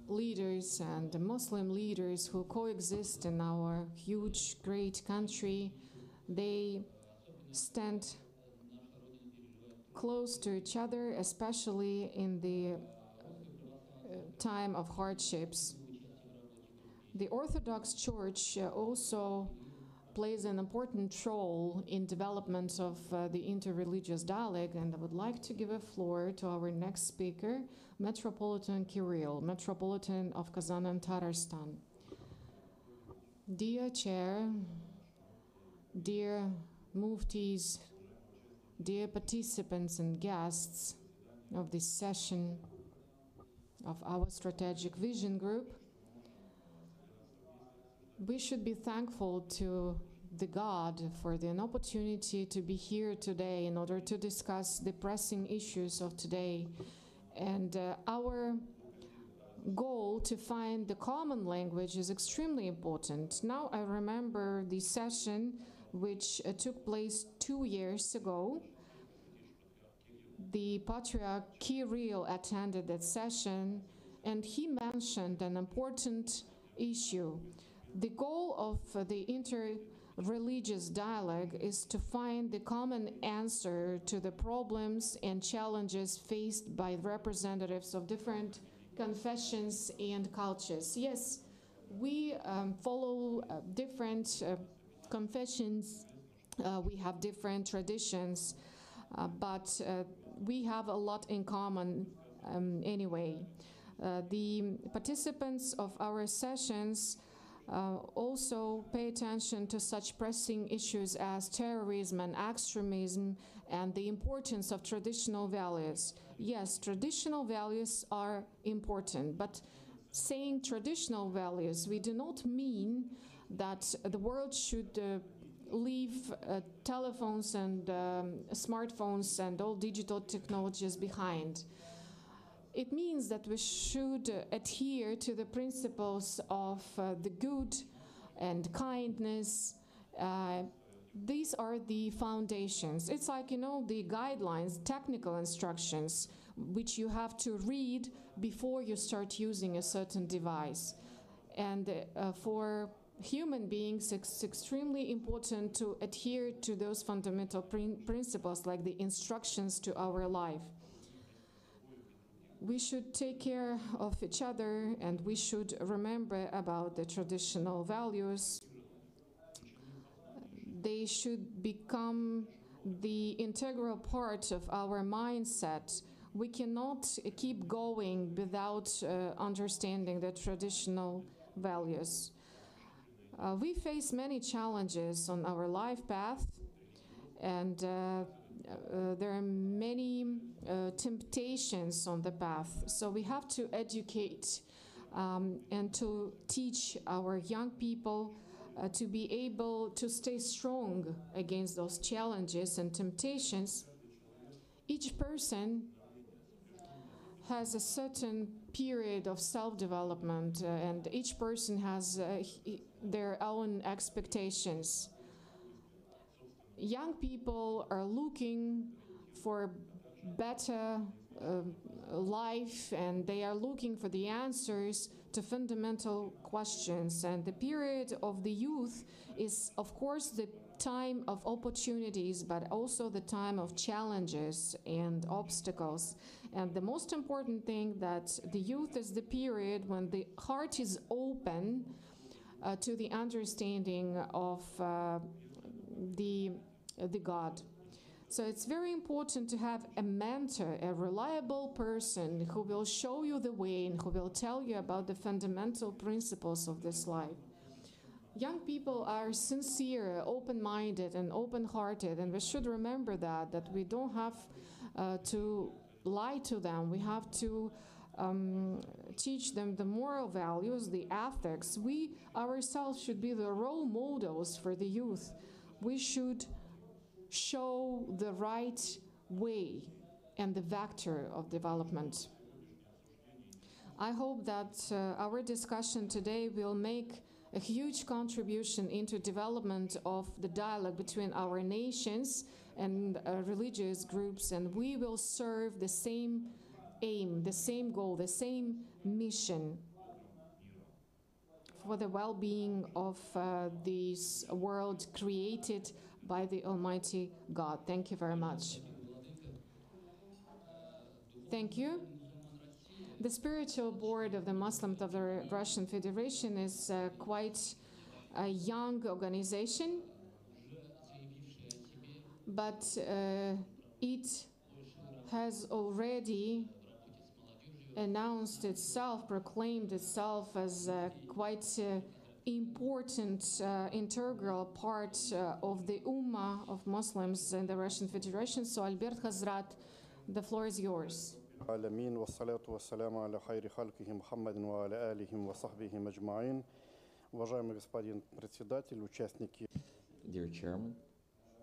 leaders and Muslim leaders who coexist in our huge, great country, they stand close to each other, especially in the time of hardships. The Orthodox Church also plays an important role in development of the interreligious dialogue, and I would like to give a floor to our next speaker, Metropolitan Kirill, Metropolitan of Kazan and Tatarstan. Dear Chair, dear Muftis, dear participants and guests of this session of our Strategic Vision Group, we should be thankful to the God for an opportunity to be here today in order to discuss the pressing issues of today. And our goal to find the common language is extremely important. Now I remember the session which took place 2 years ago. The Patriarch Kirill attended that session, and he mentioned an important issue. The goal of the interreligious dialogue is to find the common answer to the problems and challenges faced by representatives of different confessions and cultures. Yes, we follow different confessions, we have different traditions, but we have a lot in common anyway. The participants of our sessions also pay attention to such pressing issues as terrorism and extremism and the importance of traditional values. Yes, traditional values are important, but saying traditional values, we do not mean that the world should leave telephones and smartphones and all digital technologies behind. It means that we should adhere to the principles of the good and kindness. These are the foundations. It's like, you know, the guidelines, technical instructions, which you have to read before you start using a certain device. And for human beings, it's extremely important to adhere to those fundamental principles, like the instructions to our life. We should take care of each other, and we should remember about the traditional values. They should become the integral part of our mindset. We cannot keep going without understanding the traditional values. We face many challenges on our life path, and there are many temptations on the path. So we have to educate and to teach our young people to be able to stay strong against those challenges and temptations. Each person has a certain period of self-development, and each person has their own expectations. Young people are looking for better life, and they are looking for the answers to fundamental questions. And the period of the youth is, of course, the time of opportunities, but also the time of challenges and obstacles. And the most important thing, that the youth is the period when the heart is open to the understanding of the God. So it's very important to have a mentor, a reliable person who will show you the way and who will tell you about the fundamental principles of this life. Young people are sincere, open-minded, and open-hearted, and we should remember that we don't have to lie to them. We have to teach them the moral values, the ethics. We ourselves should be the role models for the youth. We should show the right way and the vector of development. I hope that our discussion today will make a huge contribution into development of the dialogue between our nations and religious groups, and we will serve the same aim, the same goal, the same mission for the well-being of this world created by the Almighty God. Thank you very much. Thank you. The spiritual board of the Muslims of the Russian Federation is quite a young organization, but it has already announced itself, proclaimed itself as quite important integral part of the Ummah of Muslims in the Russian Federation. So Albert Hazrat, the floor is yours. العالمين والصلاة والسلام على خير خلقه محمد وعلى آله وصحبه مجمعين. Уважаемый господин председатель, участники. Dear Chairman,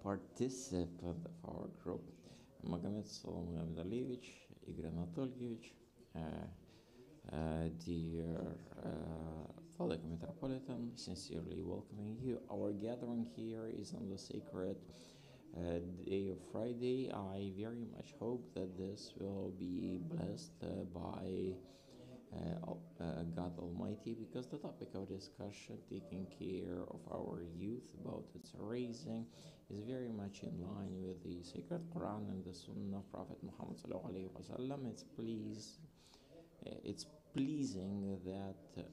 participant of our group, Magomed Solomon Abdalevich, Igor Anatольevich, dear Teleka Metropolitan, sincerely welcoming you. Our gathering here is on the sacred day of Friday. I very much hope that this will be blessed by God Almighty, because the topic of discussion, taking care of our youth, about its raising, is very much in line with the sacred Quran and the Sunnah of Prophet Muhammad sallallahu alaihi wasallam. It's pleasing that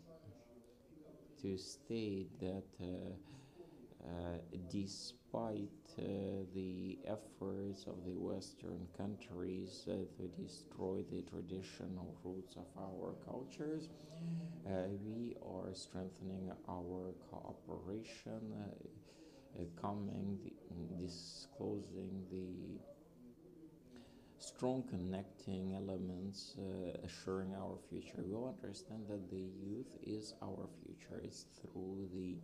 to state that despite the efforts of the Western countries to destroy the traditional roots of our cultures, we are strengthening our cooperation, disclosing the strong connecting elements, assuring our future. We will understand that the youth is our future. It's through the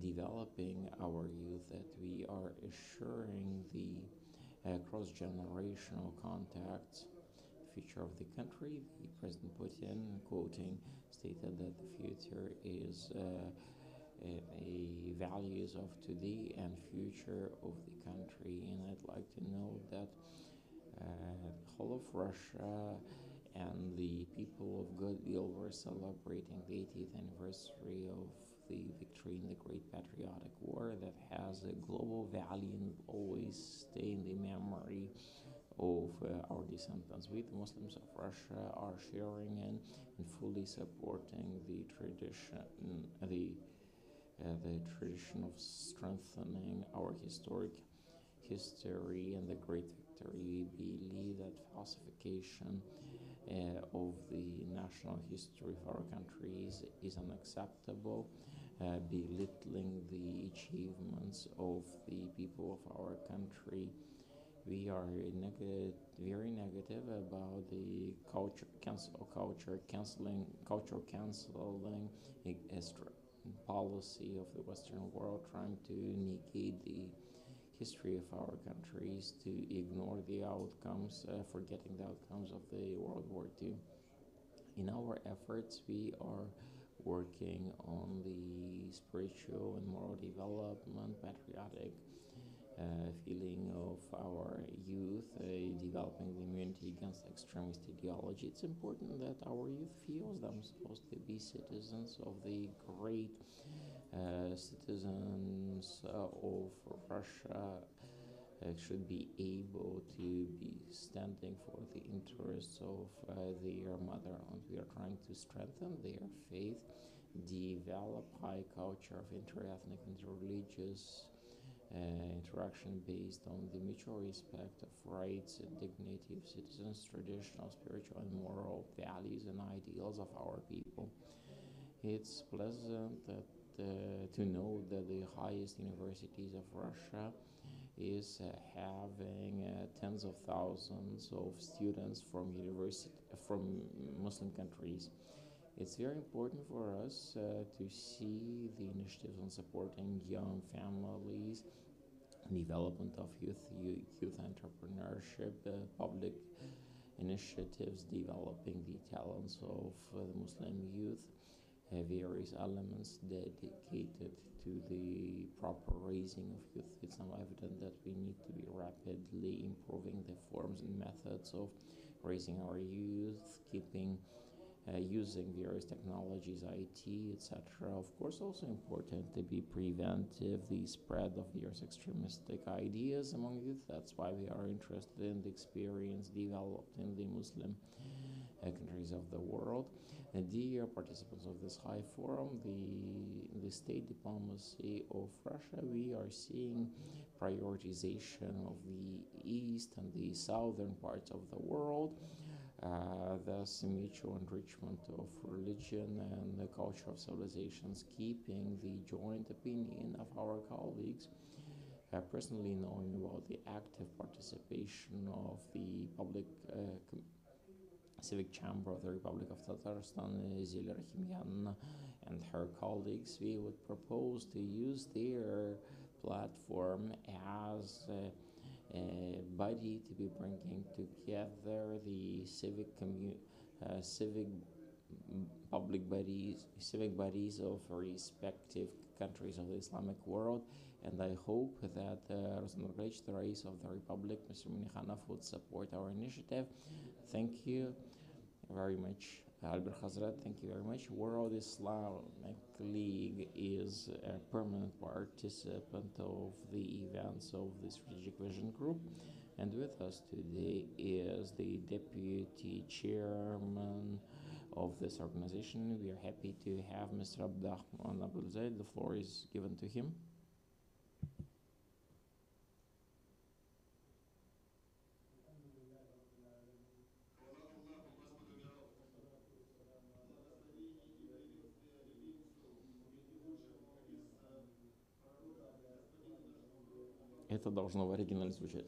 developing our youth that we are assuring the cross-generational contacts, future of the country. The President Putin, quoting, stated that the future is a values of today and future of the country. And I'd like to know that the whole of Russia and the people of goodwill were celebrating the 80th anniversary of the victory in the Great Patriotic War that has a global value and will always stay in the memory of our descendants. We, the Muslims of Russia, are sharing and fully supporting the tradition, the tradition of strengthening our historic history and the great victory. We believe that falsification of the national history of our countries is unacceptable, belittling the achievements of the people of our country. We are very negative about the cultural canceling policy of the Western world, trying to negate the history of our countries, to ignore the outcomes, forgetting the outcomes of the World War II. In our efforts, we are working on the spiritual and moral development, patriotic feeling of our youth, developing the immunity against extremist ideology. It's important that our youth feels themselves to be citizens of the great citizens of Russia, should be able to be standing for the interests of their motherland. We are trying to strengthen their faith, develop high culture of inter-ethnic and religious interaction based on the mutual respect of rights and dignity of citizens, traditional, spiritual, and moral values and ideals of our people. It's pleasant that to know that the highest universities of Russia is having tens of thousands of students from Muslim countries. It's very important for us to see the initiatives on supporting young families, development of youth entrepreneurship, public initiatives developing the talents of the Muslim youth, various elements dedicated to the proper raising of youth. It's now evident that we need to be rapidly improving the forms and methods of raising our youth, using various technologies, IT, etc. Of course, also important to be preventive the spread of various extremistic ideas among youth. That's why we are interested in the experience developed in the Muslim countries of the world. Dear participants of this high forum, the state diplomacy of Russia, we are seeing prioritization of the east and the southern parts of the world, thus mutual enrichment of religion and the culture of civilizations, keeping the joint opinion of our colleagues. Personally knowing about the active participation of the public Civic Chamber of the Republic of Tatarstan, Zila Rahimyan, and her colleagues, we would propose to use their platform as a body to be bringing together the civic bodies of respective countries of the Islamic world. And I hope that Rustam Nurgalevich, the Rais of the Republic, Mr. Minikhanov, would support our initiative. Thank you very much. Albert Hazrat, thank you very much. World Islamic League is a permanent participant of the events of the Strategic Vision Group. And with us today is the Deputy Chairman of this organization. We are happy to have Mr. Abdurrahman Abdulzaid. The floor is given to him. Это должно в оригинале звучать.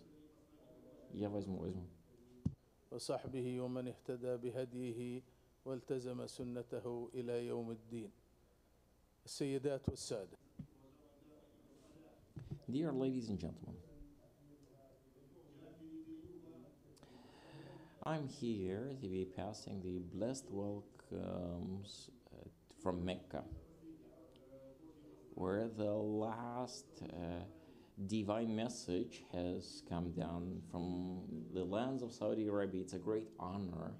Я возьму. وصحبه ومن اهتدى بهديه والتزم سنته إلى يوم الدين. السيدات والسادة. Dear ladies and gentlemen, I'm here to be passing the blessed welcomes from Mecca, where the last divine message has come down from the lands of Saudi Arabia. It's a great honor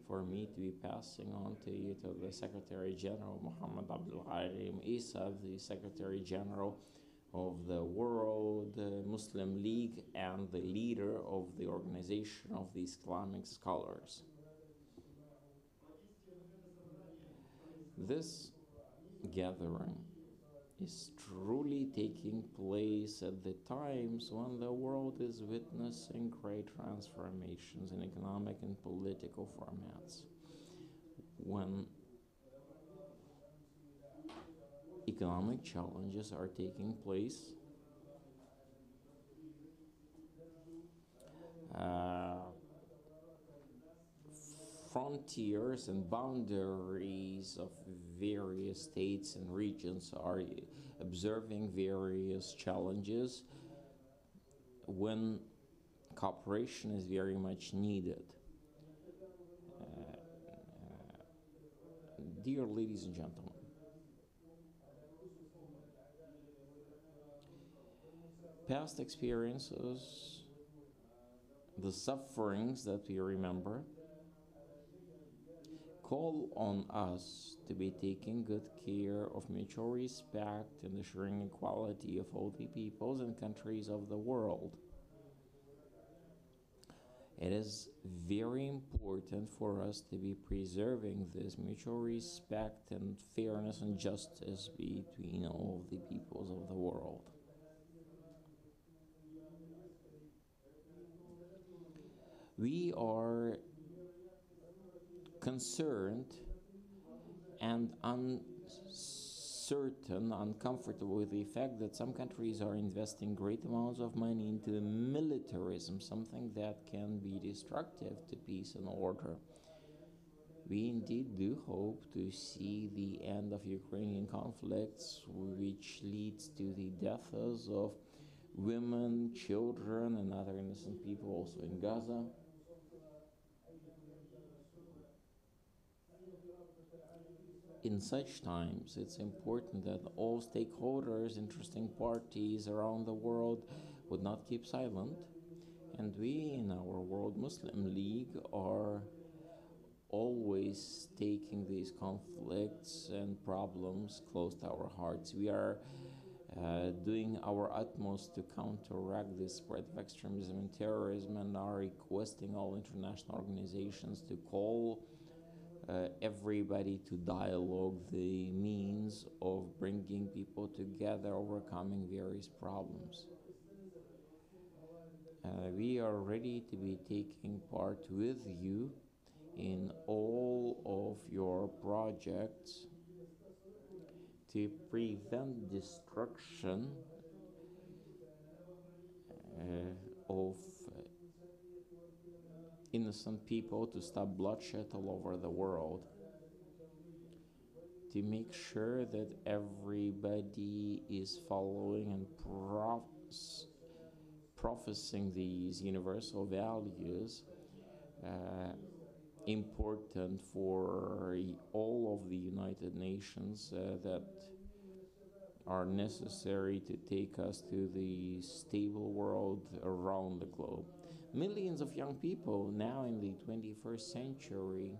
for me to be passing on to you, to the Secretary General Muhammad Abdul Halim Isa, the Secretary General of the World Muslim League and the leader of the Organization of the Islamic Scholars. This gathering is truly taking place at the times when the world is witnessing great transformations in economic and political formats, when economic challenges are taking place, frontiers and boundaries of various states and regions are observing various challenges, when cooperation is very much needed. Dear ladies and gentlemen, past experiences, the sufferings that we remember, call on us to be taking good care of mutual respect and assuring equality of all the peoples and countries of the world. It is very important for us to be preserving this mutual respect and fairness and justice between all of the peoples of the world. We are concerned and uncertain, uncomfortable with the fact that some countries are investing great amounts of money into militarism, something that can be destructive to peace and order. We indeed do hope to see the end of Ukrainian conflicts, which leads to the deaths of women, children, and other innocent people also in Gaza. In such times, it's important that all stakeholders, interesting parties around the world would not keep silent. And we in our World Muslim League are always taking these conflicts and problems close to our hearts. We are doing our utmost to counteract the spread of extremism and terrorism, and are requesting all international organizations to call everybody to dialogue, the means of bringing people together, overcoming various problems. We are ready to be taking part with you in all of your projects to prevent destruction of innocent people, to stop bloodshed all over the world, to make sure that everybody is following and professing these universal values important for all of the United Nations that are necessary to take us to the stable world around the globe. Millions of young people now in the 21st century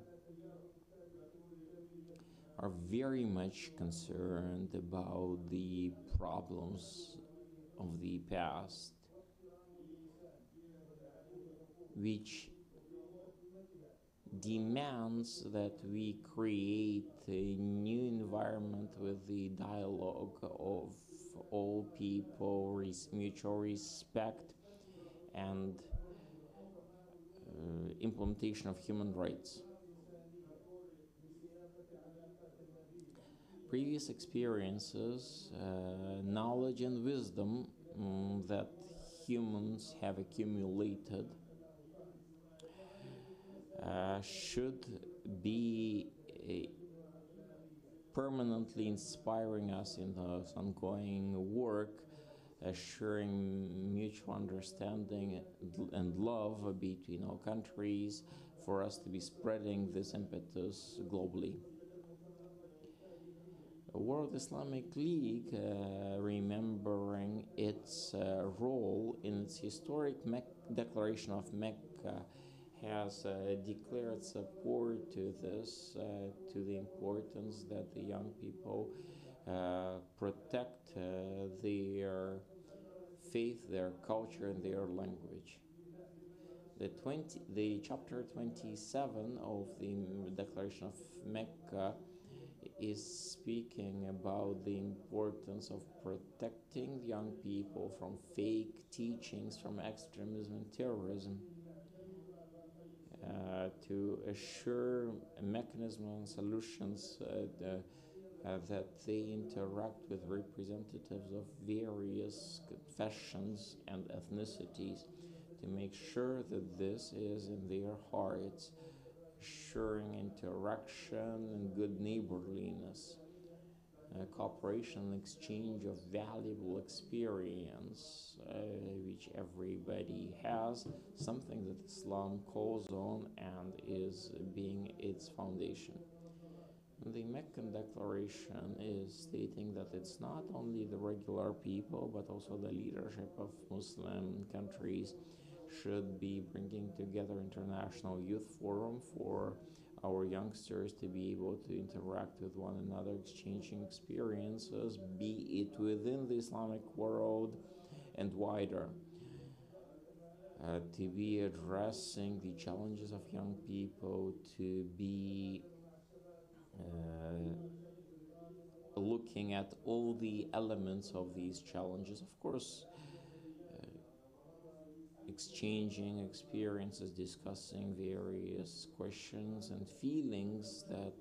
are very much concerned about the problems of the past, which demands that we create a new environment with the dialogue of all people, mutual respect, and implementation of human rights. Previous experiences, knowledge and wisdom that humans have accumulated should be permanently inspiring us in this ongoing work, assuring mutual understanding and love between all countries, for us to be spreading this impetus globally. The World Islamic League, remembering its role in its historic declaration of Mecca, has declared support to this, to the importance that the young people protect their faith, their culture, and their language. The chapter 27 of the Declaration of Mecca is speaking about the importance of protecting young people from fake teachings, from extremism and terrorism, to assure a mechanism and solutions that they interact with representatives of various confessions and ethnicities, to make sure that this is in their hearts, assuring interaction and good neighborliness, cooperation and exchange of valuable experience, which everybody has, something that Islam calls on and is being its foundation. The Meccan Declaration is stating that it's not only the regular people, but also the leadership of Muslim countries should be bringing together international youth forum for our youngsters to be able to interact with one another, exchanging experiences, be it within the Islamic world and wider. to be addressing the challenges of young people, to be looking at all the elements of these challenges. Of course, exchanging experiences, discussing various questions and feelings that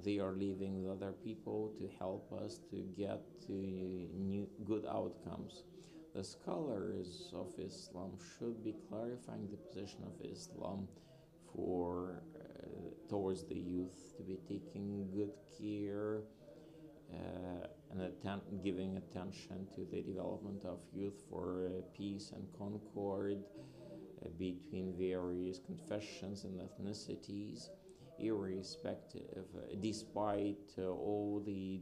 they are leaving with other people to help us to get to new good outcomes. The scholars of Islam should be clarifying the position of Islam for towards the youth, to be taking good care and giving attention to the development of youth for peace and concord between various confessions and ethnicities, irrespective, despite all the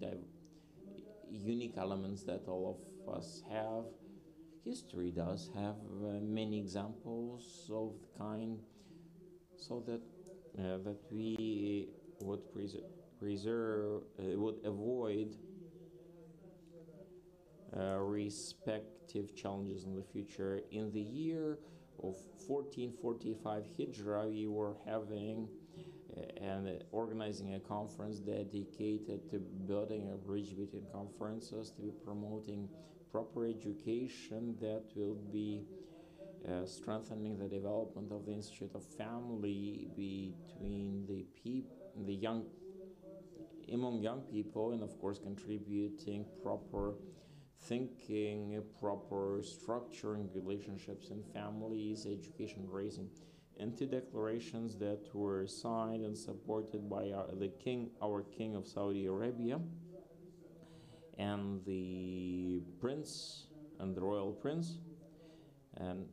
unique elements that all of us have. History does have many examples of the kind, so that that we would would avoid respective challenges in the future. In the year of 1445 Hijrah, we were having and organizing a conference dedicated to building a bridge between conferences, to be promoting proper education that will be strengthening the development of the Institute of Family between among young people, and of course contributing proper thinking, proper structuring relationships in families, education, raising, and two declarations that were signed and supported by our king of Saudi Arabia, and the prince and the royal prince, and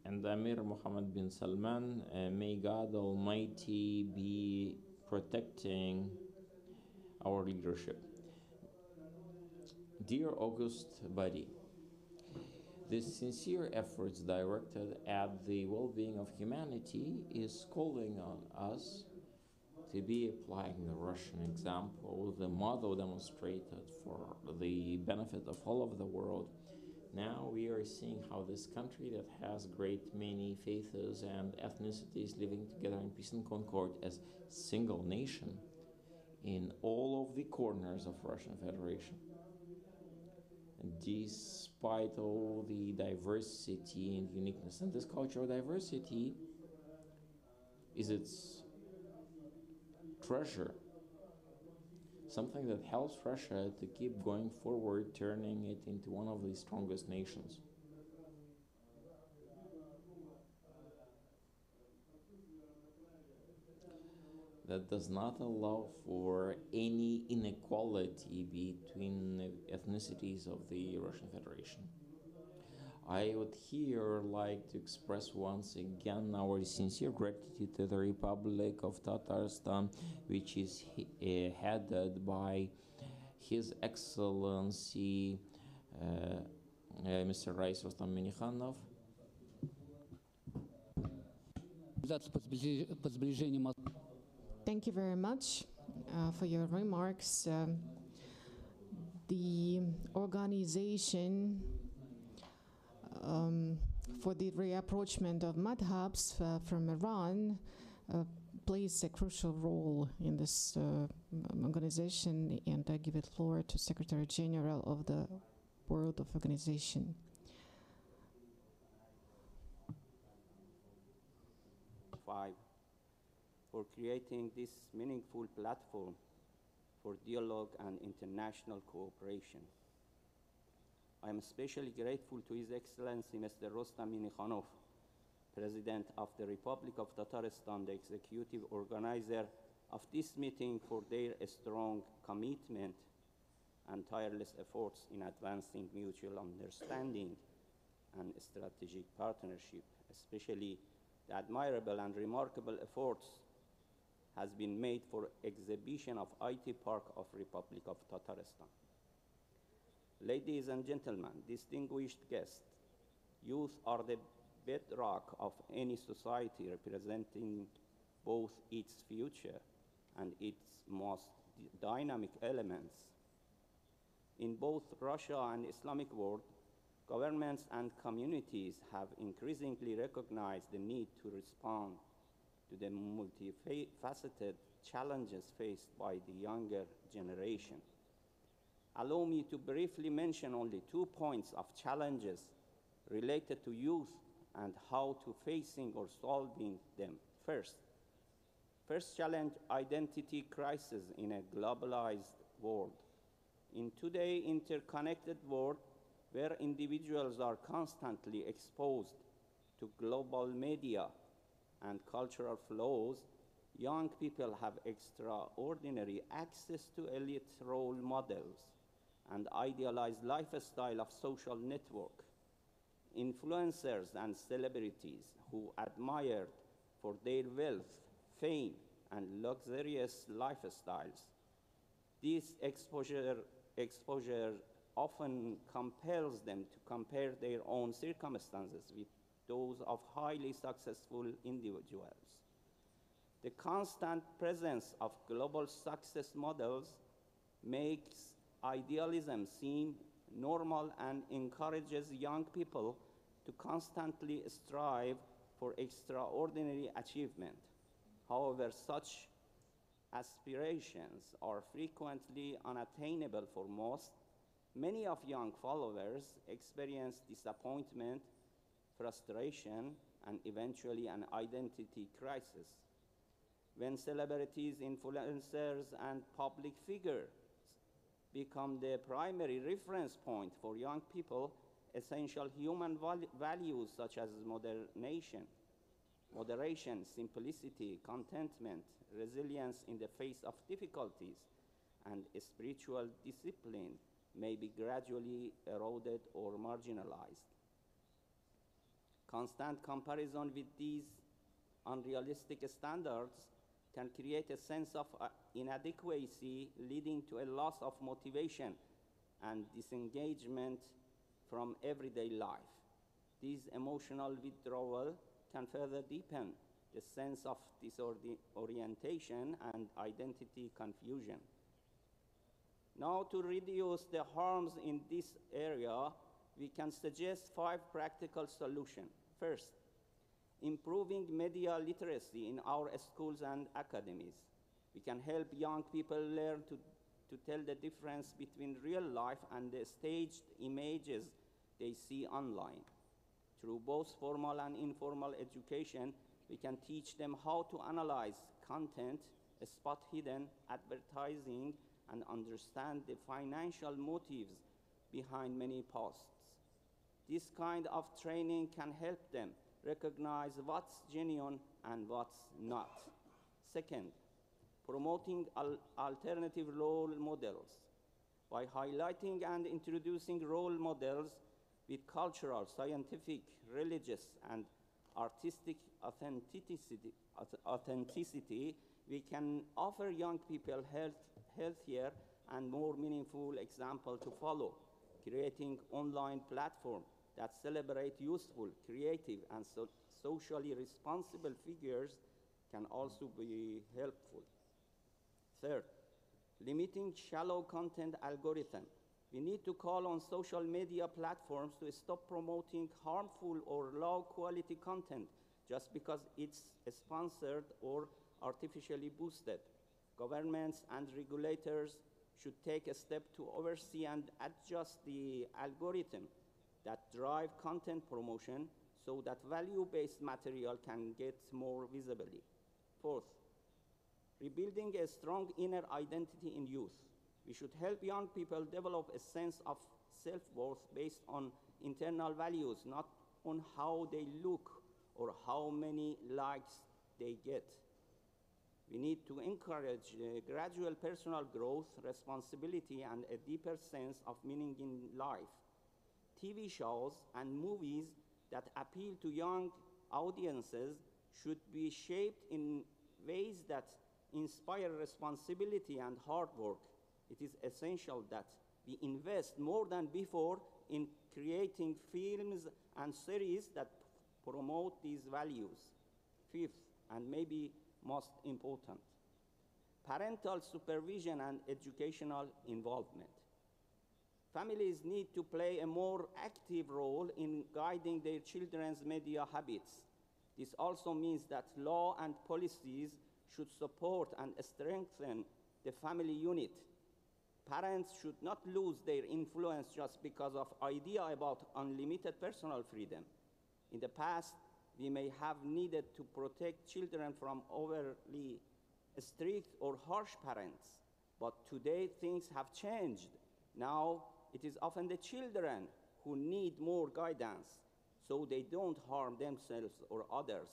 Amir Mohammed bin Salman. May God Almighty be protecting our leadership. Dear August Body, the sincere efforts directed at the well-being of humanity is calling on us to be applying the Russian example, the model demonstrated for the benefit of all of the world. Now we are seeing how this country that has great many faiths and ethnicities living together in peace and concord as single nation in all of the corners of Russian Federation. And despite all the diversity and uniqueness, and this cultural diversity is its treasure, something that helps Russia to keep going forward, turning it into one of the strongest nations. That does not allow for any inequality between ethnicities of the Russian Federation. I would here like to express once again our sincere gratitude to the Republic of Tatarstan, which is headed by His Excellency Mr. Rais Rustam Minnikhanov. Thank you very much for your remarks. The organization for the reapproachment of madhabs from Iran plays a crucial role in this organization, and I give the floor to Secretary General of the World of Organization. For creating this meaningful platform for dialogue and international cooperation. I am especially grateful to His Excellency Mr. Rustam Minnikhanov, President of the Republic of Tatarstan, the executive organizer of this meeting, for their strong commitment and tireless efforts in advancing mutual understanding and strategic partnership, especially the admirable and remarkable efforts has been made for exhibition of IT Park of Republic of Tatarstan. Ladies and gentlemen, distinguished guests, youth are the bedrock of any society, representing both its future and its most dynamic elements. In both Russia and Islamic world, Governments and communities have increasingly recognized the need to respond to the multifaceted challenges faced by the younger generation. Allow me to briefly mention only 2 points of challenges related to youth and how to facing or solving them. First challenge, identity crisis in a globalized world. In today's interconnected world, where individuals are constantly exposed to global media and cultural flows, young people have extraordinary access to elite role models and idealized lifestyle of social network, influencers and celebrities who admired for their wealth, fame, and luxurious lifestyles. This exposure often compels them to compare their own circumstances with those of highly successful individuals. The constant presence of global success models makes idealism seem normal and encourages young people to constantly strive for extraordinary achievement. However, such aspirations are frequently unattainable for most. Many of young followers experience disappointment, frustration, and eventually an identity crisis. When celebrities, influencers, and public figures become the primary reference point for young people, essential human values such as moderation, simplicity, contentment, resilience in the face of difficulties, and spiritual discipline may be gradually eroded or marginalized. Constant comparison with these unrealistic standards can create a sense of inadequacy, leading to a loss of motivation and disengagement from everyday life. This emotional withdrawal can further deepen the sense of disorientation and identity confusion. Now, to reduce the harms in this area, we can suggest 5 practical solutions. First, improving media literacy in our schools and academies. We can help young people learn to tell the difference between real life and the staged images they see online. Through both formal and informal education, we can teach them how to analyze content, spot hidden advertising, and understand the financial motives behind many posts. This kind of training can help them recognize what's genuine and what's not. Second, promoting alternative role models. By highlighting and introducing role models with cultural, scientific, religious, and artistic authenticity, we can offer young people healthier and more meaningful examples to follow. Creating online platforms that celebrate useful, creative, and socially responsible figures can also be helpful. Third, limiting shallow content algorithm. We need to call on social media platforms to stop promoting harmful or low-quality content just because it's sponsored or artificially boosted. Governments and regulators should take a step to oversee and adjust the algorithm that drive content promotion so that value-based material can get more visibility. Fourth, rebuilding a strong inner identity in youth. We should help young people develop a sense of self-worth based on internal values, not on how they look or how many likes they get. We need to encourage gradual personal growth, responsibility, and a deeper sense of meaning in life. TV shows and movies that appeal to young audiences should be shaped in ways that inspire responsibility and hard work. It is essential that we invest more than before in creating films and series that promote these values. Fifth, and maybe most important, parental supervision and educational involvement. Families need to play a more active role in guiding their children's media habits. This also means that law and policies should support and strengthen the family unit. Parents should not lose their influence just because of idea about unlimited personal freedom. In the past, we may have needed to protect children from overly strict or harsh parents, but today things have changed. Now, it is often the children who need more guidance so they don't harm themselves or others,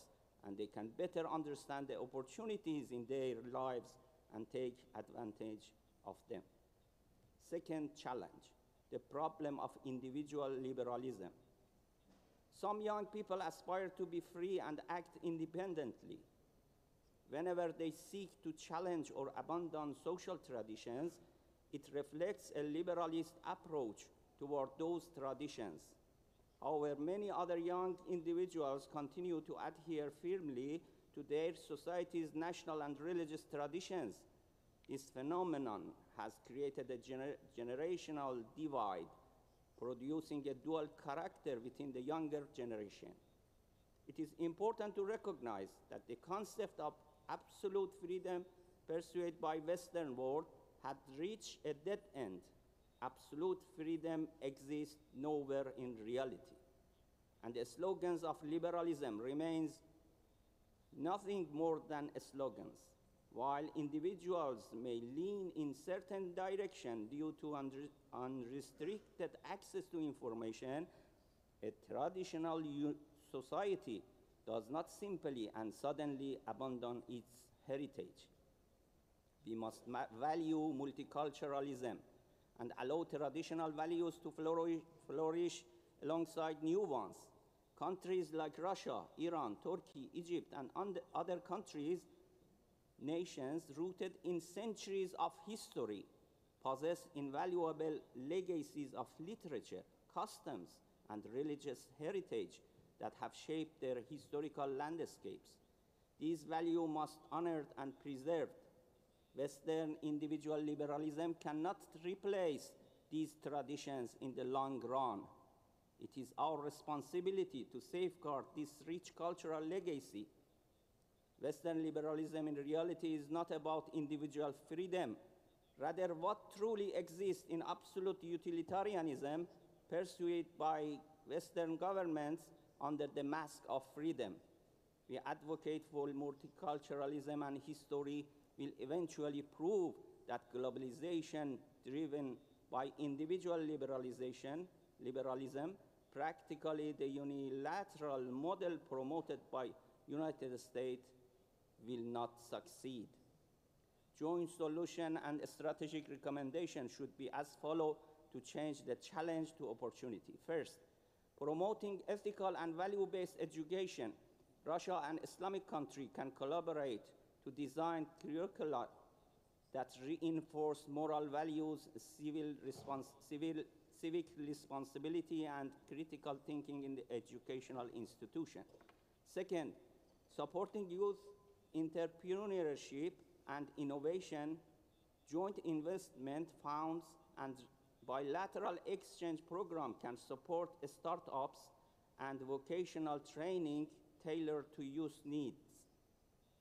and they can better understand the opportunities in their lives and take advantage of them. Second challenge, the problem of individual liberalism. Some young people aspire to be free and act independently. Whenever they seek to challenge or abandon social traditions, it reflects a liberalist approach toward those traditions. However, many other young individuals continue to adhere firmly to their society's national and religious traditions. This phenomenon has created a generational divide, producing a dual character within the younger generation. It is important to recognize that the concept of absolute freedom pursued by Western world had reached a dead end. Absolute freedom exists nowhere in reality. And the slogans of liberalism remains nothing more than slogans. While individuals may lean in certain direction due to unrestricted access to information, a traditional society does not simply and suddenly abandon its heritage. We must value multiculturalism and allow traditional values to flourish alongside new ones. Countries like Russia, Iran, Turkey, Egypt, and other countries, nations rooted in centuries of history, possess invaluable legacies of literature, customs, and religious heritage that have shaped their historical landscapes. These values must be honored and preserved. Western individual liberalism cannot replace these traditions in the long run. It is our responsibility to safeguard this rich cultural legacy. Western liberalism in reality is not about individual freedom. Rather, what truly exists in absolute utilitarianism pursued by Western governments under the mask of freedom. We advocate for multiculturalism, and history will eventually prove that globalization driven by individual liberalism, practically the unilateral model promoted by United States, will not succeed. Joint solution and strategic recommendation should be as follows to change the challenge to opportunity. First, promoting ethical and value-based education. Russia and Islamic countries can collaborate to design curricula that reinforce moral values, civic responsibility, and critical thinking in the educational institution. Second, supporting youth entrepreneurship and innovation. Joint investment funds and bilateral exchange program can support startups and vocational training tailored to youth needs,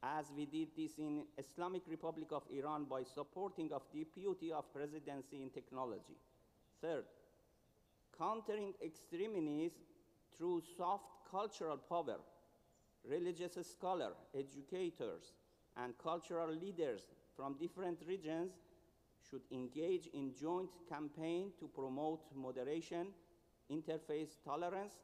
as we did this in Islamic Republic of Iran by supporting of Deputy of Presidency in Technology. Third, countering extremism through soft cultural power. Religious scholars, educators, and cultural leaders from different regions should engage in joint campaign to promote moderation, interfaith tolerance,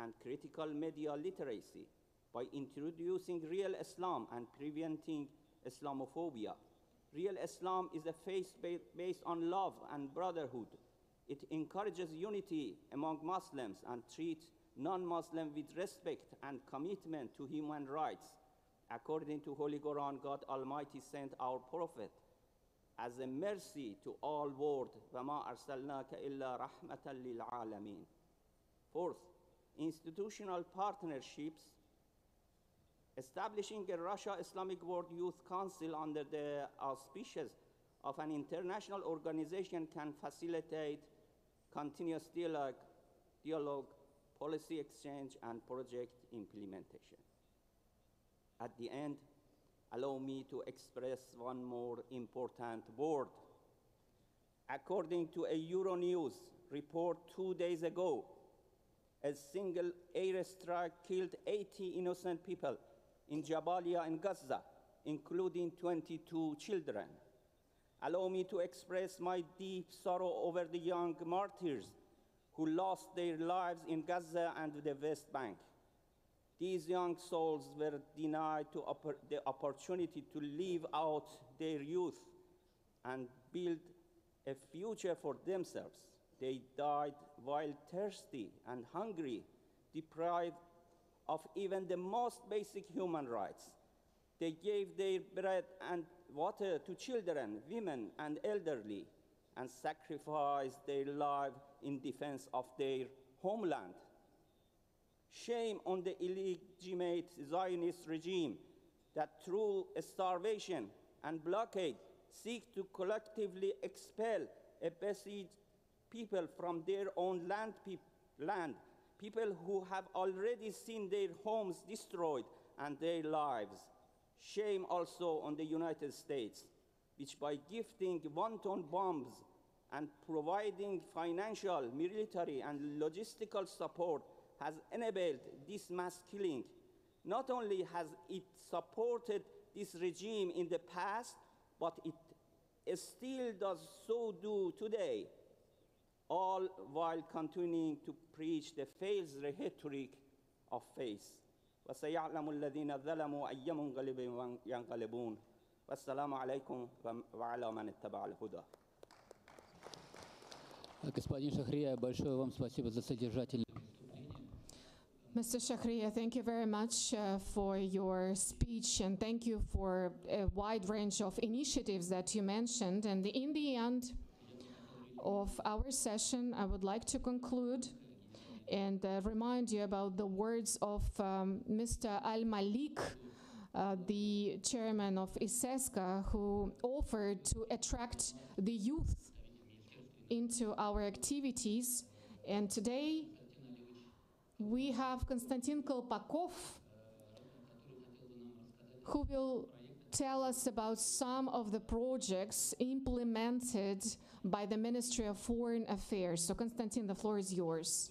and critical media literacy by introducing real Islam and preventing Islamophobia. Real Islam is a faith based on love and brotherhood. It encourages unity among Muslims and treats non-Muslims with respect and commitment to human rights. According to Holy Quran, God Almighty sent our Prophet as a mercy to all world. وَمَا أَرْسَلْنَاكَ إِلَّا رَحْمَةً لِلْعَالَمِينَ. Fourth, institutional partnerships. Establishing a Russia Islamic World Youth Council under the auspices of an international organization can facilitate continuous dialogue, policy exchange, and project implementation. At the end, allow me to express one more important word. According to a Euronews report 2 days ago, a single airstrike killed 80 innocent people in Jabalia in Gaza, including 22 children. Allow me to express my deep sorrow over the young martyrs who lost their lives in Gaza and the West Bank. These young souls were denied the opportunity to live out their youth and build a future for themselves. They died while thirsty and hungry, deprived of even the most basic human rights. They gave their bread and water to children, women, and elderly, and sacrificed their lives in defense of their homeland. Shame on the illegitimate Zionist regime that through starvation and blockade seek to collectively expel a besieged people from their own land, people who have already seen their homes destroyed and their lives. Shame also on the United States, which by gifting wanton bombs and providing financial, military, and logistical support has enabled this mass killing. Not only has it supported this regime in the past, but it still does so do today, all while continuing to preach the false rhetoric of faith. وسيعلم الذين ظلموا أي منقلب ينقلبون والسلام عليكم وعلى من اتبع الهدى. Господин Шахрия, большое вам спасибо за содержательное. Mr. Shahriya, thank you very much for your speech, and thank you for a wide range of initiatives that you mentioned. And in the end of our session, I would like to conclude and remind you about the words of Mr. Al-Malik, the chairman of ISESCA, who offered to attract the youth into our activities. And today we have Konstantin Kolpakov, who will tell us about some of the projects implemented by the Ministry of Foreign Affairs. So Konstantin, the floor is yours.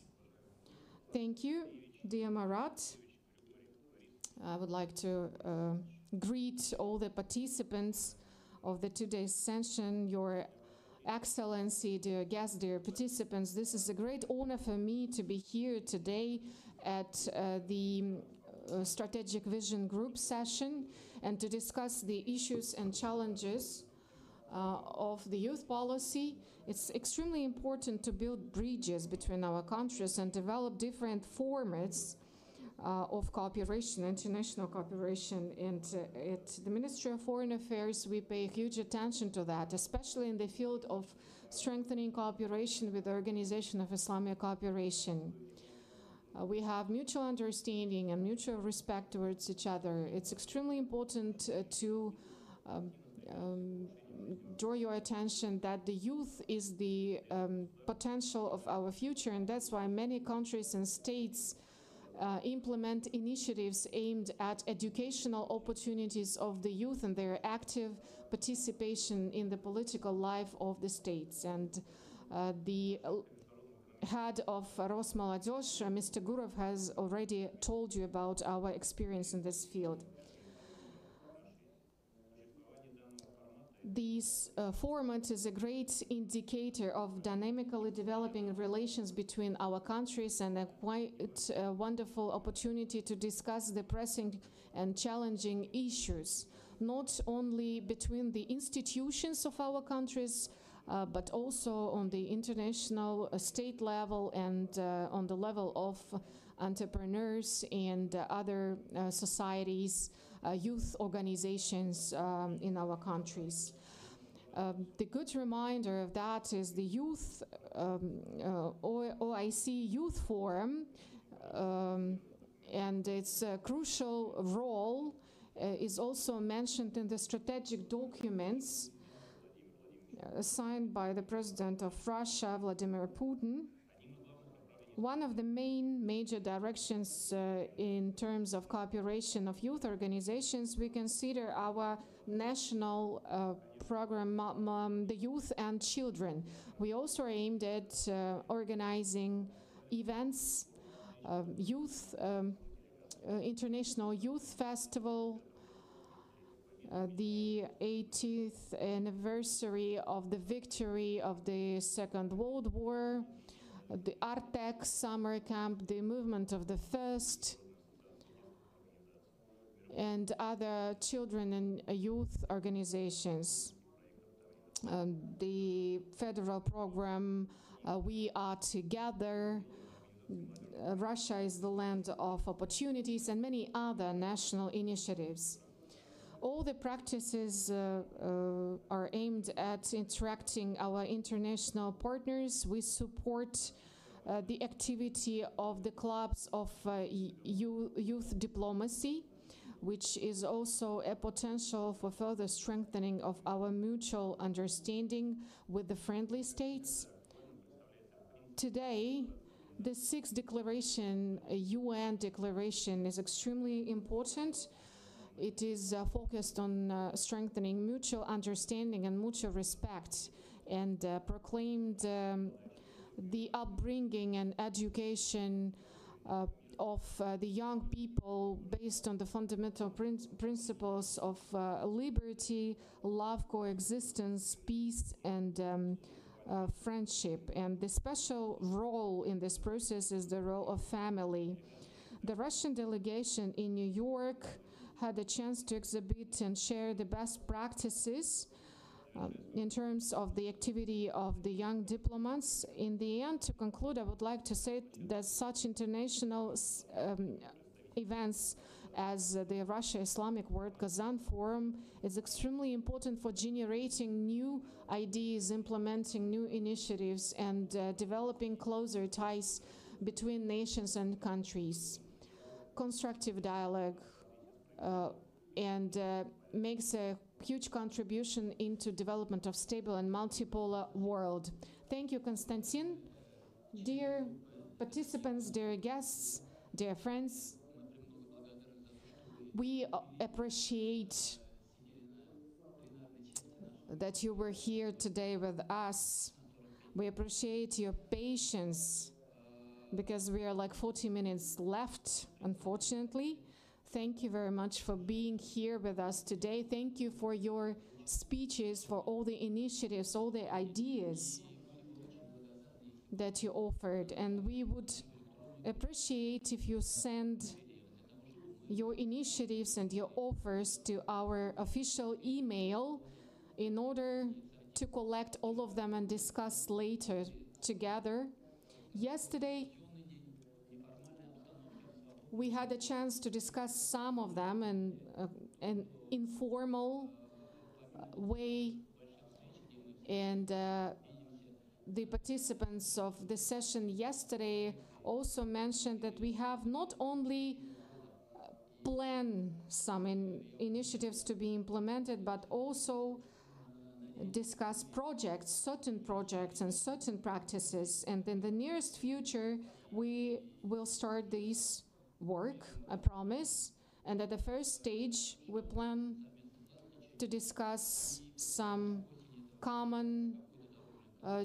Thank you, dear Marat. I would like to greet all the participants of the today's session, Your Excellency, dear guests, dear participants. This is a great honor for me to be here today at the Strategic Vision Group session and to discuss the issues and challenges of the youth policy. It's extremely important to build bridges between our countries and develop different formats of cooperation, international cooperation. And at the Ministry of Foreign Affairs, we pay huge attention to that, especially in the field of strengthening cooperation with the Organization of Islamic Cooperation. We have mutual understanding and mutual respect towards each other. It's extremely important to draw your attention that the youth is the potential of our future, and that's why many countries and states implement initiatives aimed at educational opportunities of the youth and their active participation in the political life of the states. And the head of Rosmolodezh, Mr. Gurov, has already told you about our experience in this field. This format is a great indicator of dynamically developing relations between our countries and a quite wonderful opportunity to discuss the pressing and challenging issues, not only between the institutions of our countries, but also on the international state level and on the level of entrepreneurs and other societies, youth organizations in our countries. The good reminder of that is the youth OIC Youth Forum, and its crucial role is also mentioned in the strategic documents signed by the President of Russia, Vladimir Putin. One of the major directions in terms of cooperation of youth organizations, we consider our national program, the Youth and Children. We also aimed at organizing events, International Youth Festival, the 80th anniversary of the victory of the Second World War, the Artek summer camp, the movement of the first, and other children and youth organizations. The federal program, We Are Together, Russia is the Land of Opportunities, and many other national initiatives. All the practices are aimed at interacting our international partners. We support the activity of the clubs of youth diplomacy, which is also a potential for further strengthening of our mutual understanding with the friendly states. Today, the sixth declaration, a UN declaration, is extremely important. It is focused on strengthening mutual understanding and mutual respect, and proclaimed the upbringing and education of the young people based on the fundamental principles of liberty, love, coexistence, peace, and friendship. And the special role in this process is the role of family. The Russian delegation in New York had a chance to exhibit and share the best practices in terms of the activity of the young diplomats. In the end, to conclude, I would like to say that such international events as the Russia Islamic World Kazan Forum is extremely important for generating new ideas, implementing new initiatives, and developing closer ties between nations and countries. Constructive dialogue and makes a huge contribution into development of stable and multipolar world. Thank you, Konstantin. Dear participants, dear guests, dear friends, we appreciate that you were here today with us. We appreciate your patience because we are like 40 minutes left, unfortunately. Thank you very much for being here with us today. Thank you for your speeches, for all the initiatives, all the ideas that you offered. And we would appreciate if you send your initiatives and your offers to our official email in order to collect all of them and discuss later together. Yesterday, we had a chance to discuss some of them in an informal way, and the participants of the session yesterday also mentioned that we have not only planned some initiatives to be implemented, but also discuss projects, certain projects and certain practices. And in the nearest future, we will start this work, I promise. And at the first stage, we plan to discuss some common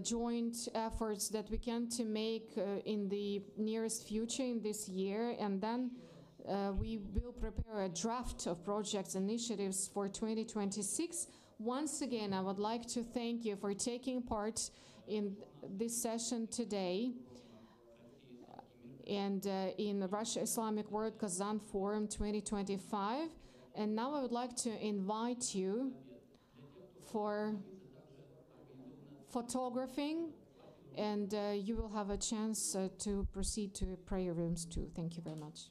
joint efforts that we can to make in the nearest future in this year. And then we will prepare a draft of projects initiatives for 2026. Once again, I would like to thank you for taking part in this session today and in the Russia Islamic World Kazan Forum 2025. And now I would like to invite you for photographing, and you will have a chance to proceed to prayer rooms too. Thank you very much.